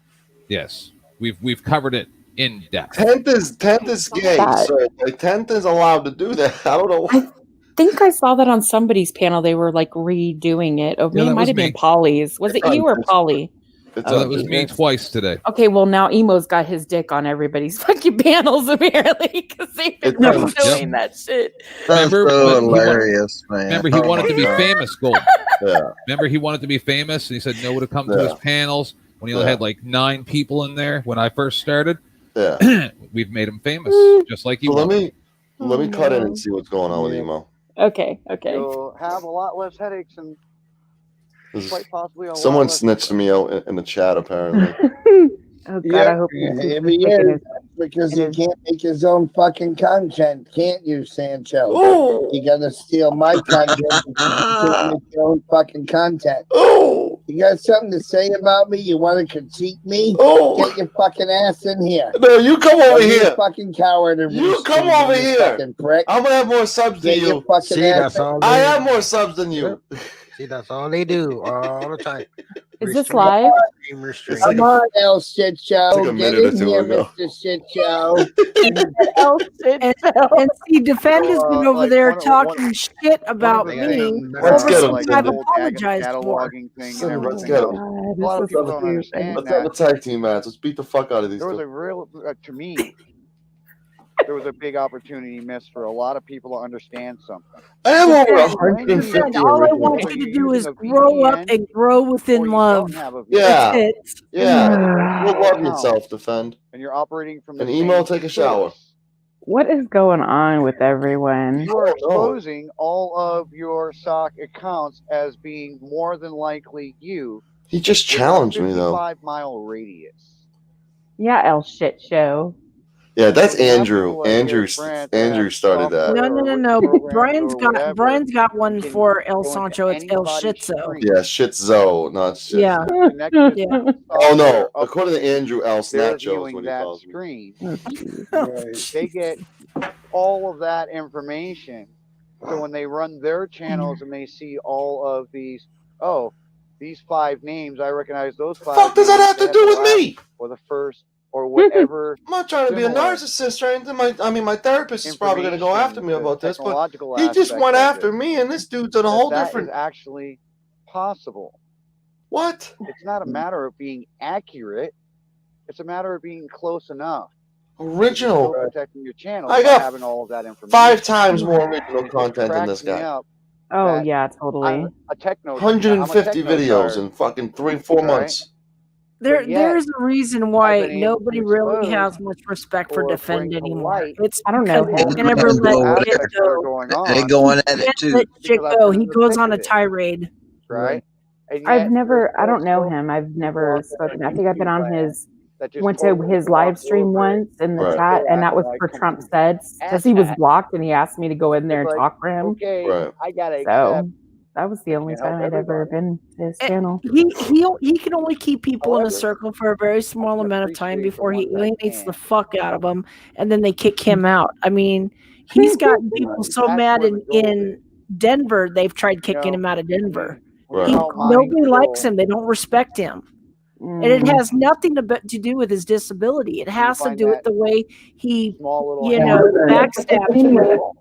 Yes, we've covered it in depth. 10th is gay, so like 10th is allowed to do that. I don't know. I think I saw that on somebody's panel. They were like redoing it. Oh, Yeah, it that might was have been me. Polly's. Was it you or Polly? That was me twice today. Okay, well now Emo's got his dick on everybody's fucking panels apparently because they've been It's- doing that shit. That's Remember so when he wa- hilarious, man. Remember, he Oh wanted my to be God. famous, Gold. Yeah. Remember, he wanted to be famous, and he said no to come to Yeah. his panels when he only Yeah. had like 9 people in there when I first started. Yeah. We've made him famous, just like So you. let wanted. me cut in and see what's going on with Emo. Okay. You'll have a lot less headaches and This is- quite possibly a Someone lot less. snitched me out in the chat, apparently. Oh God, Yeah, I hope he's every taking year his- because he can't make his own fucking content, can't you, Sancho? Ooh. You gotta steal my content because you can't make your own fucking content. Oh, You got something to say about me? You want to critique me? Oh. Get your fucking ass in here. No, you come over Don't be a here. fucking coward and You roost come me, over you here. fucking prick. I'm gonna have more subs than Get your you. fucking See, ass that's in all I they have do. more subs than you. See, that's all they do all the time. Is this live? Restrain. Come on, El Shit Show. like a Get minute or in two here, ago. Mr. Shit Show. And see, Defend has been over like, there one talking shit about the me things Let's over get something him, I've Cindy. apologized for. cataloging thing and Cindy, let's everything get else. him. A lot of people don't understand Let's have a that. tag team match. Let's beat the fuck out of these There was a two. real, to me, there was a big opportunity missed for a lot of people to understand something. I have over Defend, 150 all I originals. want you to do is Using a grow up VPN and grow within or you love. don't have a Yeah. That's it. Yeah. You'll love account yourself, Defend. and you're operating from the And Emo, same take a shower. source, What is going on with everyone? you are Oh, no. exposing all of your stock accounts as being more than likely you. He just within a challenged me, though. 55-mile radius. Yeah, El Shit Show. Yeah, that's You have Andrew. people like Andrew. Eric Brandt that Andrew have started that. No, no, no, no. programs Brian's or got whatever Brian's got one can for El go into Sancho. It's El anybody's Shitzo. screen. Yeah, Shitzo, not shit. Yeah. Connect to Yeah. some Oh no! software up According to Andrew, El they're Snacho is viewing what he that calls me. screen. Right. They get all of that information. So when they run their channels and they see all of these, oh, these 5 names, I recognize those 5. Fuck does that names have to as do the with last me? Or the first, or whatever. I'm not trying to be a similar narcissist or anything. My therapist is probably going to go after me information, about the this, but technological he just aspect went of after it, me, and this dude's in a that whole that different. is actually possible. What? It's not a matter of being accurate. It's a matter of being close enough. Original. Still protecting your channel I by got having all of that information. 5 times more original It just content than cracks this me guy. up Oh that yeah, totally. I'm a techno. I'm a 150 techno videos tard, in fucking 3-4 right? months. But yet There's a reason I've why been able nobody to really expose has much respect for or Defend bring to anymore. light It's I don't know because he him. can never Man's let over shit there. aspects that are go. going They on going at it Can't too. let shit because I've go. been He in the goes thick on a of it, tirade. right? And I've yet there's never. I don't know still him. I've people never out there spoken. I in think I've been YouTube on land his. that just Went to totally his live gloss stream over it once in the Right. chat, or and that act was like for Trump complete says because he was asshats. blocked, and he asked me to go in there It's and like, talk for him. okay, Right. I gotta accept So that was the I only can't help time I'd ever everybody. been to his Eh, channel. he can only keep people in a However, circle for a very small I can amount of time appreciate the before he ones that alienates the can. fuck out of them, and then they kick him out. I mean, he's gotten people so That's mad where the gold in is. Denver they've tried You kicking know, him out of Denver. when Right. you're all mind Nobody likes control him. They don't respect him. And it Mm. has nothing to do with his disability. It and you has to find do with that the way he, small little you know, handful backstabs people.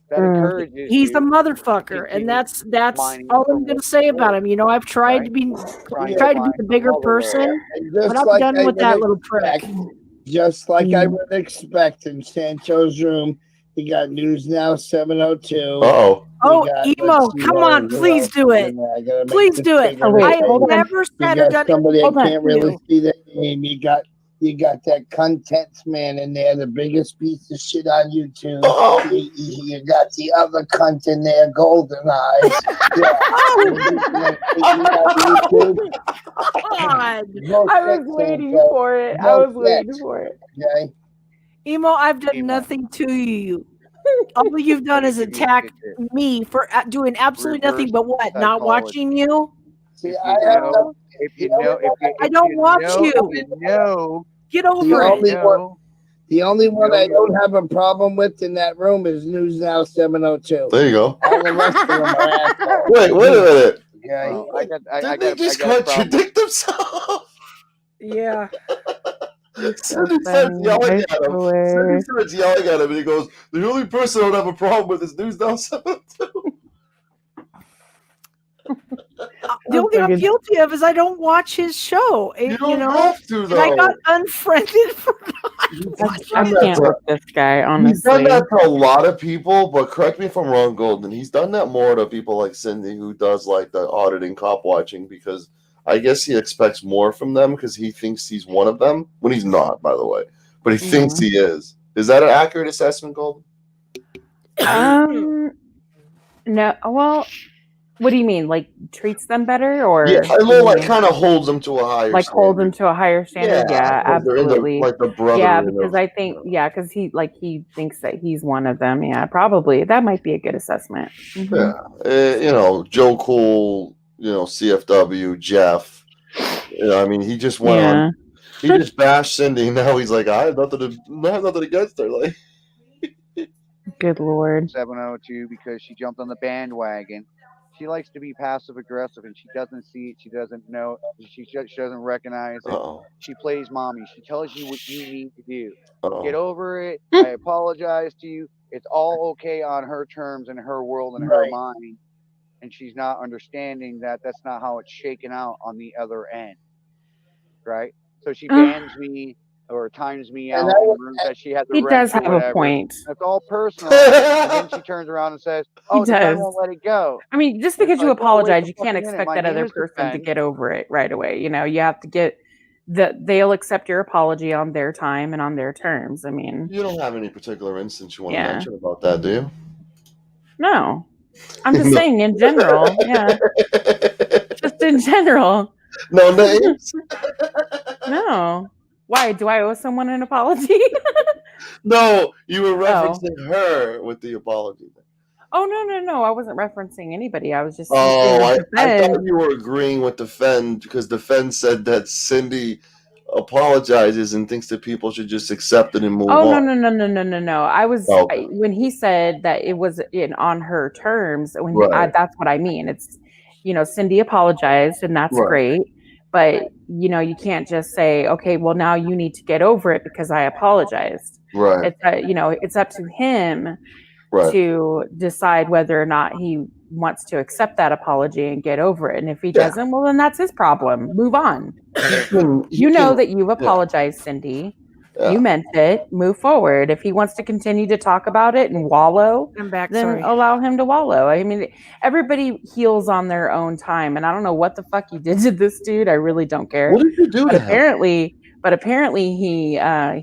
that encourages He's the you to motherfucker, and continue that's mining all for I'm gonna more say about gold, him. You know, I've tried to right? be Trying to tried to be find the bigger all the rare person, And but just I'm like done I with that would little prick. expect, just like I Mm. would expect in Sancho's room, he got News Now 702. Uh-oh. Oh, We got, Emo, let's see come what on, else please is do it. in there. I gotta make Please this do it. bigger Oh to wait, I say. have hold on. never said You or got done somebody I Hold on. can't anything really new. see their name. You got that contents man in there, the biggest piece of shit on YouTube. Uh-oh. You got the other cunt in there, Golden Eyes. Yeah. God. I was waiting for it. I was waiting for it. Okay. Emo, I've done Emo. nothing to you. All you've done is Give you attack the me for doing absolutely nothing reverse but what? Not psychology. watching you? See, If I you have know, no, if you know, if you, I if don't you watch know, you. if you know Get over it. The only one I don't have a problem with in that room is News Now 702. There you go. All the rest of them are assholes. Wait a minute. Okay. I Didn't they just contradict themselves? Yeah. Cindy starts yelling at him. Cindy starts yelling at him, and he goes, "The only person I don't have a problem with is News Now 702." The only thing I'm guilty of is I don't watch his show. You don't have to, And I though. got unfriended for I can't with this guy, He's done honestly. that to a lot of people, but correct me if I'm wrong, Golden. He's done that more to people like Cindy, who does like the auditing, cop watching, because I guess he expects more from them because he thinks he's one of them when he's not, by the way. But he thinks he is. Is that an accurate assessment, Golden? No. Well, what do you mean? Like treats them better, or Yeah, I know, like kind of holds them to a higher. like hold them to a higher standard? Yeah, like they're in the- absolutely. like the brother. Yeah, in the- because I think because he thinks that he's one of them. Yeah, probably that might be a good assessment. Mhm. Yeah, Joe Cool, CFW, Jeff. I mean, he just went on. He just bashed Cindy. Now he's like, I have nothing against her. Like, good lord. 702 because she jumped on the bandwagon. She likes to be passive aggressive, and she doesn't see it. She doesn't know. She doesn't recognize it. She plays mommy. She tells you what you need to do. Get over it. I apologize to you. It's all okay on her terms and her world and her mind. And she's not understanding that that's not how it's shaken out on the other end. Right? So she bans me or times me out in rooms that she has. He does have a point. It's all personal. And then she turns around and says, "Oh, the guy does. won't let it go." I mean, just because you like, well, wait apologize, a you can't fucking minute. expect My that other name is person to Defend. get over it right away. You have to get they'll accept your apology on their time and on their terms. I mean, you don't have any particular instance you want Yeah. to mention about that, do you? no. I'm just saying in general. Yeah. Just in general. No names? No. Why? Do I owe someone an apology? No, you were referencing her with the apology. Oh no. I wasn't referencing anybody. I was just Oh, I Defend. thought you were agreeing with Defend because Defend said that Cindy apologizes and thinks that people should just accept it and move Oh on. no. I was Okay. when he said that it was on her terms. Right. That's what I mean. It's Cindy apologized and that's Right. great, but you can't just say, okay, well now you need to get over it because I apologized. Right. It's up to him Right. to decide whether or not he wants to accept that apology and get over it. And if he doesn't, well then that's his problem. Move on. You know that you've apologized, Cindy. Yeah. You meant it. Move forward. If he wants to continue to talk about it and wallow, I'm back. then Sorry. allow him to wallow. I mean, everybody heals on their own time, and I don't know what the fuck you did to this dude. I really don't care. What did you do But to him? apparently,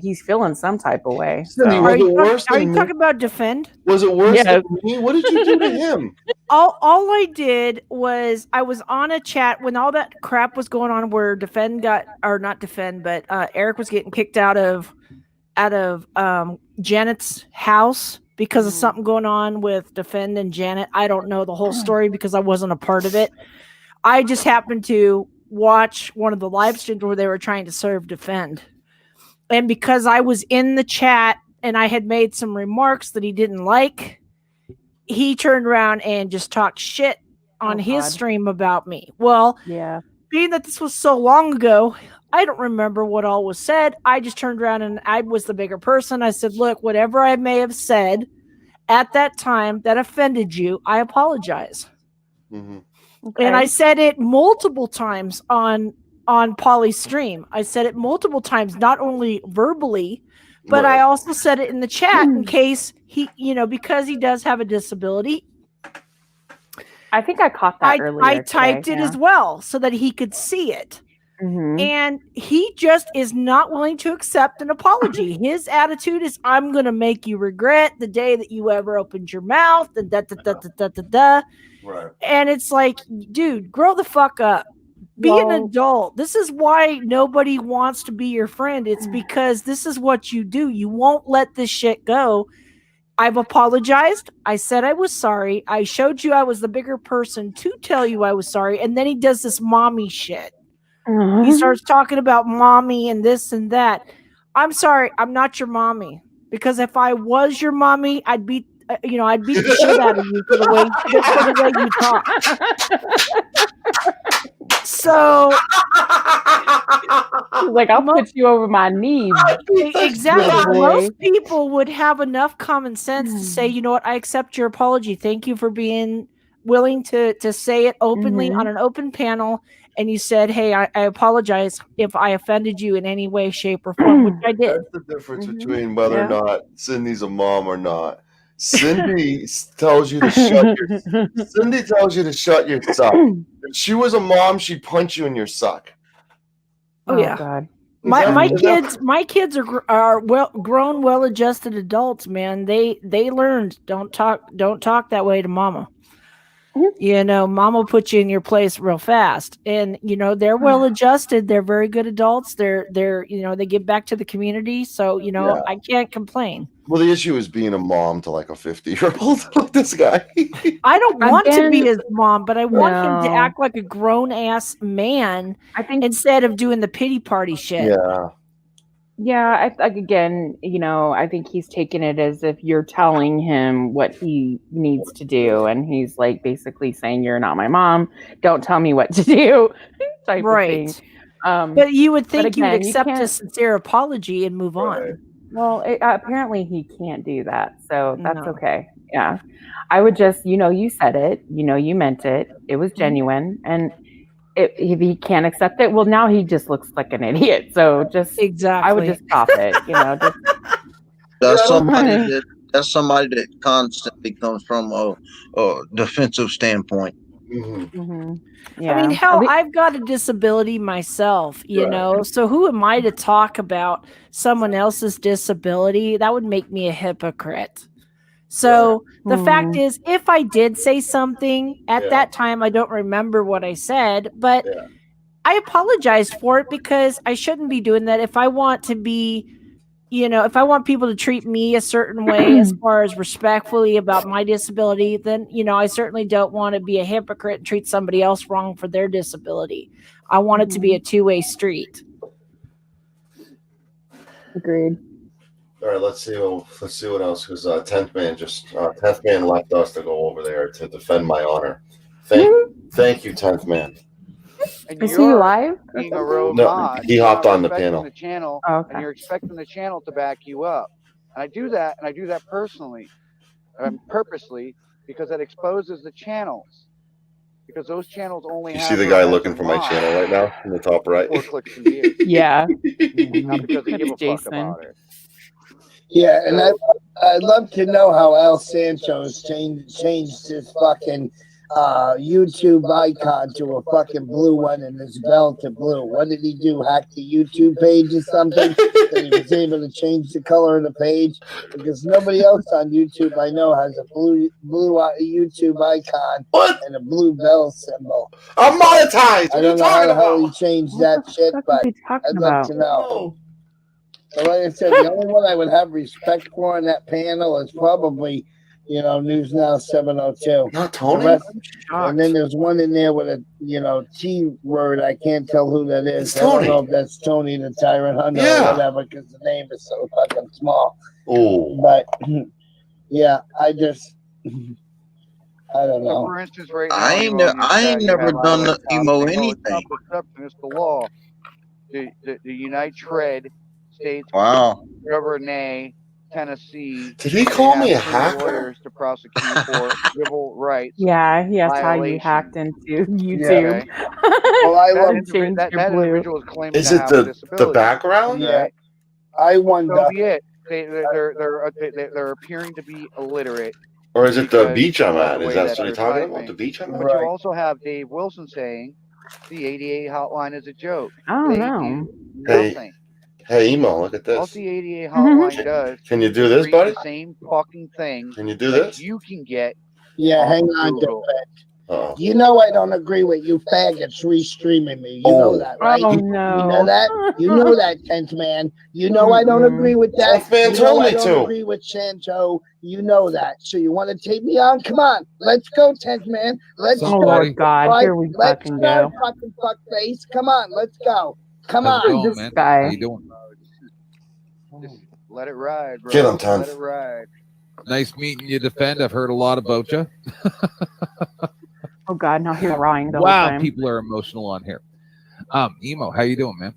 he's feeling some type of way. Cindy, So- was Are it you, worse are than you me? talking about Defend? Was it worse Yes. than me? What did you do to him? All I did was I was on a chat when all that crap was going on where Defend got, or not Defend, but Eric was getting kicked out of Janet's house because of something going on with Defend and Janet. I don't know the whole story because I wasn't a part of it. I just happened to watch one of the live streams where they were trying to serve Defend. And because I was in the chat and I had made some remarks that he didn't like, he turned around and just talked shit on his God. stream about me. Well, Yeah. being that this was so long ago, I don't remember what all was said. I just turned around and I was the bigger person. I said, look, whatever I may have said at that time that offended you, I apologize. And I said it multiple times on Polly's stream. I said it multiple times, not only verbally, but I also said it in the chat in case he, because he does have a disability. I think I caught that earlier. I typed it as well so that he could see it. Mm-hmm. And he just is not willing to accept an apology. His attitude is, I'm going to make you regret the day that you ever opened your mouth and da. Right. And it's like, dude, grow the fuck up. Be an adult. This is why nobody wants to be your friend. It's because this is what you do. You won't let this shit go. I've apologized. I said I was sorry. I showed you I was the bigger person to tell you I was sorry. And then he does this mommy shit. He starts talking about mommy and this and that. I'm sorry, I'm not your mommy. Because if I was your mommy, I'd beat I'd beat the shit out of you for the way you talk. So like, I'll put you over my knees. Exactly. little boy. Most people would have enough common sense to say, you know what, I accept your apology. Thank you for being willing to say it openly on an open panel. And you said, hey, I apologize if I offended you in any way, shape, or form, which I did. That's the difference between whether or not Cindy's a mom or not. Cindy tells you to shut your Cindy tells you to shut your suck. If she was a mom, she'd punch you in your suck. Oh yeah. God. My kids are grown, well-adjusted adults, man. They learned don't talk that way to mama. Mom will put you in your place real fast. And they're well adjusted, they're very good adults. They're they give back to the community. So, I can't complain. Well, the issue is being a mom to like a 50-year-old like this guy. I don't want to be his mom, but I want him to act like a grown-ass man, I think, instead of doing the pity party shit. Yeah, again, I think he's taking it as if you're telling him what he needs to do, and he's like basically saying, "You're not my mom. Don't tell me what to do." type of thing. But you would think you would again, you accept a can't- sincere apology and move on. Well, apparently he can't do that, so that's okay. Yeah, I would just, you said it, you meant it. It was genuine, and if he can't accept it, well, now he just looks like an idiot. So just I would just stop it. Just, That's somebody that constantly comes from a defensive standpoint. I mean, hell, I've got a disability myself, so who am I to talk about someone else's disability? That would make me a hypocrite. So the fact is, if I did say something at that time, I don't remember what I said, but I apologized for it because I shouldn't be doing that. If I want to be, if I want people to treat me a certain way as far as respectfully about my disability, then, I certainly don't want to be a hypocrite and treat somebody else wrong for their disability. I want it to be a two-way street. Agreed. All right, let's see what else. Because 10th man left us to go over there to defend my honor. Thank you, 10th man. Is he live? Being a robot, No, he hopped on the panel. The channel, okay. And you're expecting the channel to back you up. And I do that personally, purposely, because that exposes the channels. Because those channels only You have see the guy looking for my channel right now in the top right? 4 clicks and views. Yeah. Not because they give a fuck about it. Yeah, and I'd love to know how El Santos changed his fucking YouTube icon to a fucking blue one and his bell to blue. What did he do? Hack the YouTube page or something? That he was able to change the color of the page? Because nobody else on YouTube I know has a blue YouTube icon and a blue bell symbol. I'm monetized. I don't know how the hell he changed that shit, but I'd love to know. So like I said, the only one I would have respect for on that panel is probably, News Now 702. Not Tony? And then there's one in there with a, T word. I can't tell who that is. It's I don't Tony. know if that's Tony the Tyrant Hunter or whatever, because the name is so fucking small. Oh. But, yeah, I don't know. So for instance, right now, I ain't never done the emo anything. It's not perception, it's the law. The Unite Tread states Governor Tennessee. Did he call me a three hacker? Lawyers to prosecute for civil rights. Yeah, that's how you violation. hacked into YouTube. Well, I love that individual is claiming Is to it have a the disability. background? Yeah. I wonder. So be it. They're appearing to be illiterate. Or is it the because beach I'm of at? the Is way that that what you're they're talking typing. about? The beach I'm at? But you also have Dave Wilson saying the 88 hotline is a joke. I don't They know. do nothing. Hey, Emo, look at All this. the 88 hotline does. Can you do this, read buddy? The same fucking thing. Can you do that this? You can get. Yeah, off hang of on to Google. it. Uh-oh. You know I don't agree with you faggots restreaming me. You know that, right? Oh, You know that? You know that, 10th man. You know I don't agree with that. 10th man You told know me I don't to. agree with Santo. You know that. So you want to take me on? Come on. Let's go, 10th man. Let's Oh, start. Lord God. Right? Here we Let's fucking start, go. fucking fuckface. Come on. Let's go. Come How's it on. going, man? How you doing? Just let it ride, bro. Get him, Let 10th. it ride. Nice meeting you, Defend. I've heard a lot about you. Oh God, now he's crying the whole Wow, time. people are emotional on here. Emo, how you doing, man?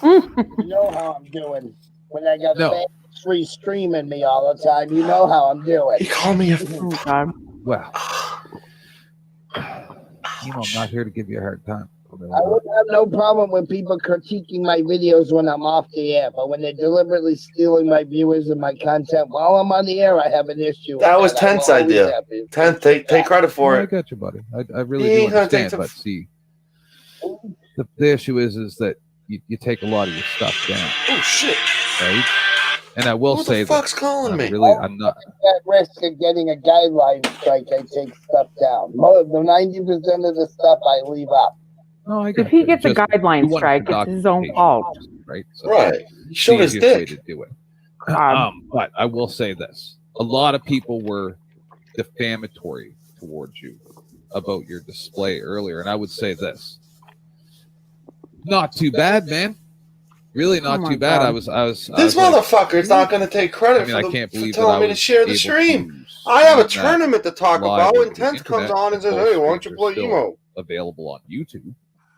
You know how I'm doing. When I got No. faggots restreaming me all the time, you know how I'm doing. He called me a. Oh God. Well, Emo, I'm not here to give you a hard time. I would have no problem with people critiquing my videos when I'm off the air, but when they're deliberately stealing my viewers and my content while I'm on the air, I have an issue. That with was I will 10th's always idea. have it. 10th, take credit for No, I it. got you, buddy. I really He do ain't gonna take understand. the- But see, the issue is that you take a lot of your stuff down. Oh shit! Right? And I will Who say the fuck's that calling me? I'm not. At risk of getting a guideline strike, I take stuff down. More than 90% of the stuff I leave up. No, I If got he you. gets a Just- you guideline want strike, it's his own documentation, fault. right? So Right. He showed the his easiest way dick. to do it. God. But I will say this: a lot of people were defamatory towards you about your display earlier, and I would say this: not too bad, man. Really, not Oh my too bad. God. I was This like, motherfucker's not going to take credit I mean, for, I the, can't for believe that telling I me to was share the able stream. to I have a stream that tournament to talk live about, over and the 10th comes internet, on and and says, both "Hey, why don't you streams are play still emo?" available on YouTube.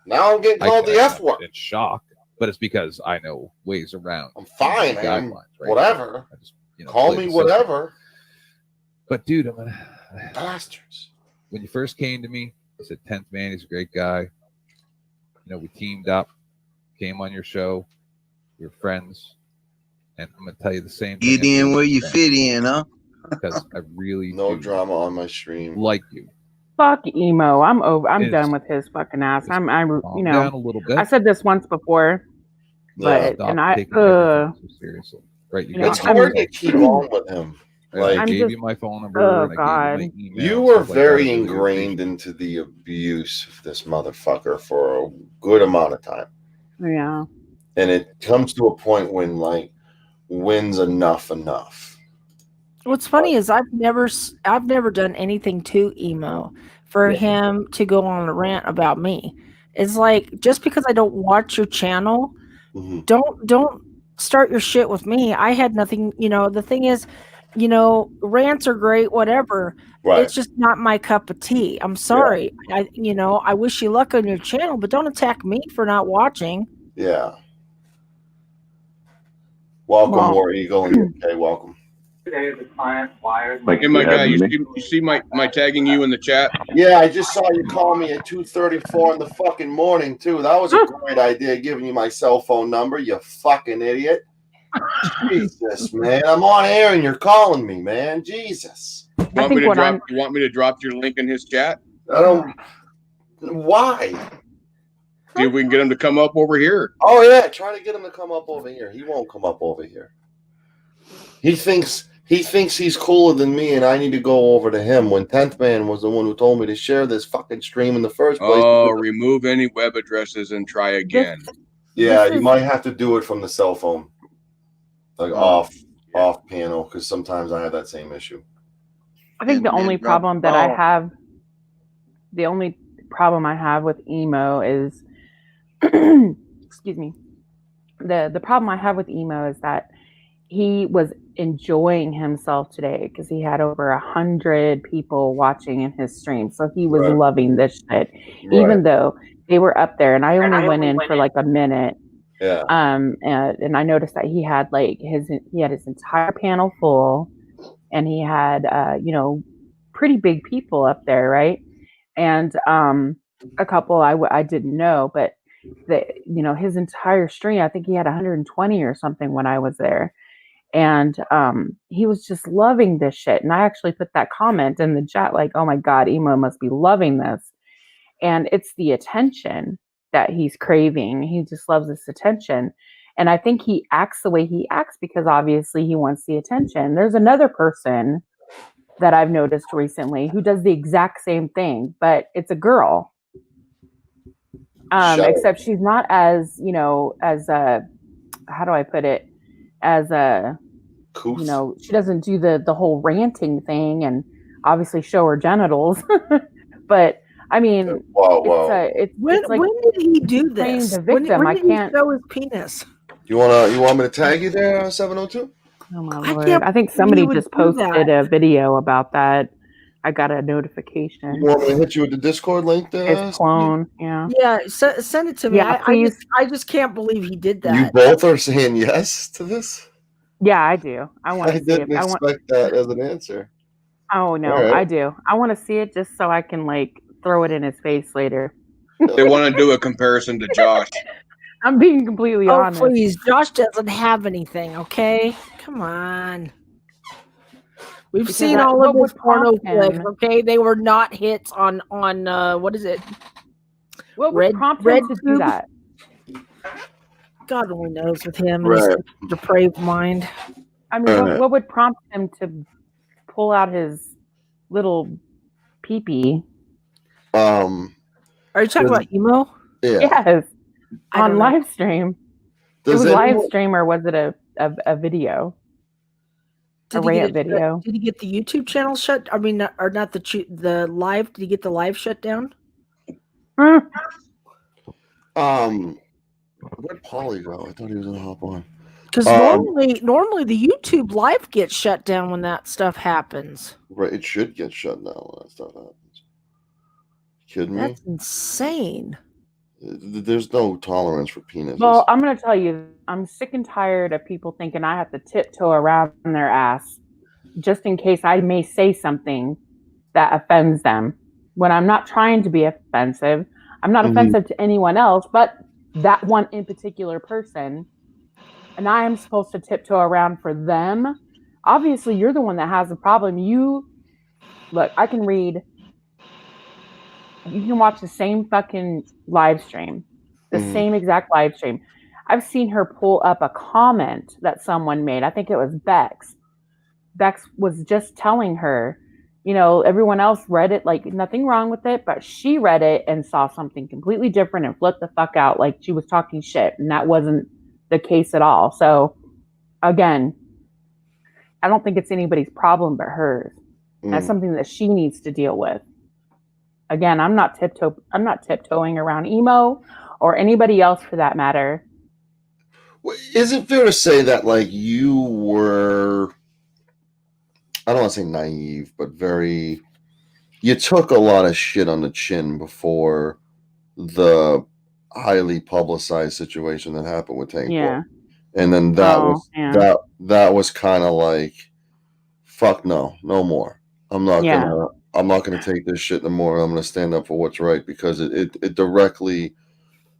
Now I'm getting called the F word. In shock, but it's because I know ways around. I'm fine. the I'm guidelines, right? whatever. I just, Call play me the system. whatever. But dude, Bastards. When you first came to me, I said, 10th man, he's a great guy. We teamed up, came on your show, we were friends, and I'm gonna tell you the same thing. Get in where you fit in, huh? Because I really no drama on my stream. like you. Fuck emo. I'm over. I'm It's- done with his fucking ass. calm you know, down a little bit. I said this once before, but Stop and I taking everything so seriously. Right? you know, It's hard to keep on with him. I Like, gave you my phone number. Oh and I God. gave you my email. you and were stuff like that. very I really ingrained into the abuse of this motherfucker for a good amount of time. Yeah. And it comes to a point when, like, when's enough? What's funny is I've never done anything to emo for him to go on a rant about me. It's like, just because I don't watch your channel, don't start your shit with me. I had nothing. The thing is, rants are great, whatever. Right. It's just not my cup of tea. I'm sorry. I wish you luck on your channel, but don't attack me for not watching. Yeah. Welcome, Well- War Eagle, and okay, welcome. Hey, my guy, you see my tagging you in the chat? Yeah, I just saw you call me at 2:34 in the fucking morning too. That was a great idea, giving you my cell phone number. You fucking idiot. Jesus, man, I'm on air and you're calling me, man. Jesus. You want me to drop your link in his chat? I don't. Why? See if we can get him to come up over here. Oh yeah, try to get him to come up over here. He won't come up over here. He thinks he's cooler than me, and I need to go over to him. When 10th man was the one who told me to share this fucking stream in the first place. Oh, remove any web addresses and try again. Yeah, you might have to do it from the cell phone, like off panel, because sometimes I have that same issue. I think the only problem that I have, the only problem I have with emo is, excuse me, the problem I have with emo is that he was enjoying himself today because he had over 100 people watching in his stream, so he was loving this shit, even though they were up there, and I only went in for like a minute. Yeah. And I noticed that he had his entire panel full, and he had pretty big people up there, right? And a couple I didn't know, but his entire stream, I think he had 120 or something when I was there. And he was just loving this shit. And I actually put that comment in the chat, like, oh my God, emo must be loving this. And it's the attention that he's craving. He just loves this attention. And I think he acts the way he acts because obviously he wants the attention. There's another person that I've noticed recently who does the exact same thing, but it's a girl. Except she's not as, you know, as how do I put it? As a, you know, she doesn't do the whole ranting thing and obviously show her genitals. But I mean, it's when like did he do playing this? the victim. When I did can't. he show his penis? You want me to tag you there, 702? Oh my I lord! can't I think believe somebody you would just do that. posted a video about that. I got a notification. You want me to hit you with the Discord link there? His clone, yeah. Yeah, send it to me. Yeah, please. I just can't believe he did that. You both are saying yes to this? Yeah, I do. I want I to see it. didn't expect that as an answer. Oh no, All right. I do. I want to see it just so I can like throw it in his face later. They want to do a comparison to Josh. I'm being completely Oh, honest. please. Josh doesn't have anything, okay? Come on. We've Because seen all of his porno flicks, okay? They were not hits on what is it? What would prompt him to do Tube? that? God only knows with him and his depraved mind. I mean, what would prompt him to pull out his little peepee? Are you talking about emo? Yeah. Yes. I don't On know. live stream. Does it was anyone- live stream or was it a video? Did a he rant get video. Did he get the YouTube channel shut? I mean, or not the live? Did he get the live shut down? Where'd Polly go? I thought he was gonna hop on. Because normally the YouTube live gets shut down when that stuff happens. Right, it should get shut down when that stuff happens. Kidding me? That's insane. There's no tolerance for penises. Well, I'm going to tell you, I'm sick and tired of people thinking I have to tiptoe around their ass just in case I may say something that offends them. When I'm not trying to be offensive, I'm not offensive to anyone else, but that one in particular person, and I am supposed to tiptoe around for them. Obviously, you're the one that has the problem. Look, I can read. You can watch the same fucking live stream, the same exact live stream. I've seen her pull up a comment that someone made. I think it was Bex. Bex was just telling her, you know, everyone else read it like nothing wrong with it, but she read it and saw something completely different and flipped the fuck out like she was talking shit. And that wasn't the case at all. So again, I don't think it's anybody's problem but hers. That's something that she needs to deal with. Again, I'm not tiptoeing around emo or anybody else for that matter. Is it fair to say that, like, you were, I don't want to say naive, but you took a lot of shit on the chin before the highly publicized situation that happened with Tank Yeah. Boy. And then that was kind of like, fuck no more. I'm not gonna take this shit no more. I'm gonna stand up for what's right, because it directly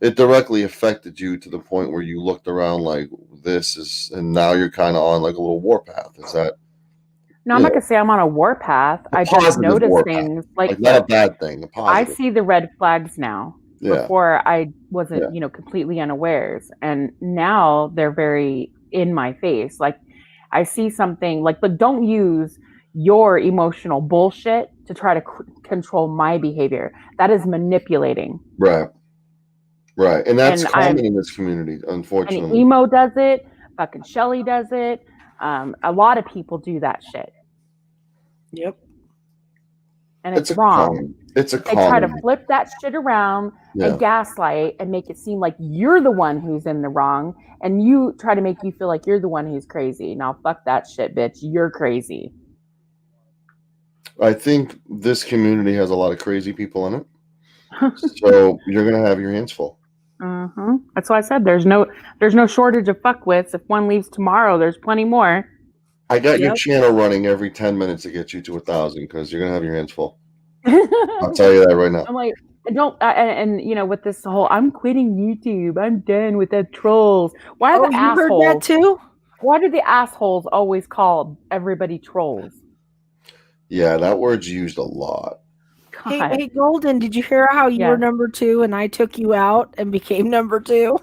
affected you to the point where you looked around like and now you're kind of on like a little warpath. Is that? No, I'm not gonna say I'm on a warpath. I just positive notice warpath. things like Not a bad thing. A I positive. see the red flags now. Yeah. Before I wasn't, completely unawares, and now they're very in my face. Like I see something like, but don't use your emotional bullshit to try to control my behavior. That is manipulating. Right. And that's And common in this community, unfortunately. And emo does it. Fucking Shelly does it. A lot of people do that shit. Yep. And it's wrong. They try to common. flip that shit around and gaslight and make it seem like you're the one who's in the wrong, and you try to make you feel like you're the one who's crazy. Now fuck that shit, bitch. You're crazy. I think this community has a lot of crazy people in it. So you're gonna have your hands full. That's why I said there's no shortage of fuckwits. If one leaves tomorrow, there's plenty more. I got your channel running every 10 minutes to get you to 1,000, because you're gonna have your hands full. I'll tell you that right now. I'm like, and you know, with this whole, I'm quitting YouTube. I'm done with the trolls. Why are the you assholes? heard that too? Why do the assholes always call everybody trolls? Yeah, that word's used a lot. Hey, Golden, did you hear how you were number 2 and I took you out and became number 2?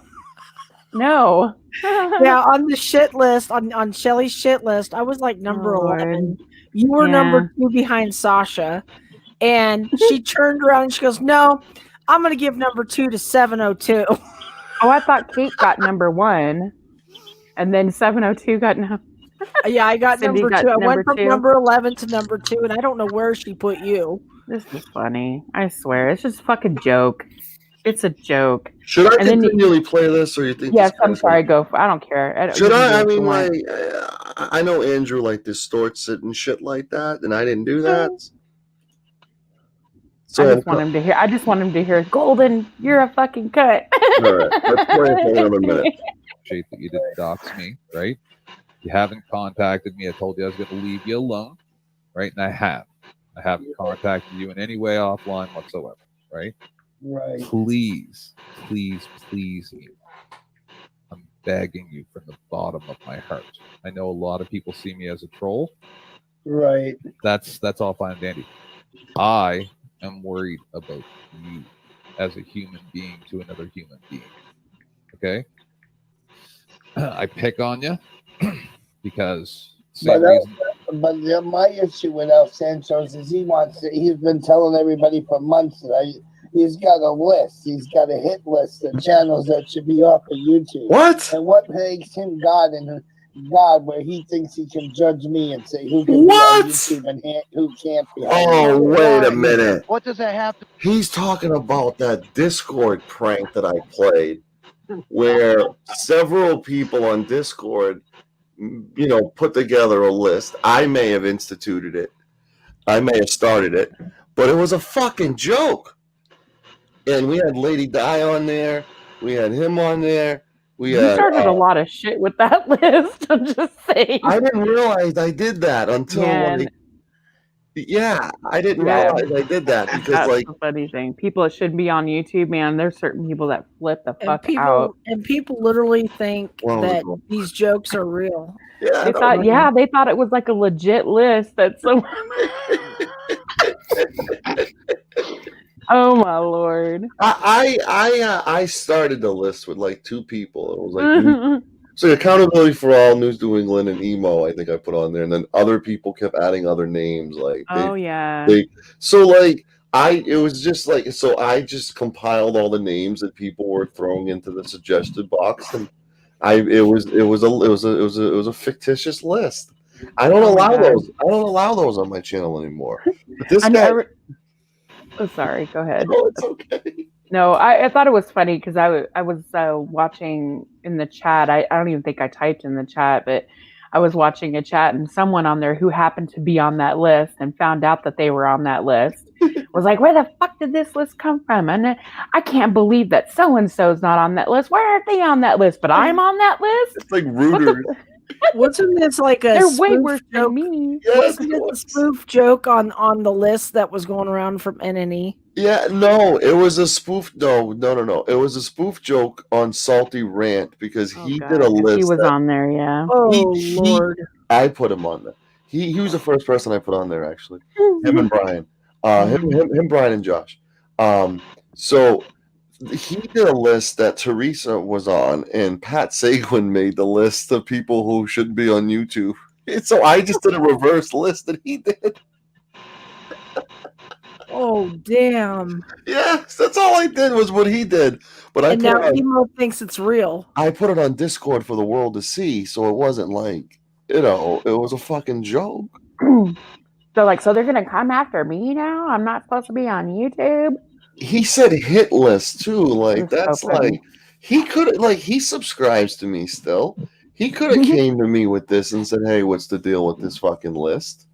No. Yeah, on the shit list, on Shelly's shit list, I was like number 11. You were number 2 behind Sasha. And she turned around and she goes, "No, I'm going to give number 2 to 702." Oh, I thought Kate got number 1. And then 702 got Yeah, I got Cindy number got 2. I number went from 2. number 11 to number 2, and I don't know where she put you. This is funny. I swear. It's just a fucking joke. It's a joke. Should I And then continually play this, or you think? Yes, this I'm guy's sorry. Go for. I don't care. Should you can do I? I what you mean, want. like, I know Andrew like distorts it and shit like that, and I didn't do that. So I just want him to hear. I just want him to hear. Golden, you're a fucking cut. all right, let's play it for another minute. Appreciate that you didn't dox me, right? You haven't contacted me. I told you I was going to leave you alone, right? And I have. I haven't contacted you in any way offline whatsoever, right? Right. Please, please, please, I'm begging you from the bottom of my heart. I know a lot of people see me as a troll. Right. That's all fine and dandy. I am worried about you as a human being to another human being. Okay? I pick on you because same reason. But my issue with El Santos is he's been telling everybody for months that he's got a list. He's got a hit list of channels that should be off of YouTube. What? And what makes him God where he thinks he can judge me and say who can be on YouTube and who can't be? Oh, wait a minute. What does that have to? He's talking about that Discord prank that I played, where several people on Discord, put together a list. I may have instituted it. I may have started it, but it was a fucking joke. And we had Lady Di on there. We had him on there. You started a lot of shit with that list. I'm just saying. I didn't realize I did that until I didn't realize I did that because that's the funny thing. People that shouldn't be on YouTube, man. There's certain people that flip the fuck out. And people literally think that these jokes are real. Yeah, they thought it was like a legit list that someone. Oh my lord! I started the list with like 2 people. It was like so accountability for all, News New England, and emo. I think I put on there, and then other people kept adding other names. Like it was just like so. I just compiled all the names that people were throwing into the suggested box, and it was a fictitious list. I don't allow those. I don't allow those on my channel anymore. But this guy. Oh, sorry. Go ahead. No, it's okay. No, I thought it was funny because I was watching in the chat. I don't even think I typed in the chat, but I was watching a chat and someone on there who happened to be on that list and found out that they were on that list was like, "Where the fuck did this list come from?" And I can't believe that so and so's not on that list. Where are they on that list? But I'm on that list. It's like Reuters. Wasn't this like a They're way spoof worse joke? than me. Wasn't this a spoof joke on the list that was going around from NNE? Yeah, no, it was a spoof. No. It was a spoof joke on Salty Rant because he did a list. He was on there, yeah. Oh Lord! I put him on there. He was the first person I put on there actually. Him and Brian. Him, Brian, and Josh. So he did a list that Teresa was on, and Pat Seguin made the list of people who shouldn't be on YouTube. And so I just did a reverse list that he did. Oh damn! Yes, that's all I did was what he did. But And now Emo thinks it's real. I put it on Discord for the world to see, so it wasn't like it was a fucking joke. So they're gonna come after me now? I'm not supposed to be on YouTube. He said hit list too. Like that's so funny. like he could he subscribes to me still. He could have came to me with this and said, "Hey, what's the deal with this fucking list?"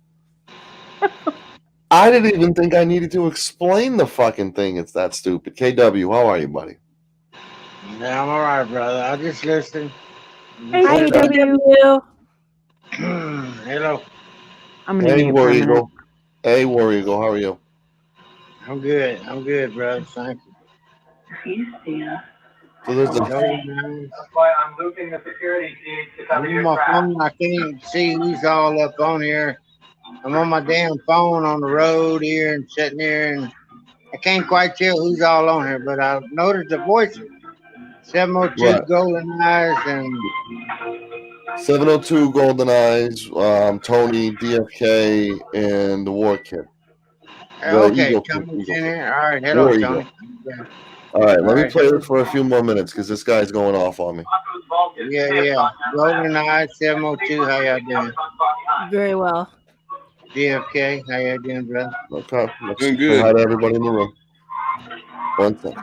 I didn't even think I needed to explain the fucking thing. It's that stupid. KW, how are you, buddy? Yeah, I'm all right, brother. I just listened. Hey, KW. Hello. I'm gonna Hey, mute War for a minute. Eagle. Hey, War Eagle, how are you? I'm good. I'm good, brother. Thank you. So there's a That's why I'm looping the security feed to cover your my phone. I can't see who's all up on here. I'm on my damn phone on the road here and sitting here, and I can't quite tell who's all on here, but I noticed the voices. 702 Right. Golden Eyes and 702 Golden Eyes, Tony, DFK, and the War Kid. Okay, Eagle Tony's Eagle in Kid. here. All right, hello, War Tony. Eagle. All right, let me Alright. play it for a few more minutes because this guy's going off on me. Yeah. Golden Eye 702. How y'all doing? Very well. DFK, how y'all doing, brother? Okay, let's Doing say good. hi to everybody in the room. One thing.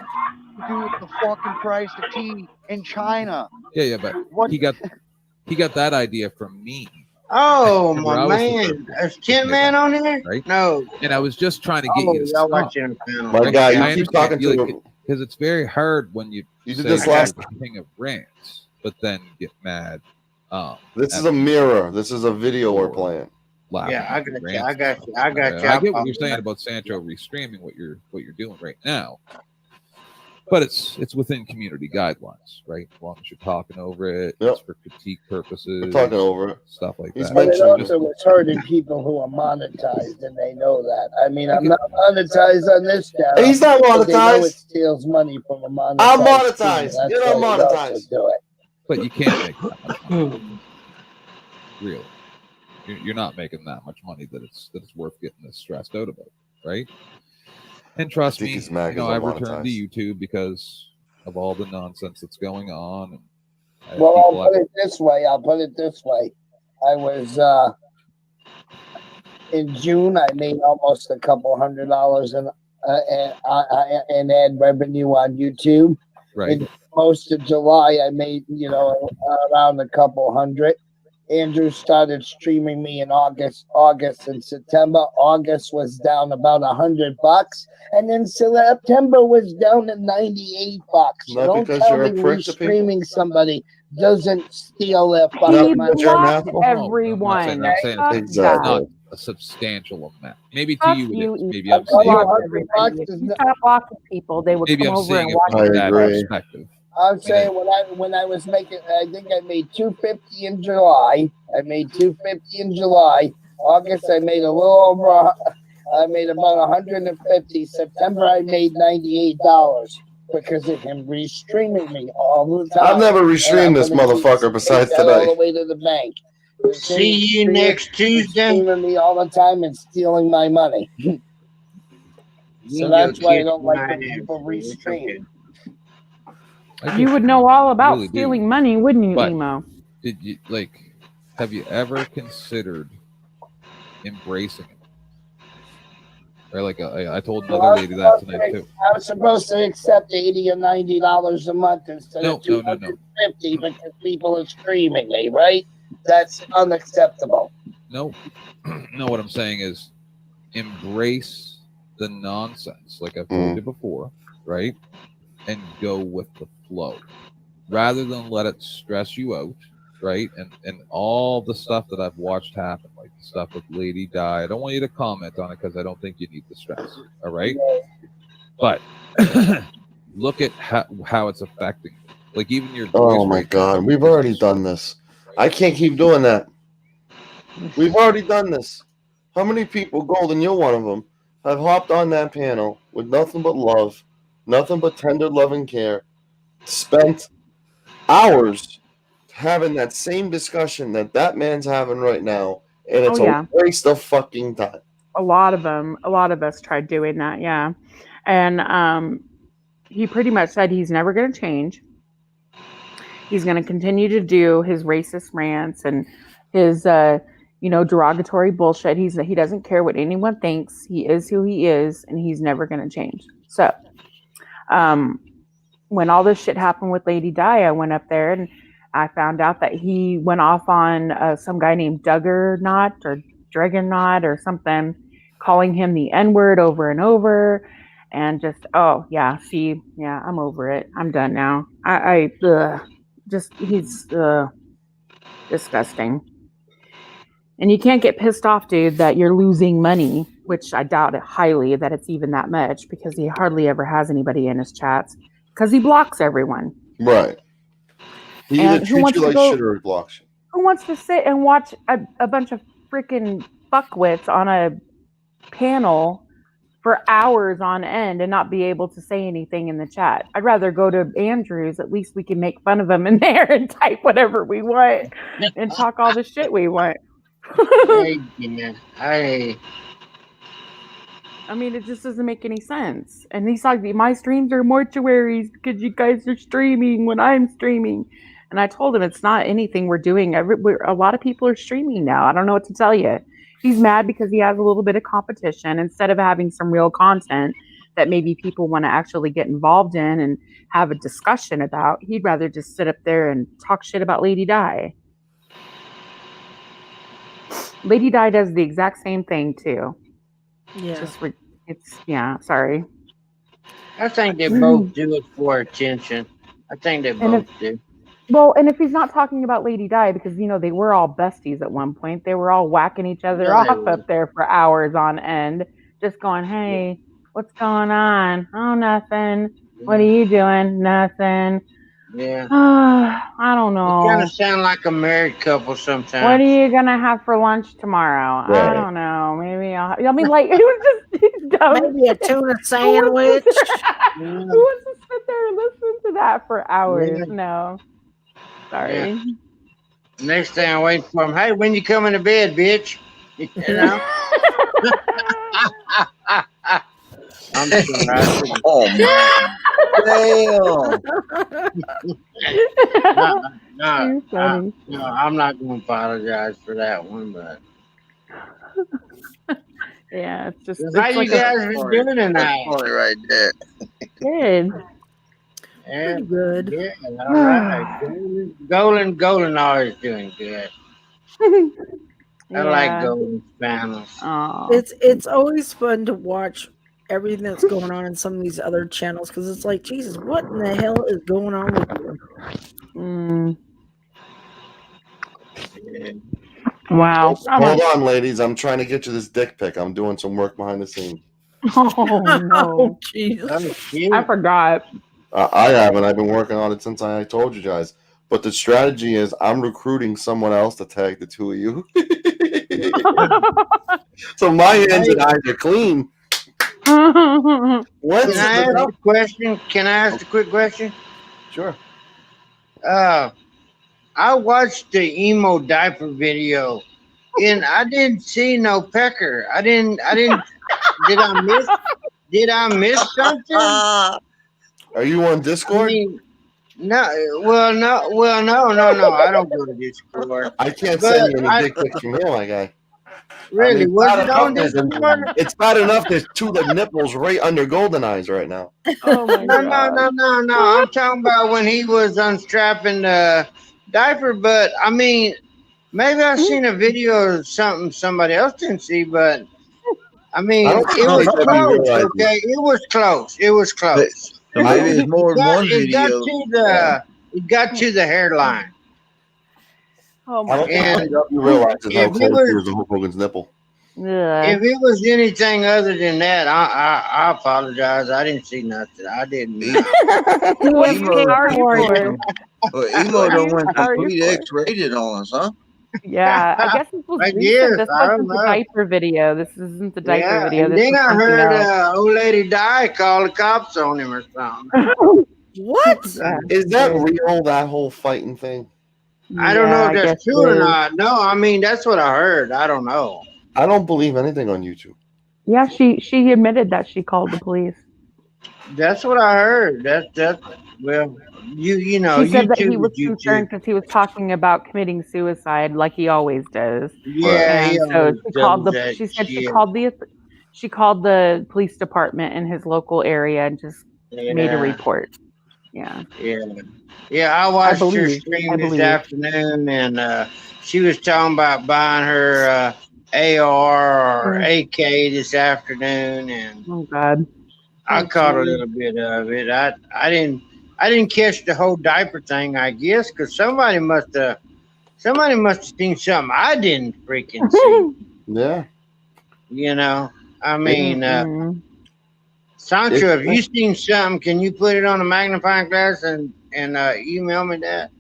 Dude, the fucking price of tea in China. Yeah, but What? he got that idea from me. Oh, Remember, my I was the man. first Is Tin Man on here? right? No. And I was just trying to get Oh, you to y'all stop. watching the panel. My Right? guy, And you I keep understand, talking to him. because it's very hard when you You did say this you're last the king of rants, but then get mad. This at is a me mirror. This is a video we're playing. laughing Yeah, I at got your you. I rants. got you. I got you. I get what you're saying about Sancho restreaming what you're doing right now, but it's within community guidelines, right? As long as you're talking over it, it's for critique purposes. We're talking over it. Stuff like He's that. But it mentioned also was hurting people who are monetized, and they know that. I mean, I'm not monetized on this channel. He's not but They know monetized. it steals money from a monetized. I'm channel. monetized. That's You're not why they also monetized. do it. But you can't make that much money. Really, you're not making that much money that it's worth getting this stressed out about, right? And trust me, he's mad 'cause I've I'm returned to monetized. YouTube because of all the nonsense that's going on. And I have Well, people I'll put it this way. I was in June. I made almost a couple $100 in ad revenue on YouTube. Right. In most of July, I made around a couple hundred. Andrew started streaming me in August and September. August was down about $100, and then September was down to $98. Not Don't because tell you're a me prick to people. restreaming somebody doesn't steal their He fucking money. blocked everyone. I'm saying Fuck it's that. not a substantial amount. Maybe to Fuck you you, it is. Ethan. Maybe I'm Block saying everybody. If you stop blocking people, they would maybe come I'm over seeing and it watch from your that stuff. perspective. I'm saying when I was making, I think I made $250 in July. I made $250 in July. August I made a little over. I made about $150. September I made $98 because of him restreaming me all the time. I've never And I'm restreamed this gonna keep motherfucker besides that all the today. way to the bank. See you next Tuesday. Streaming me all the time and stealing my money. So that's why I don't like when people restream. You would know all about really do. stealing money, wouldn't you, But Emo? did you have you ever considered embracing it? Or I told another lady that tonight too. I was supposed to accept $80 or $90 a month instead of No. $250 because people are streaming me, right? That's unacceptable. No, what I'm saying is embrace the nonsense, like I've told you before, right? And go with the flow rather than let it stress you out, right? And all the stuff that I've watched happen, like the stuff with Lady Di. I don't want you to comment on it because I don't think you need the stress, all right? But look at how it's affecting you. Like even your Oh my God, we've already done this. I can't keep doing that. We've already done this. How many people, Golden, you're one of them, have hopped on that panel with nothing but love, nothing but tender love and care, spent hours having that same discussion that man's having right now, and it's a waste of fucking time. A lot of us tried doing that, yeah. And he pretty much said he's never going to change. He's going to continue to do his racist rants and his, derogatory bullshit. He doesn't care what anyone thinks. He is who he is, and he's never going to change. So, when all this shit happened with Lady Di, I went up there and I found out that he went off on some guy named Duggernaut or Dragonaut or something, calling him the N-word over and over. And just, I'm over it. I'm done now. He's disgusting. And you can't get pissed off, dude, that you're losing money, which I doubt it highly that it's even that much because he hardly ever has anybody in his chats because he blocks everyone. Right. He either treats you like shit or he blocks you. Who wants to sit and watch a bunch of freaking fuckwits on a panel for hours on end and not be able to say anything in the chat. I'd rather go to Andrews. At least we can make fun of him in there and type whatever we want and talk all the shit we want. I mean, it just doesn't make any sense. And he's like, my streams are mortuaries because you guys are streaming when I'm streaming. And I told him it's not anything we're doing. A lot of people are streaming now. I don't know what to tell you. He's mad because he has a little bit of competition instead of having some real content that maybe people want to actually get involved in and have a discussion about. He'd rather just sit up there and talk shit about Lady Di. Lady Di does the exact same thing too. Yeah. Sorry. I think they both do it for attention. I think they both do. Well, and if he's not talking about Lady Di, because, you know, they were all besties at one point. They were all whacking each other off up there for hours on end, just going, hey, what's going on? Oh, nothing. What are you doing? Nothing. Yeah. I don't know. You kind of sound like a married couple sometimes. What are you going to have for lunch tomorrow? Right. I don't know. Maybe I mean, like, it was just dumb. Maybe a tuna sandwich. Who wants to sit there and listen to that for hours? Yeah. No. Sorry. Yeah. Next thing I'm waiting for him, hey, when you coming to bed, bitch? You know? I'm sorry. Oh, man. No, You're funny. no, I'm not going to apologize for that one, but. Yeah, it's just. How you guys been doing tonight? Funny right there. Good. Yeah, Pretty good. Yeah, all right. Golden always doing good. I like golden panels. It's always fun to watch everything that's going on in some of these other channels because it's like, Jesus, what in the hell is going on with you? Wow. Hold on, ladies. I'm trying to get you this dick pic. I'm doing some work behind the scenes. Oh no! I forgot. I haven't. I've been working on it since I told you guys. But the strategy is I'm recruiting someone else to tag the two of you. So my hands and eyes are clean. Can I ask a question? Can I ask a quick question? Sure. I watched the emo diaper video, and I didn't see no pecker. I didn't. Did I miss something? Are you on Discord? No. I don't go to Discord. I can't send you any dick pics from here, my guy. Really? I mean, Was it on Discord? It's bad enough there's two of the nipples right under Golden Eyes right now. Oh my No. I'm talking about when he was unstrapping the diaper. But I mean, maybe I've seen a video of something somebody else didn't see. But I mean, it was close. Okay, it was close. It was close. Maybe there's more than one It video. got to the hairline. Oh I my don't god! think you realize how if close it was- he was to Hulk Hogan's nipple. If it was anything other than that, I apologize. I didn't see nothing. I didn't. What are you for? Well, Emo done went complete X-rated on us, huh? Yeah, I guess this was I recent. guess, This I wasn't don't the know. diaper video. This isn't the diaper Yeah, video. and This then was I something heard else. old lady Di call the cops on him or something. What? Is that real, that whole fighting thing? I don't know Yeah, if I that's guess true it or is. not. No, I mean that's what I heard. I don't know. I don't believe anything on YouTube. Yeah, she admitted that she called the police. That's what I heard. That's well, you know, She said that YouTube he was is YouTube. concerned because he was talking about committing suicide like he always does. Yeah, he And so always she called does the. that She said shit. she called the police department in his local area and just made a Yeah. report. Yeah. Yeah. I watched her believe. stream I this believe. afternoon, and she was talking about buying her AR or AK this afternoon, and Oh God. I caught a little bit of it. I didn't catch the whole diaper thing, I guess, because somebody must have seen something I didn't freaking see. Yeah. You know, I mean, Mm-mm. Sancho, if you seen something, can you put it on a magnifying glass and email me that?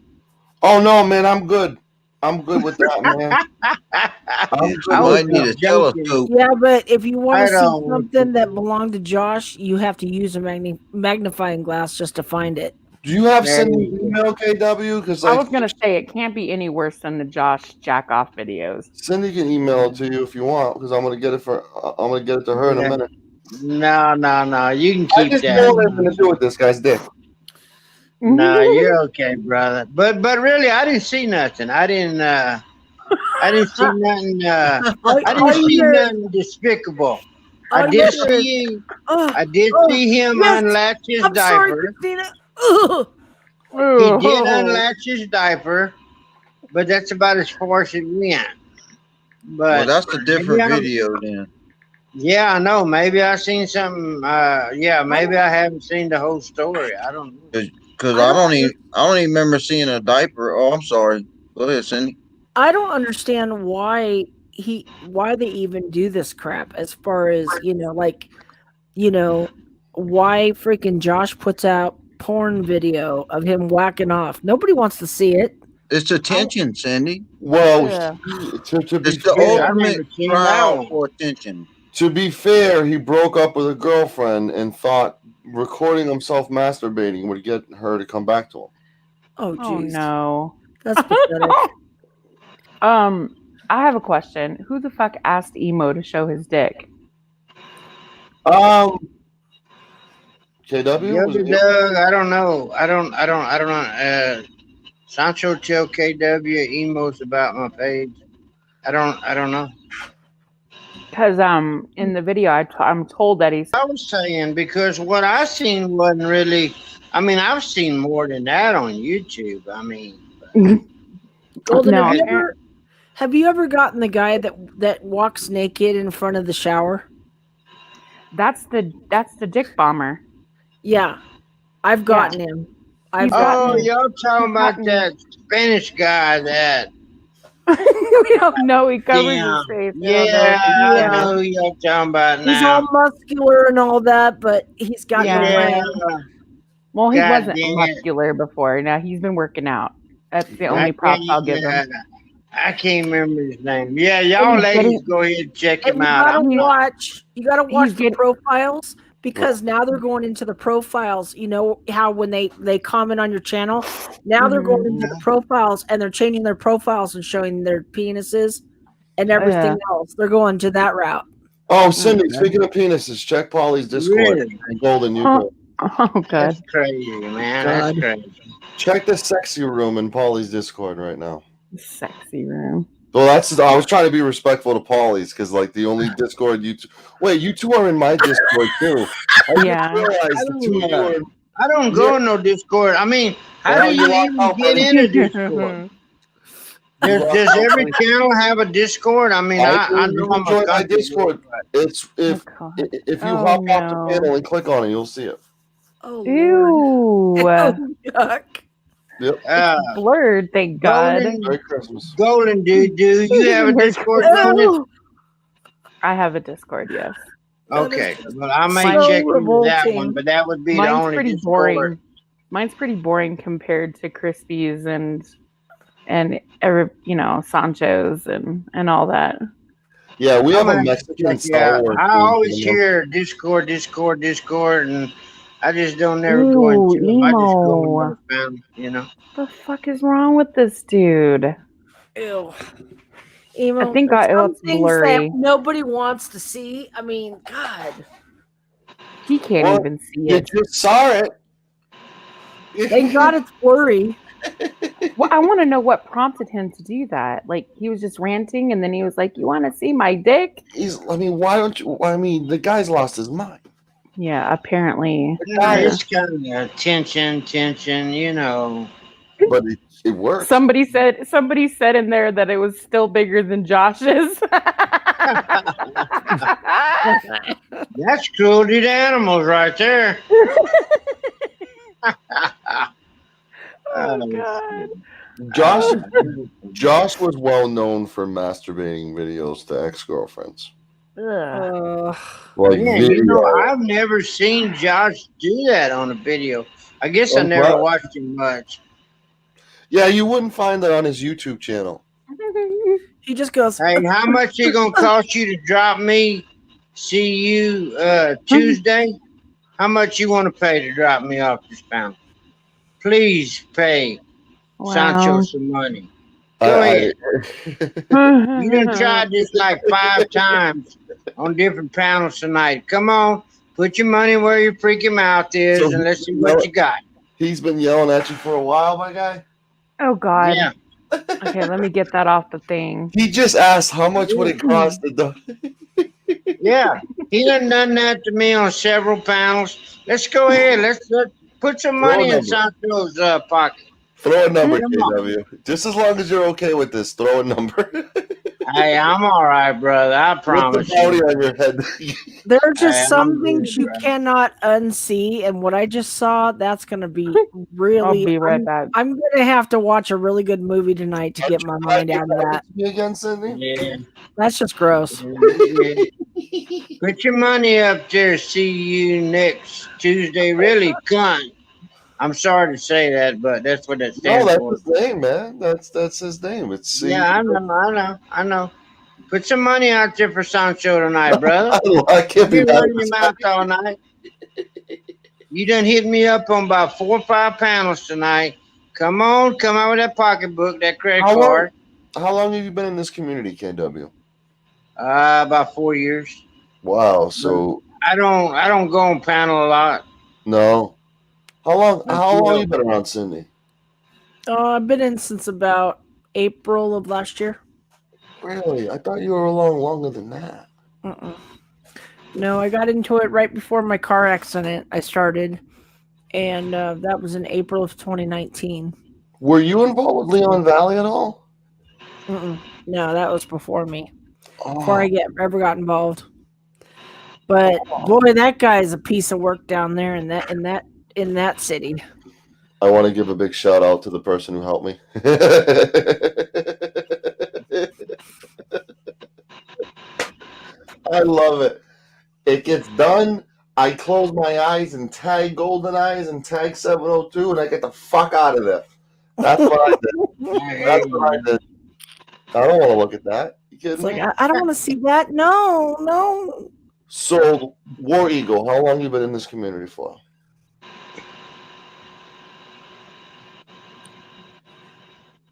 Oh no, man, I'm good. I'm good with that, man. I'm good I with might need a that. telescope. Yeah, but if you want I to see don't- something that belonged to Josh, you have to use a magnifying glass just to find it. Do you have There Cindy's you go. email, KW? Because I like was gonna say it can't be any worse than the Josh jack off videos. Cindy can email it to you if you want, because I'm gonna get it to her in a Yeah. minute. No. You can I keep just that. know what I'm gonna do with this guy's dick. No, you're okay, brother. But really, I didn't see nothing. I didn't see nothing. I didn't see nothing despicable. I did see. I did see him unlatch his I'm sorry, diaper. Christina. He did unlatch his diaper, but that's about as far as it went. But Well, that's a different maybe I'm- video then. Yeah, I know. Maybe I seen something. Yeah, maybe I haven't seen the whole story. I don't know. Because I don't even remember seeing a diaper. Oh, I'm sorry. Go ahead, Cindy. I don't understand why they even do this crap as far as, why freaking Josh puts out porn video of him whacking off. Nobody wants to see it. It's attention, Cindy. Well, Yeah. to be It's the fair, ultimate trial for attention. To be fair, he broke up with a girlfriend and thought recording himself masturbating would get her to come back to him. Oh, Oh jeez. no. That's pathetic. I have a question. Who the fuck asked Emo to show his dick? KW? Yeah, Was it Doug, I don't know. I don't know. Sancho tell KW emos about my page. I don't know. Because in the video I'm told that he's I was saying because what I seen wasn't really. I mean, I've seen more than that on YouTube. I mean, Golden, No, have you ever gotten the guy that walks naked in front of the shower? that's the dick bomber. Yeah, I've gotten him. I've oh, gotten him. y'all talking about that Spanish guy that? We don't know. He covers Yeah, his face. yeah, I know who y'all talking about He's now. all muscular and all that, but he's got no Yeah. ring. Well, he God wasn't dang it. muscular before. Now he's been working out. That's the only props I'll give him. I can't remember his name. Yeah, y'all he's ladies getting- go ahead and check And him you out. gotta watch. You gotta watch the getting- profiles because now they're going into the profiles. You know how when they comment on your channel, now they're going into the profiles and they're changing their profiles and showing their penises and everything else. They're going to that route. Oh, Cindy, speaking of penises, check Polly's Discord. Really? And Golden, you Huh. go. Oh, good. That's crazy, man. That's God. crazy. Check the sexy room in Polly's Discord right now. Sexy room. Well, I was trying to be respectful to Polly's because, like, the only Discord you two. Wait, you two are in my Discord too. I just Yeah. realized the two of you are. I don't go in no Discord. I mean, how Well, do you you lock even out get by the- in a Discord? Does every channel have a Discord? I mean, I You know can I'm a join my country Discord. It's if you Oh, hop off no. the panel and click on it, you'll see it. Oh, Ew. yuck. Yep. Blurred, thank God. Merry Christmas. Golden dude, do you have a Discord? Golden? I have a Discord, yes. Okay, well, I may So check into that revolting. one, but that would be the Mine's only pretty Discord. boring. Mine's pretty boring compared to Crispy's and Sancho's and all that. Yeah, we have I'm a gonna Mexican check it Star out. Wars. I thing always coming up. hear Discord, and I just don't never go Ooh, into them. I just go emo. and found, The fuck is wrong with this dude? Ew. Emo, I think there's it some looks things blurry. that nobody wants to see. I mean, God. He can't Well, even see You it. just saw it. Thank God it's blurry. Well, I want to know what prompted him to do that. Like he was just ranting, and then he was like, "You want to see my dick?" Why don't you? I mean, the guy's lost his mind. Yeah, apparently. Yeah, it's kind of tension, you know. But it worked. Somebody said in there that it was still bigger than Josh's. That's cruelty to animals right there. Oh God. Josh was well known for masturbating videos to ex-girlfriends. Like Yeah, video. you know, I've never seen Josh do that on a video. I guess I Oh, never wow. watched him much. Yeah, you wouldn't find that on his YouTube channel. He just goes. Hey, how much it gonna cost you to drop me? See you Tuesday. How much you want to pay to drop me off this panel? Please pay Sancho some money. Go ahead. You done tried this like 5 times on different panels tonight. Come on, put your money where your freaking mouth is, and let's see what you got. He's been yelling at you for a while, my guy. Oh God. Yeah. Okay, let me get that off the thing. He just asked how much would it cost to Yeah, he done that to me on several panels. Let's go ahead. Let's put some money in Sancho's pocket. Throw a number, Come on. KW. Just as long as you're okay with this, throw a number. Hey, I'm all right, brother. I promise With the bounty you. on your head. There are just I'm some good, things you bro. cannot unsee, and what I just saw, that's going to be really. I'll be right back. I'm going to have to watch a really good movie tonight to get my mind out of that. Me again, Cindy? Yeah. That's just gross. Put your money up there. See you next Tuesday. Really, cunt. I'm sorry to say that, but that's what that stands No, that's for. his name, man. That's his name. It's C. Yeah, I know. Put some money out there for Sancho tonight, brother. I can't be You've mad been at running your mouth all night. You done hit me up on about 4 or 5 panels tonight. Come on, come out with that pocketbook, that credit card. How long have you been in this community, KW? About 4 years. Wow. So I don't go on panel a lot. no. How long have you been around Cindy? I've been in since about April of last year. Really? I thought you were along longer than that. No, I got into it right before my car accident. I started, and that was in April of 2019. Were you involved with Leon Valley at all? No, that was before me. Before I ever got involved. But boy, that guy's a piece of work down there in that city. I want to give a big shout out to the person who helped me. I love it. It gets done. I close my eyes and tag Golden Eyes and tag 702, and I get the fuck out of there. That's what I did. That's what I did. I don't want to look at that. You kidding It's like me? I don't want to see that. No. So, War Eagle, how long you been in this community for?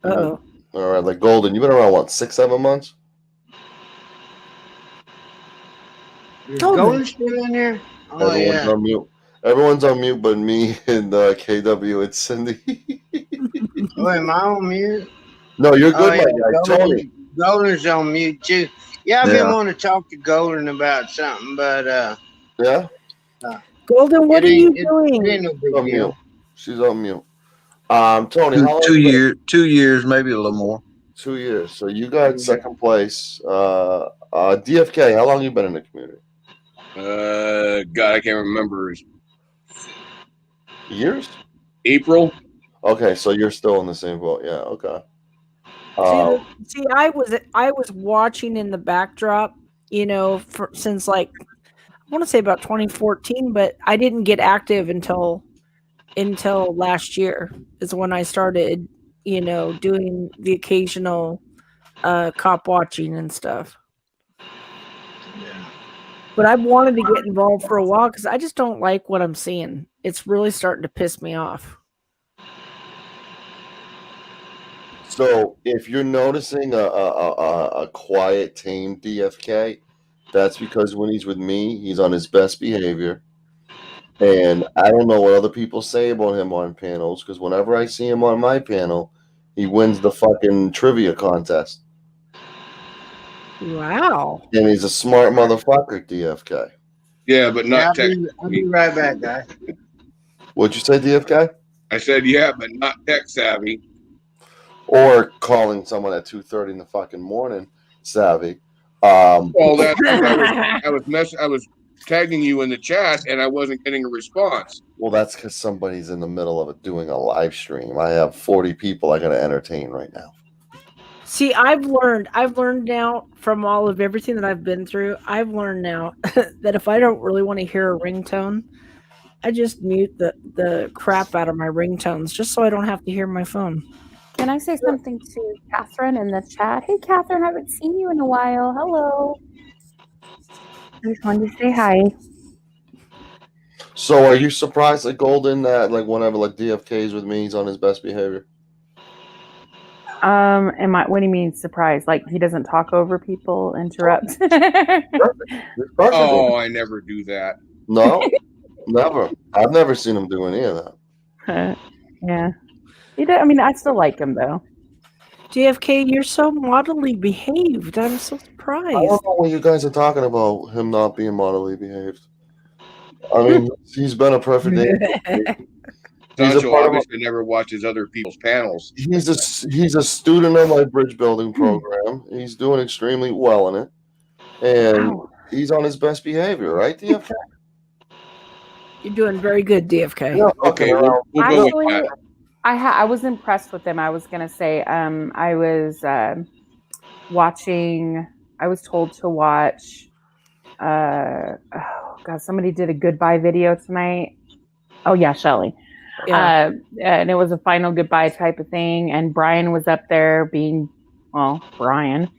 Uh-oh. All right, like Golden, you've been around what, 6-7 months? Is Golden still in there? Oh, Everyone's yeah. on mute. Everyone's on mute, but me and KW. It's Cindy. Oh, am I on mute? No, you're good, Oh, my guy. Tony. Golden's on mute, too. Yeah, I've been wanting to talk to Golden about something, but Yeah. Golden, what are you it doing? ain't no big On deal. mute. She's on mute. Tony, how long Two you been- years, 2 years, maybe a little more. 2 years. So you got second place. DFK, how long you been in the community? God, I can't remember. Years? April. Okay, so you're still in the same boat. Yeah. Okay. See, I was watching in the backdrop, since like I want to say about 2014, but I didn't get active until last year is when I started, doing the occasional cop watching and stuff. But I've wanted to get involved for a while because I just don't like what I'm seeing. It's really starting to piss me off. So if you're noticing a quiet, tame DFK, that's because when he's with me, he's on his best behavior. And I don't know what other people say about him on panels, because whenever I see him on my panel, he wins the fucking trivia contest. Wow. And he's a smart motherfucker, DFK. Yeah, but not tech. I'll be right back, guys. What'd you say, DFK? I said, yeah, but not tech savvy. Or calling someone at 2:30 in the fucking morning, savvy. Well, that's I was tagging you in the chat, and I wasn't getting a response. Well, that's because somebody's in the middle of doing a live stream. I have 40 people I got to entertain right now. See, I've learned now from all of everything that I've been through. I've learned now that if I don't really want to hear a ringtone, I just mute the crap out of my ringtones just so I don't have to hear my phone. Can I say something to Catherine in the chat? Hey, Catherine, I haven't seen you in a while. Hello. I just wanted to say hi. So, are you surprised at Golden that like whenever like DFK's with me, he's on his best behavior? What do you mean surprised? Like he doesn't talk over people, interrupt? Oh, I never do that. No, never. I've never seen him do any of that. Yeah. He did, I mean, I still like him though. JFK, you're so modelly behaved. I'm so surprised. I don't know what you guys are talking about. Him not being modelly behaved. I mean, he's been a perfect angel. Sancho obviously never watches other people's panels. He's a student of my bridge building program. He's doing extremely well in it, and he's on his best behavior, right, DFK? You're doing very good, DFK. Yeah, okay, we'll go with that. I was impressed with him. I was gonna say, I was watching. I was told to watch. Oh God, somebody did a goodbye video tonight. Oh yeah, Shelly. Yeah. And it was a final goodbye type of thing. And Brian was up there being, well, Brian,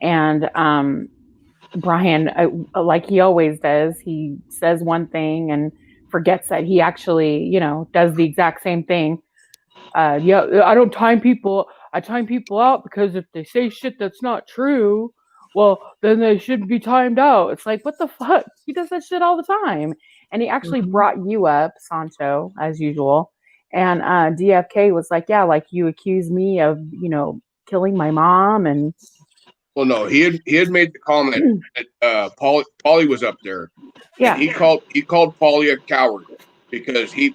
and Brian, like he always does, he says one thing and forgets that he actually, you know, does the exact same thing. Yeah, I don't time people. I time people out because if they say shit that's not true, well, then they should be timed out. It's like, what the fuck? He does that shit all the time. And he actually brought you up, Sancho, as usual. And DFK was like, yeah, like you accused me of, you know, killing my mom. And well, no, he had made the comment that Paulie was up there. Yeah, and he called Paulie a coward because he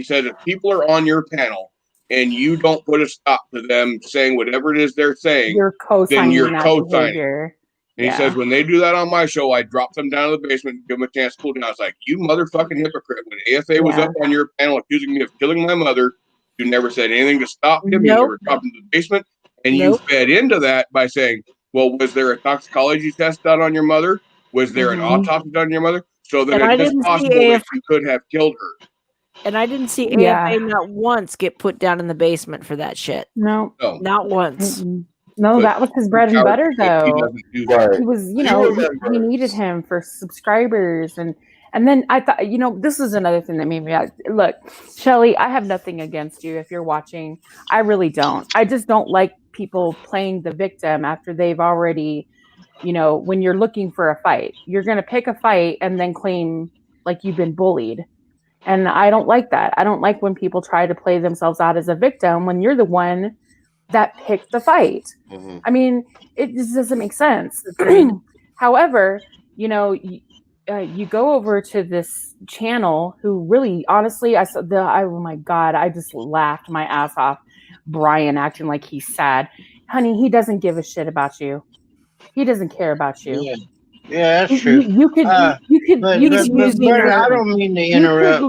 said if people are on your panel and you don't put a stop to them saying whatever it is they're saying, you're co-signing then you're that co-signing. behavior. And he says, when they do that on my show, I drop them down to the basement and give them a chance to cool down. I was like, you motherfucking hypocrite. When AFA was up on your panel accusing me of killing my mother, you never said anything to stop him. You never dropped him to the basement. And you fed into that by saying, well, was there a toxicology test done on your mother? Was there an autopsy done on your mother? So that it is possible that you could have killed her. And I didn't see Yeah. AFA not once get put down in the basement for that shit. No. Not once. No, But that was his bread and Howard butter, said he though. doesn't do that. He was, you He know, remembers. he needed him for subscribers, and then I thought, you know, this is another thing that made me look, Shelly. I have nothing against you if you're watching. I really don't. I just don't like people playing the victim after they've already, you know, when you're looking for a fight, you're gonna pick a fight and then claim like you've been bullied. And I don't like that. I don't like when people try to play themselves out as a victim when you're the one that picked the fight. I mean, it just doesn't make sense. However, you know, you go over to this channel who really, honestly, oh my God, I just laughed my ass off. Brian acting like he's sad. Honey, he doesn't give a shit about you. He doesn't care about you. Yeah, that's true. You could but I don't mean to interrupt.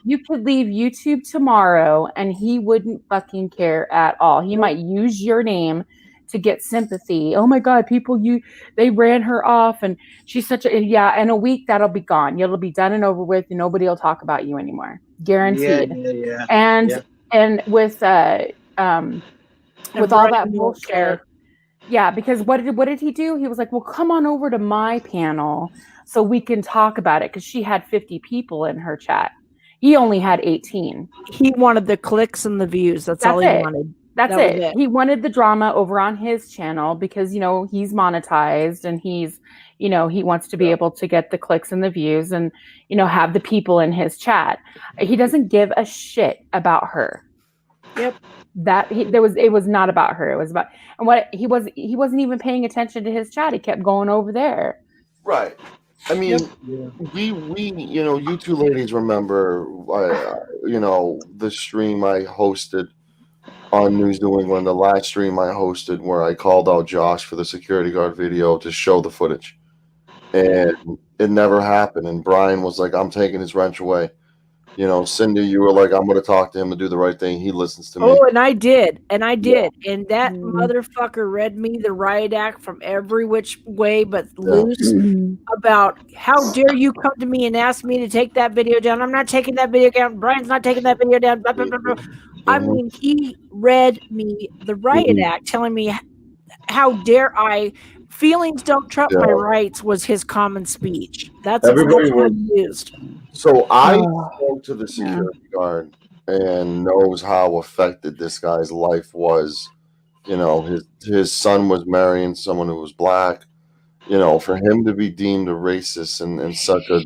You could leave YouTube tomorrow and he wouldn't fucking care at all. He might use your name to get sympathy. Oh my God, they ran her off and she's such a, in a week that'll be gone. It'll be done and over with and nobody will talk about you anymore. Guaranteed. Yeah. And with all that bullshit. Yeah, because what did he do? He was like, well, come on over to my panel so we can talk about it, because she had 50 people in her chat. He only had 18. He wanted the clicks and the views. That's all he wanted. That's That was it. it. He wanted the drama over on his channel because, you know, he's monetized and he's, you know, he wants to be able to get the clicks and the views and, you know, have the people in his chat. He doesn't give a shit about her. Yep. It was not about her. It was about, and what he wasn't even paying attention to his chat. He kept going over there. Right. I mean, we you know, you two ladies remember, you know, the stream I hosted on News New England, the live stream I hosted where I called out Josh for the security guard video to show the footage, and it never happened. And Brian was like, "I'm taking his wrench away." You know, Cindy, you were like, I'm going to talk to him and do the right thing. He listens to me. Oh, and I did. And that motherfucker read me the riot act from every which way but loose about how dare you come to me and ask me to take that video down. I'm not taking that video down. Brian's not taking that video down. Blah, blah, blah, blah. I mean, he read me the riot act, telling me how dare I. Feelings don't trump my rights was his common speech. That's Everybody what he used. So I spoke to the security guard and knows how affected this guy's life was. You know, his son was marrying someone who was black. You know, for him to be deemed a racist in such a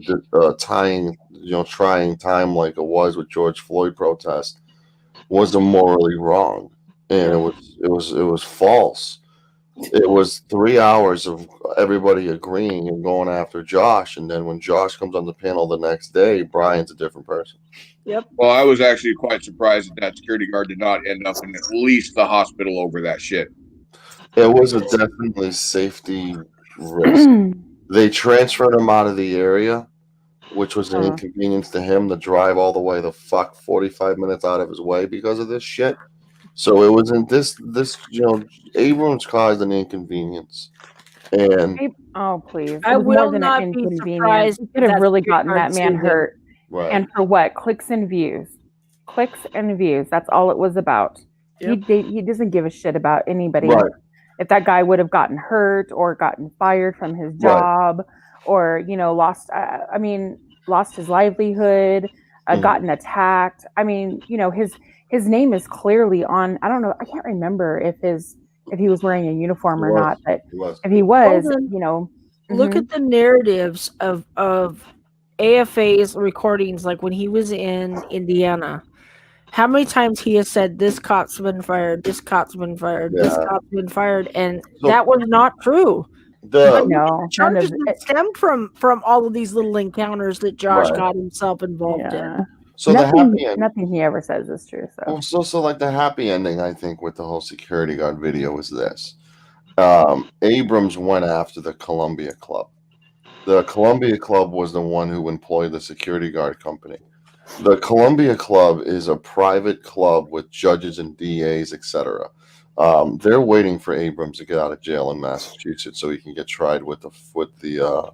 trying time like it was with George Floyd protest was morally wrong, and it was false. It was 3 hours of everybody agreeing and going after Josh, and then when Josh comes on the panel the next day, Brian's a different person. Yep. Well, I was actually quite surprised that security guard did not end up in at least the hospital over that shit. It was a definitely safety risk. They transferred him out of the area, which was an inconvenience to him to drive all the way the 45 minutes out of his way because of this shit. So it wasn't this Abrams caused an inconvenience, and please! I It was will more than not an be inconvenience. surprised He could have if really that gotten that security man guard hurt, Right. and for what? Clicks and views. Clicks and views. That's all it was about. Yep. He doesn't give a shit about anybody. Right. If that guy would have gotten hurt or gotten fired from his job, or lost his livelihood, gotten attacked. I mean, his name is clearly on. I don't know. I can't remember if he was wearing a uniform or not, but if he was, Look at the narratives of AFA's recordings, like when he was in Indiana. How many times he has said, this cop's been fired, this cop's been fired, this cop's been fired, and that was not true. No, charges that stem from all of these little encounters that Josh got himself involved in. So nothing he ever says is true. So so like the happy ending, I think, with the whole security guard video was this. Abrams went after the Columbia Club. The Columbia Club was the one who employed the security guard company. The Columbia Club is a private club with judges and DAs, etc. They're waiting for Abrams to get out of jail in Massachusetts so he can get tried with the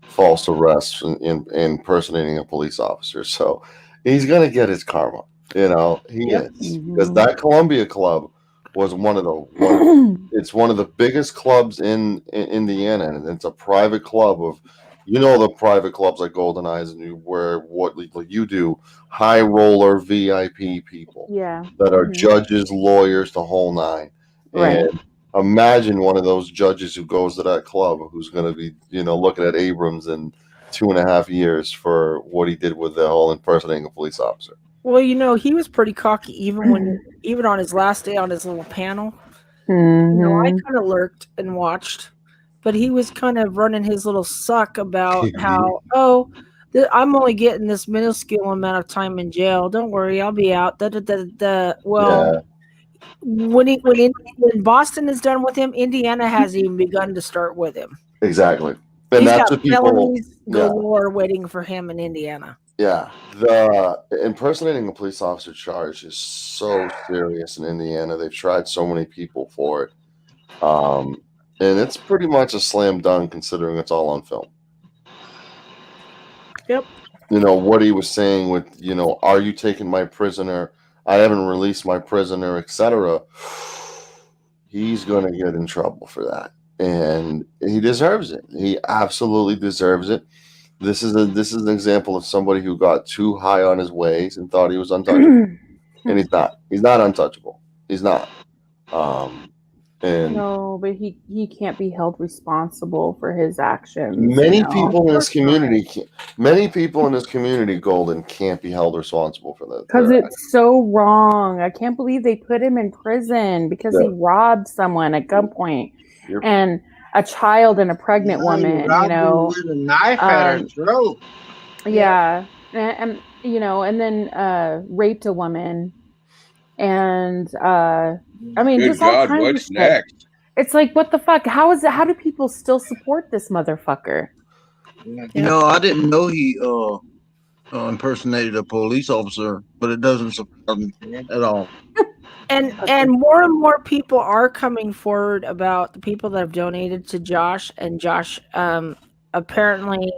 false arrests and impersonating a police officer. So he's gonna get his karma. He is, because that Columbia Club was one of the biggest clubs in Indiana, and it's a private club of, the private clubs like Golden Eyes, and where what you do, high roller VIP people, that are judges, lawyers, the whole nine. Right. And imagine one of those judges who goes to that club who's going to be, looking at Abrams in 2.5 years for what he did with the whole impersonating a police officer. Well, he was pretty cocky even on his last day on his little panel. I kind of lurked and watched, but he was kind of running his little suck about how, I'm only getting this minuscule amount of time in jail. Don't worry, I'll be out. Well, when Boston is done with him, Indiana hasn't even begun to start with him. Exactly. And He's that's got what people felonies galore waiting for him in Indiana. Yeah, the impersonating a police officer charge is so serious in Indiana. They've tried so many people for it. And it's pretty much a slam dunk considering it's all on film. Yep. What he was saying with, are you taking my prisoner? I haven't released my prisoner, etc. He's going to get in trouble for that. And he deserves it. He absolutely deserves it. This is an example of somebody who got too high on his ways and thought he was untouchable. And he's not. He's not untouchable. He's not. No, but he can't be held responsible for his actions. Many people in this community, Golden, can't be held responsible for that. Because it's so wrong. I can't believe they put him in prison because he robbed someone at gunpoint. And a child and a pregnant woman, with a knife at her throat. Yeah, and then raped a woman, and Good just all God, kinds what's of shit. next? It's like, what the fuck? How do people still support this motherfucker? I didn't know he impersonated a police officer, but it doesn't surprise me at all. And more people are coming forward about the people that have donated to Josh, and Josh apparently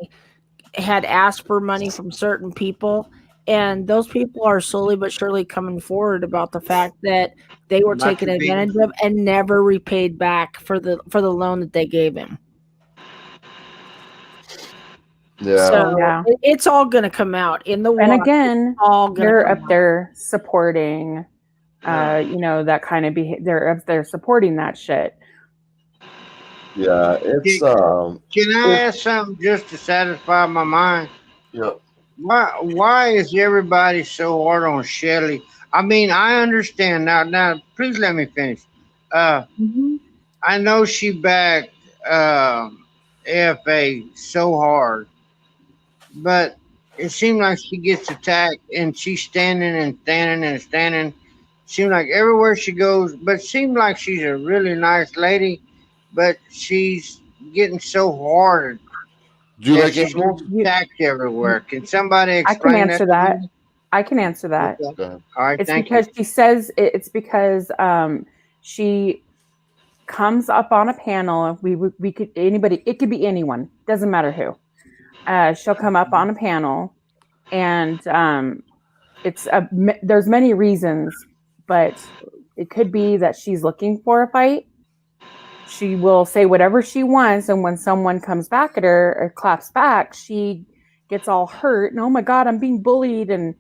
had asked for money from certain people, and those people are slowly but surely coming forward about the fact that they were taken advantage of and never repaid back for the loan that they gave him. Yeah. So it's all going to come out in the wash. And again, all they're up there supporting, that kind of behavior. They're up there supporting that shit. Yeah, it's Can I ask something just to satisfy my mind? Yep. Why is everybody so hard on Shelly? I mean, I understand now. Please let me finish. I know she backed AFA so hard, but it seemed like she gets attacked and she's standing. Seemed like everywhere she goes, but it seemed like she's a really nice lady, but she's getting so hard. Do you like she's getting attacked everywhere? Can somebody I explain can answer that. to me? I can answer that. Okay. All right, It's thank because you. she says it's because she comes up on a panel. We could anybody. It could be anyone. Doesn't matter who. She'll come up on a panel, and there's many reasons, but it could be that she's looking for a fight. She will say whatever she wants, and when someone comes back at her or claps back, she gets all hurt. And oh my God, I'm being bullied and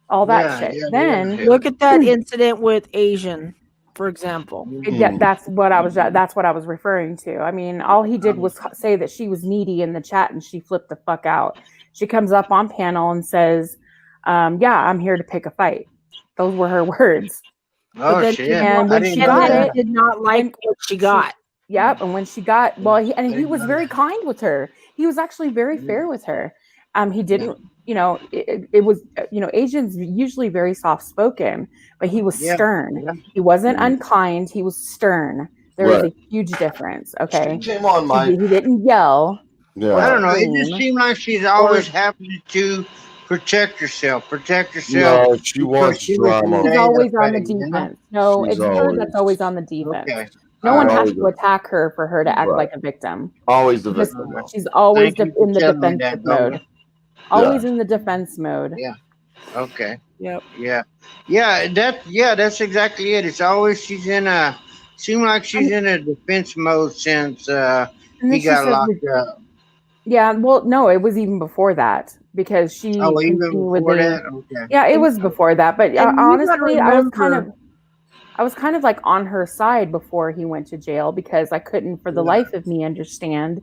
all that shit. Then look at that incident with Asian, for example. That's what I was referring to. I mean, all he did was say that she was needy in the chat, and she flipped the fuck out. She comes up on panel and says, "Yeah, I'm here to pick a fight." Those were her words. Oh shit! And when she got it, did not like what she got. Yep, and when she got he was very kind with her. He was actually very fair with her. He didn't, it was, Asians usually very soft spoken, but he was stern. He wasn't unkind. He was stern. There was a huge difference. Okay, She came on my. he didn't yell. Yeah. I don't know. It just seemed like she's always happy to protect herself. No, she wants She's drama. always on the defense. No, She's it's her always- that's always on the defense. Okay. No one has Always to attack her for her to act like a victim. Always the Because victim. she's always Thank you in for the telling me defensive that, mode. Lola. Always in the defense mode. Yeah. Okay. Yep. Yeah. That's exactly it. It's always seems like she's in a defense mode since And then he she got said locked up. Yeah, well, no, it was even before that because she. Oh, even continued with before the- that. Okay. Yeah, it was before that, but And you gotta honestly, I was remember- kind of like on her side before he went to jail because I couldn't, for the life of me, understand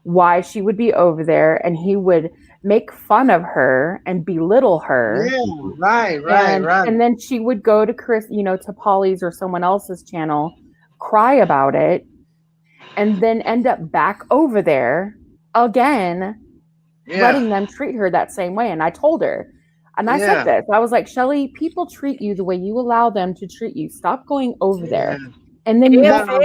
why she would be over there and he would make fun of her and belittle her. Yeah. Right. And then she would go to Chris, to Polly's or someone else's channel, cry about it, and then end up back over there again, letting them treat her that same way. And I told her, and I said this, I was like, Shelly, people treat you the way you allow them to treat you. Stop going over there. And then AFA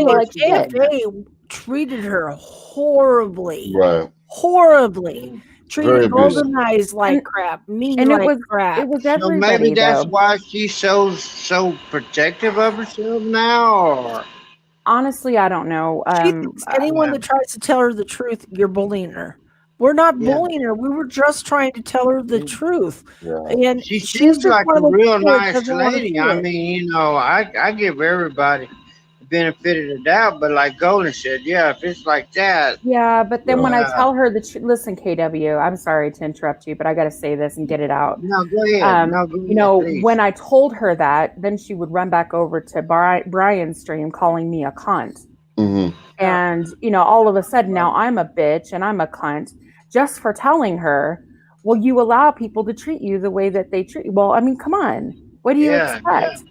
treated her horribly. Right. Horribly. Very Treated abusive. Golden Eyes like crap. Me and like it was crap. It was So everybody. maybe that's though. why she's so protective of herself now, or Honestly, I don't know. She thinks anyone that tries to tell her the truth, you're bullying her. We're not bullying her. We were just trying to tell her the truth. And she she's seems just like one a of those real kids that nice doesn't wanna lady. see I it. mean, I give everybody the benefit of the doubt, but like Golden said, if it's like that, Yeah, but then when I Yeah. tell her listen, KW, I'm sorry to interrupt you, but I got to say this and get it out. no, go ahead. No, go ahead, please. When I told her that, then she would run back over to Brian's stream calling me a cunt. Mm-hmm. And, all of a sudden now I'm a bitch and I'm a cunt just for telling her, well, you allow people to treat you the way that they treat you. Well, I mean, come on. What do you expect?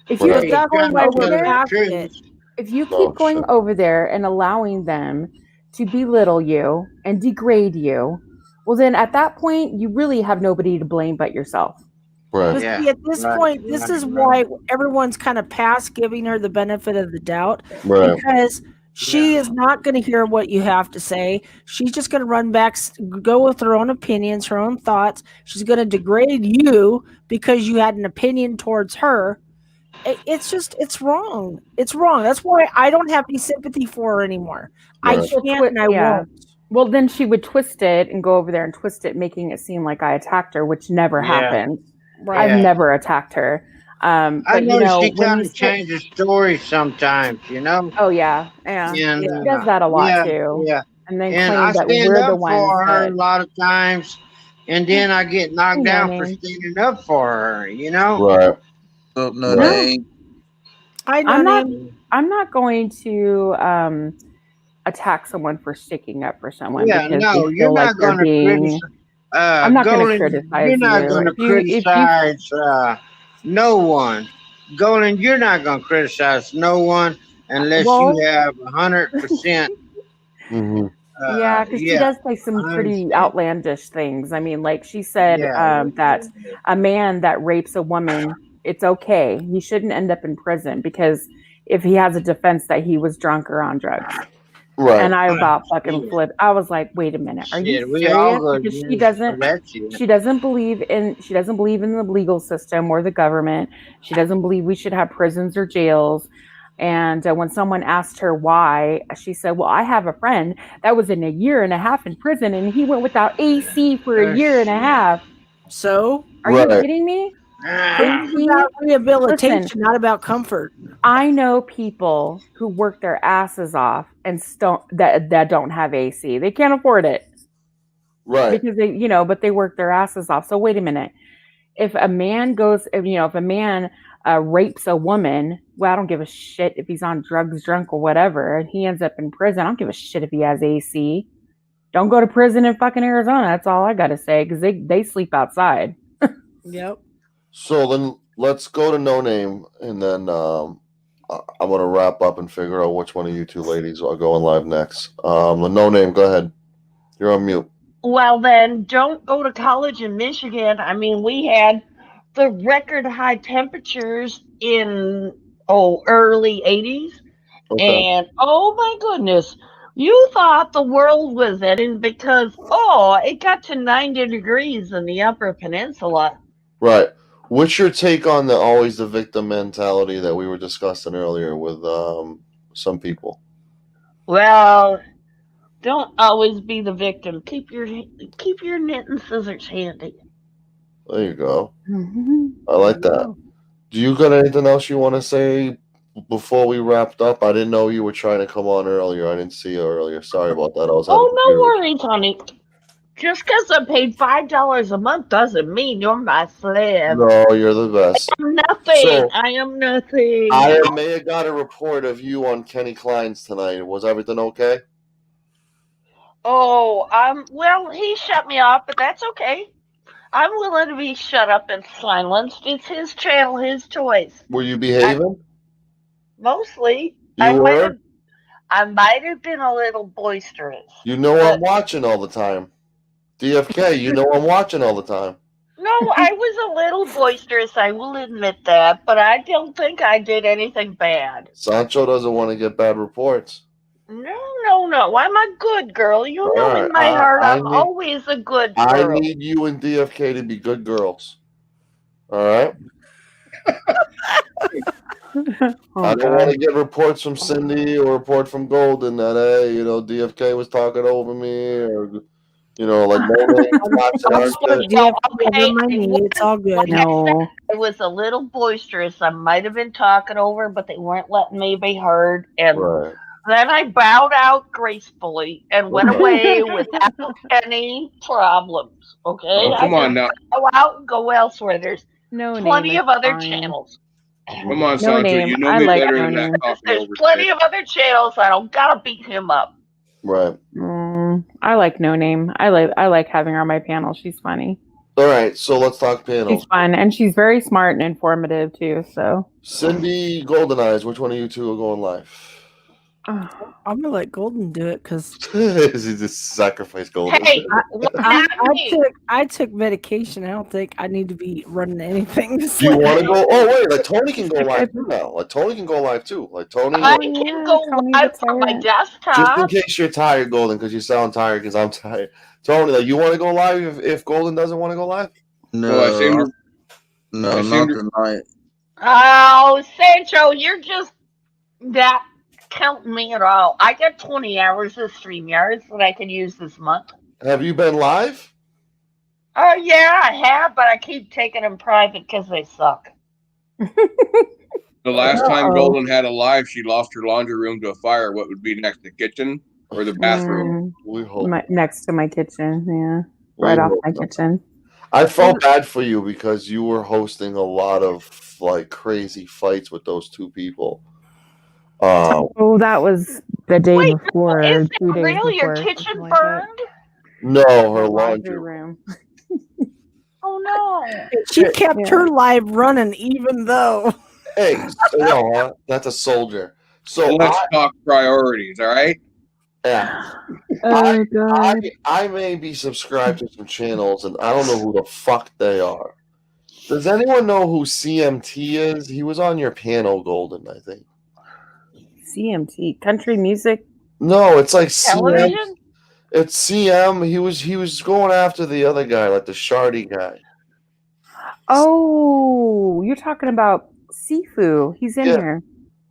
If you Yeah, keep you going gotta over tell her the there, truth. if you keep going over there and allowing them to belittle you and degrade you, well, then at that point, you really have nobody to blame but yourself. But see, at this point, this is why everyone's kind of past giving her the benefit of the doubt. Right. Because She is not going to hear what you have to say. She's just going to run back, go with her own opinions, her own thoughts. She's going to degrade you because you had an opinion towards her. It's wrong. It's wrong. That's why I don't have any sympathy for her anymore. I can't and I won't. Well, then she would twist it and go over there and twist it, making it seem like I attacked her, which never happened. Right. I've never attacked her. I But know she when kind you of changes stories sometimes, you know. Oh yeah. And, She does that a lot too. Yeah. And then And claim I that stand we're the up ones for her that a lot of times, and then I get knocked down for Nanny. standing up for her, you know. Right. No No. name. I'm not going to attack someone for sticking up for someone Yeah, because no, they you're feel like not they're going to being. criticize. I'm not going to Golan, criticize you're not you. going to If you criticize no one. Golan, you're not going to criticize no one unless Well- you have 100%. Yeah, because she does say some pretty outlandish things. I mean, like she said that a man that rapes a woman, it's okay. He shouldn't end up in prison because if he has a defense that he was drunk or on drugs. Right. And I about fucking flipped. I was like, wait a minute, are you Shit, we all serious? go Because to she jail for doesn't that shit. she doesn't believe in the legal system or the government. She doesn't believe we should have prisons or jails. And when someone asked her why, she said, well, I have a friend that was in 1.5 years in prison and he went without AC for 1.5 years. So? Are you Right. kidding me? It's about rehabilitation, Listen, not about comfort. I know people who work their asses off and that don't have AC. They can't afford it. Right. Because but they work their asses off. So wait a minute. If a man rapes a woman, well, I don't give a shit if he's on drugs, drunk, or whatever, and he ends up in prison. I don't give a shit if he has AC. Don't go to prison in fucking Arizona. That's all I gotta say, because they sleep outside. Yep. So then let's go to No Name, and then I'm gonna wrap up and figure out which one of you two ladies are going live next. No Name, go ahead. You're on mute. Well, then don't go to college in Michigan. I mean, we had the record high temperatures in early 80s. Okay. And oh my goodness, you thought the world was ending because it got to 90 degrees in the Upper Peninsula. Right. What's your take on always the victim mentality that we were discussing earlier with some people? Well, don't always be the victim. Keep your knitting scissors handy. There you go. I like that. Do you got anything else you want to say before we wrapped up? I didn't know you were trying to come on earlier. I didn't see you earlier. Sorry about that. I was having No worries, honey. Just because I paid $5 a month doesn't mean you're my slave. No, you're the best. I'm nothing. So- I am nothing. I may have got a report of you on Kenny Klein's tonight. Was everything okay? Well, he shut me off, but that's okay. I'm willing to be shut up and silenced. It's his channel, his choice. Were you behaving? Mostly. You were? I might have been a little boisterous. You know I'm watching all the time. DFK, you know I'm watching all the time. No, I was a little boisterous, I will admit that, but I don't think I did anything bad. Sancho doesn't want to get bad reports. No. I'm a good girl. You know All right, in my heart I I'm need- always a good I girl. need you and DFK to be good girls. All right? I don't want to get reports from Cindy or report from Golden that, hey, DFK was talking over me or, like, It's all good. No. I was a little boisterous. I might have been talking over, but they weren't letting me be heard. And Right. then I bowed out gracefully and went Okay. away without any problems. Okay? Oh, come I on now. Go out and go elsewhere. There's No plenty name of is other fine. channels. Come on, No Sancho. name. You know I me like better no than name. that talking There's over plenty shit. of other channels. I don't gotta beat him up. Right. I like No Name. I like having her on my panel. She's funny. All right, so let's talk She's panels. fun, and she's very smart and informative too. So Cindy, Golden Eyes, which one of you two are going live? I'm gonna let Golden do it because He just sacrificed Golden. Hey, I took medication. I don't think I need to be running anything. Do you want to go? Oh wait, like Tony can go live too now. Like Tony can go live too. Like Tony. I can go live on my Just in desktop. case you're tired, Golden, because you sound tired. Because I'm tired. Tony, like you want to go live if Golden doesn't want to go live? No, no, not tonight. Oh, Sancho, you're just not counting me at all. I got 20 hours of StreamYards that I can use this month. Have you been live? Oh, yeah, I have, but I keep taking them private because they suck. The last time Golden had a live, she lost her laundry room to a fire. What would be next, the kitchen or the bathroom? Next to my kitchen, yeah. Right off my kitchen. I felt bad for you because you were hosting a lot of like crazy fights with those two people. Oh, that was the day before. Is it 2 days real? Your before, kitchen something like that. burned? No, her laundry room. Oh, no. She kept her live running, even though. Hey, so, no, that's a soldier. So let's talk priorities, all right? Yeah. Oh, God. I may be subscribed to some channels, and I don't know who the fuck they are. Does anyone know who CMT is? He was on your panel, Golden, I think. CMT, country music. No, it's like CM. Television? It's CM. He was going after the other guy, like the Shardy guy. Oh, you're talking about Sifu. He's in here.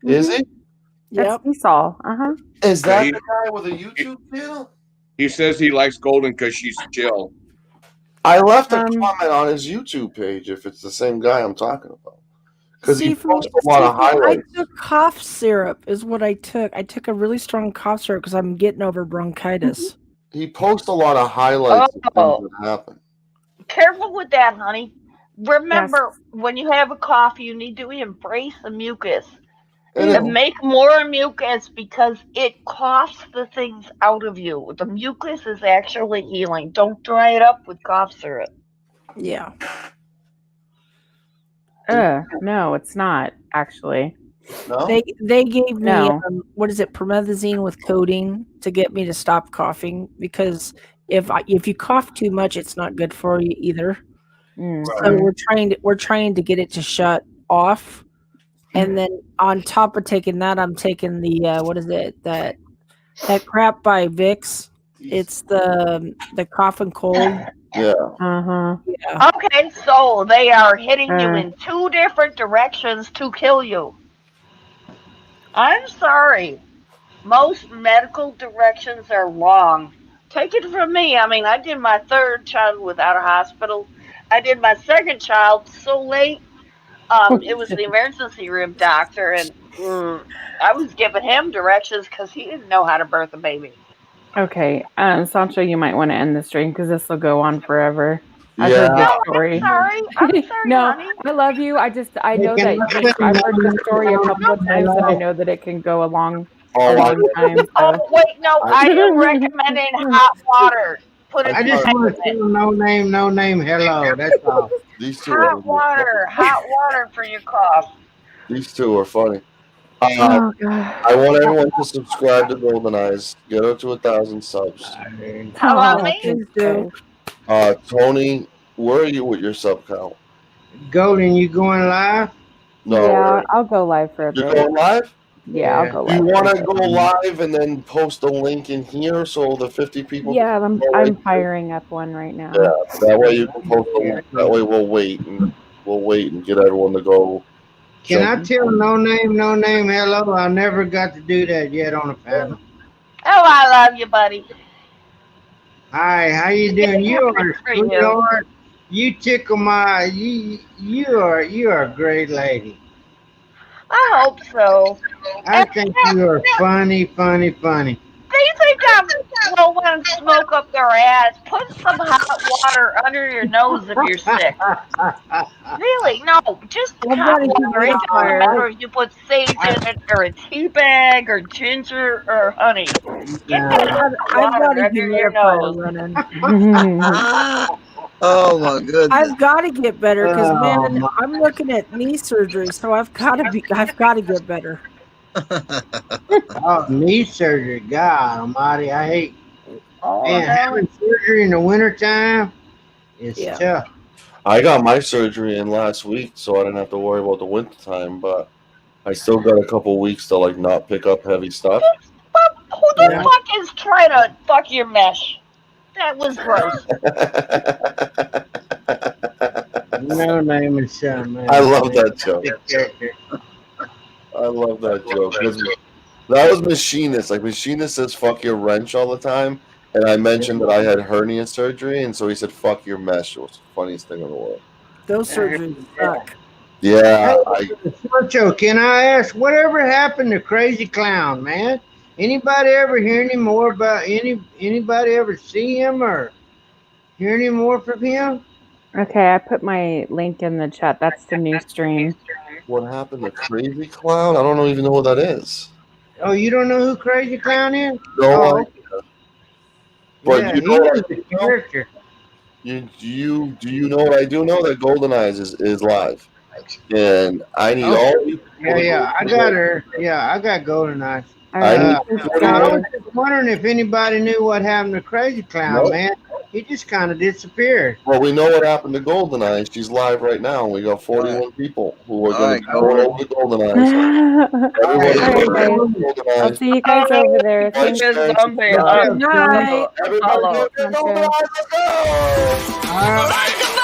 Is he? That's Esau. Uh-huh. Is that He- the guy with a YouTube channel? He says he likes Golden because she's chill. I left a comment on his YouTube page if it's the same guy I'm talking about. Because he posts a lot of highlights. I took cough syrup is what I took. I took a really strong cough syrup because I'm getting over bronchitis. He posts a lot of highlights of things that happen. Careful with that, honey. Remember, when you have a cough, you need to embrace the mucus. And make more mucus because it coughs the things out of you. The mucus is actually healing. Don't dry it up with cough syrup. Yeah. No, it's not actually. No? They gave me No. what is it, promethazine with codeine to get me to stop coughing because if you cough too much, it's not good for you either. So we're trying to get it to shut off, and then on top of taking that, I'm taking the what is it that crap by Vicks? It's the cough and cold. Yeah. Uh-huh. Yeah. Okay, so they are hitting you in two different directions to kill you. I'm sorry. Most medical directions are wrong. Take it from me. I mean, I did my third child without a hospital. I did my second child so late. It was the emergency room doctor, and I was giving him directions because he didn't know how to birth a baby. Okay, Sancho, you might want to end the stream because this will go on forever. I've Yeah. heard the story. I'm sorry, No, honey. I love you. I know that I've heard the story a couple of times, and I know that it can go a long time. So. Oh, wait, no, I am recommending hot water. Put it I in just the want to tell no name, hello. That's all. These two are hot water for your cough. These two are funny. Oh, God. I want everyone to subscribe to Golden Eyes. Get her to 1,000 subs. How about me? Tony, where are you with your sub count? Golden, you going live? No. Yeah, I'll go live for a bit. You're going live? Yeah, I'll go Do you live. want to go live and then post a link in here so the 50 people? Yeah, can I'm go right firing up one right now. Yeah, that way you can post a link. That way we'll wait and get everyone to go. Can I tell no name, hello? I never got to do that yet on the panel. Oh, I love you, buddy. Hi, how you doing? You are a sweetheart. You tickle my you are a great lady. I hope so. I think you are funny. They think I'm well want to smoke up their ass. Put some hot water under your nose if you're sick. Really? No, just hot water. It doesn't matter if you put sage in it or a tea bag or ginger or honey. Get that hot water under your nose. Oh my goodness. I've got to get better because man, I'm looking at knee surgery, so I've got to get better. Oh, knee surgery. God almighty. I hate Oh, man, no. having surgery in the wintertime is tough. I got my surgery in last week, so I didn't have to worry about the winter time. But I still got a couple weeks to like not pick up heavy stuff. Who the fuck is trying to fuck your mesh? That was gross. No name and son, man. I love that joke. I love that joke. 'Cause that was Machinist. Like Machinist says "fuck your wrench" all the time, and I mentioned that I had hernia surgery, and so he said "fuck your mesh." It was the funniest thing in the world. Those surgeries suck. Yeah, Sancho, can I ask, whatever happened to Crazy Clown, man? Anybody ever hear any more about anybody ever see him or hear any more from him? Okay, I put my link in the chat. That's the new stream. What happened to Crazy Clown? I don't even know what that is. Oh, you don't know who Crazy Clown is? No Oh, idea. But yeah, you he know was what I a do know? character. Do you know what I do know? That Golden Eyes is live, and I need all you people to Yeah, go I got her. Yeah, I got Golden Eyes. I need I was just wondering if anybody knew what happened to Crazy Clown, Nope. man. He just kind of disappeared. Well, we know what happened to Golden Eyes. She's live right now. We got 41 people who are going to All go right, over to Golden Eyes. Everybody All right, go guys. over to Golden I'll Eyes. see you guys over there. Watch Thanks. Nancy. Good night. Everybody go to Golden Eyes. Let's go! Sounds good.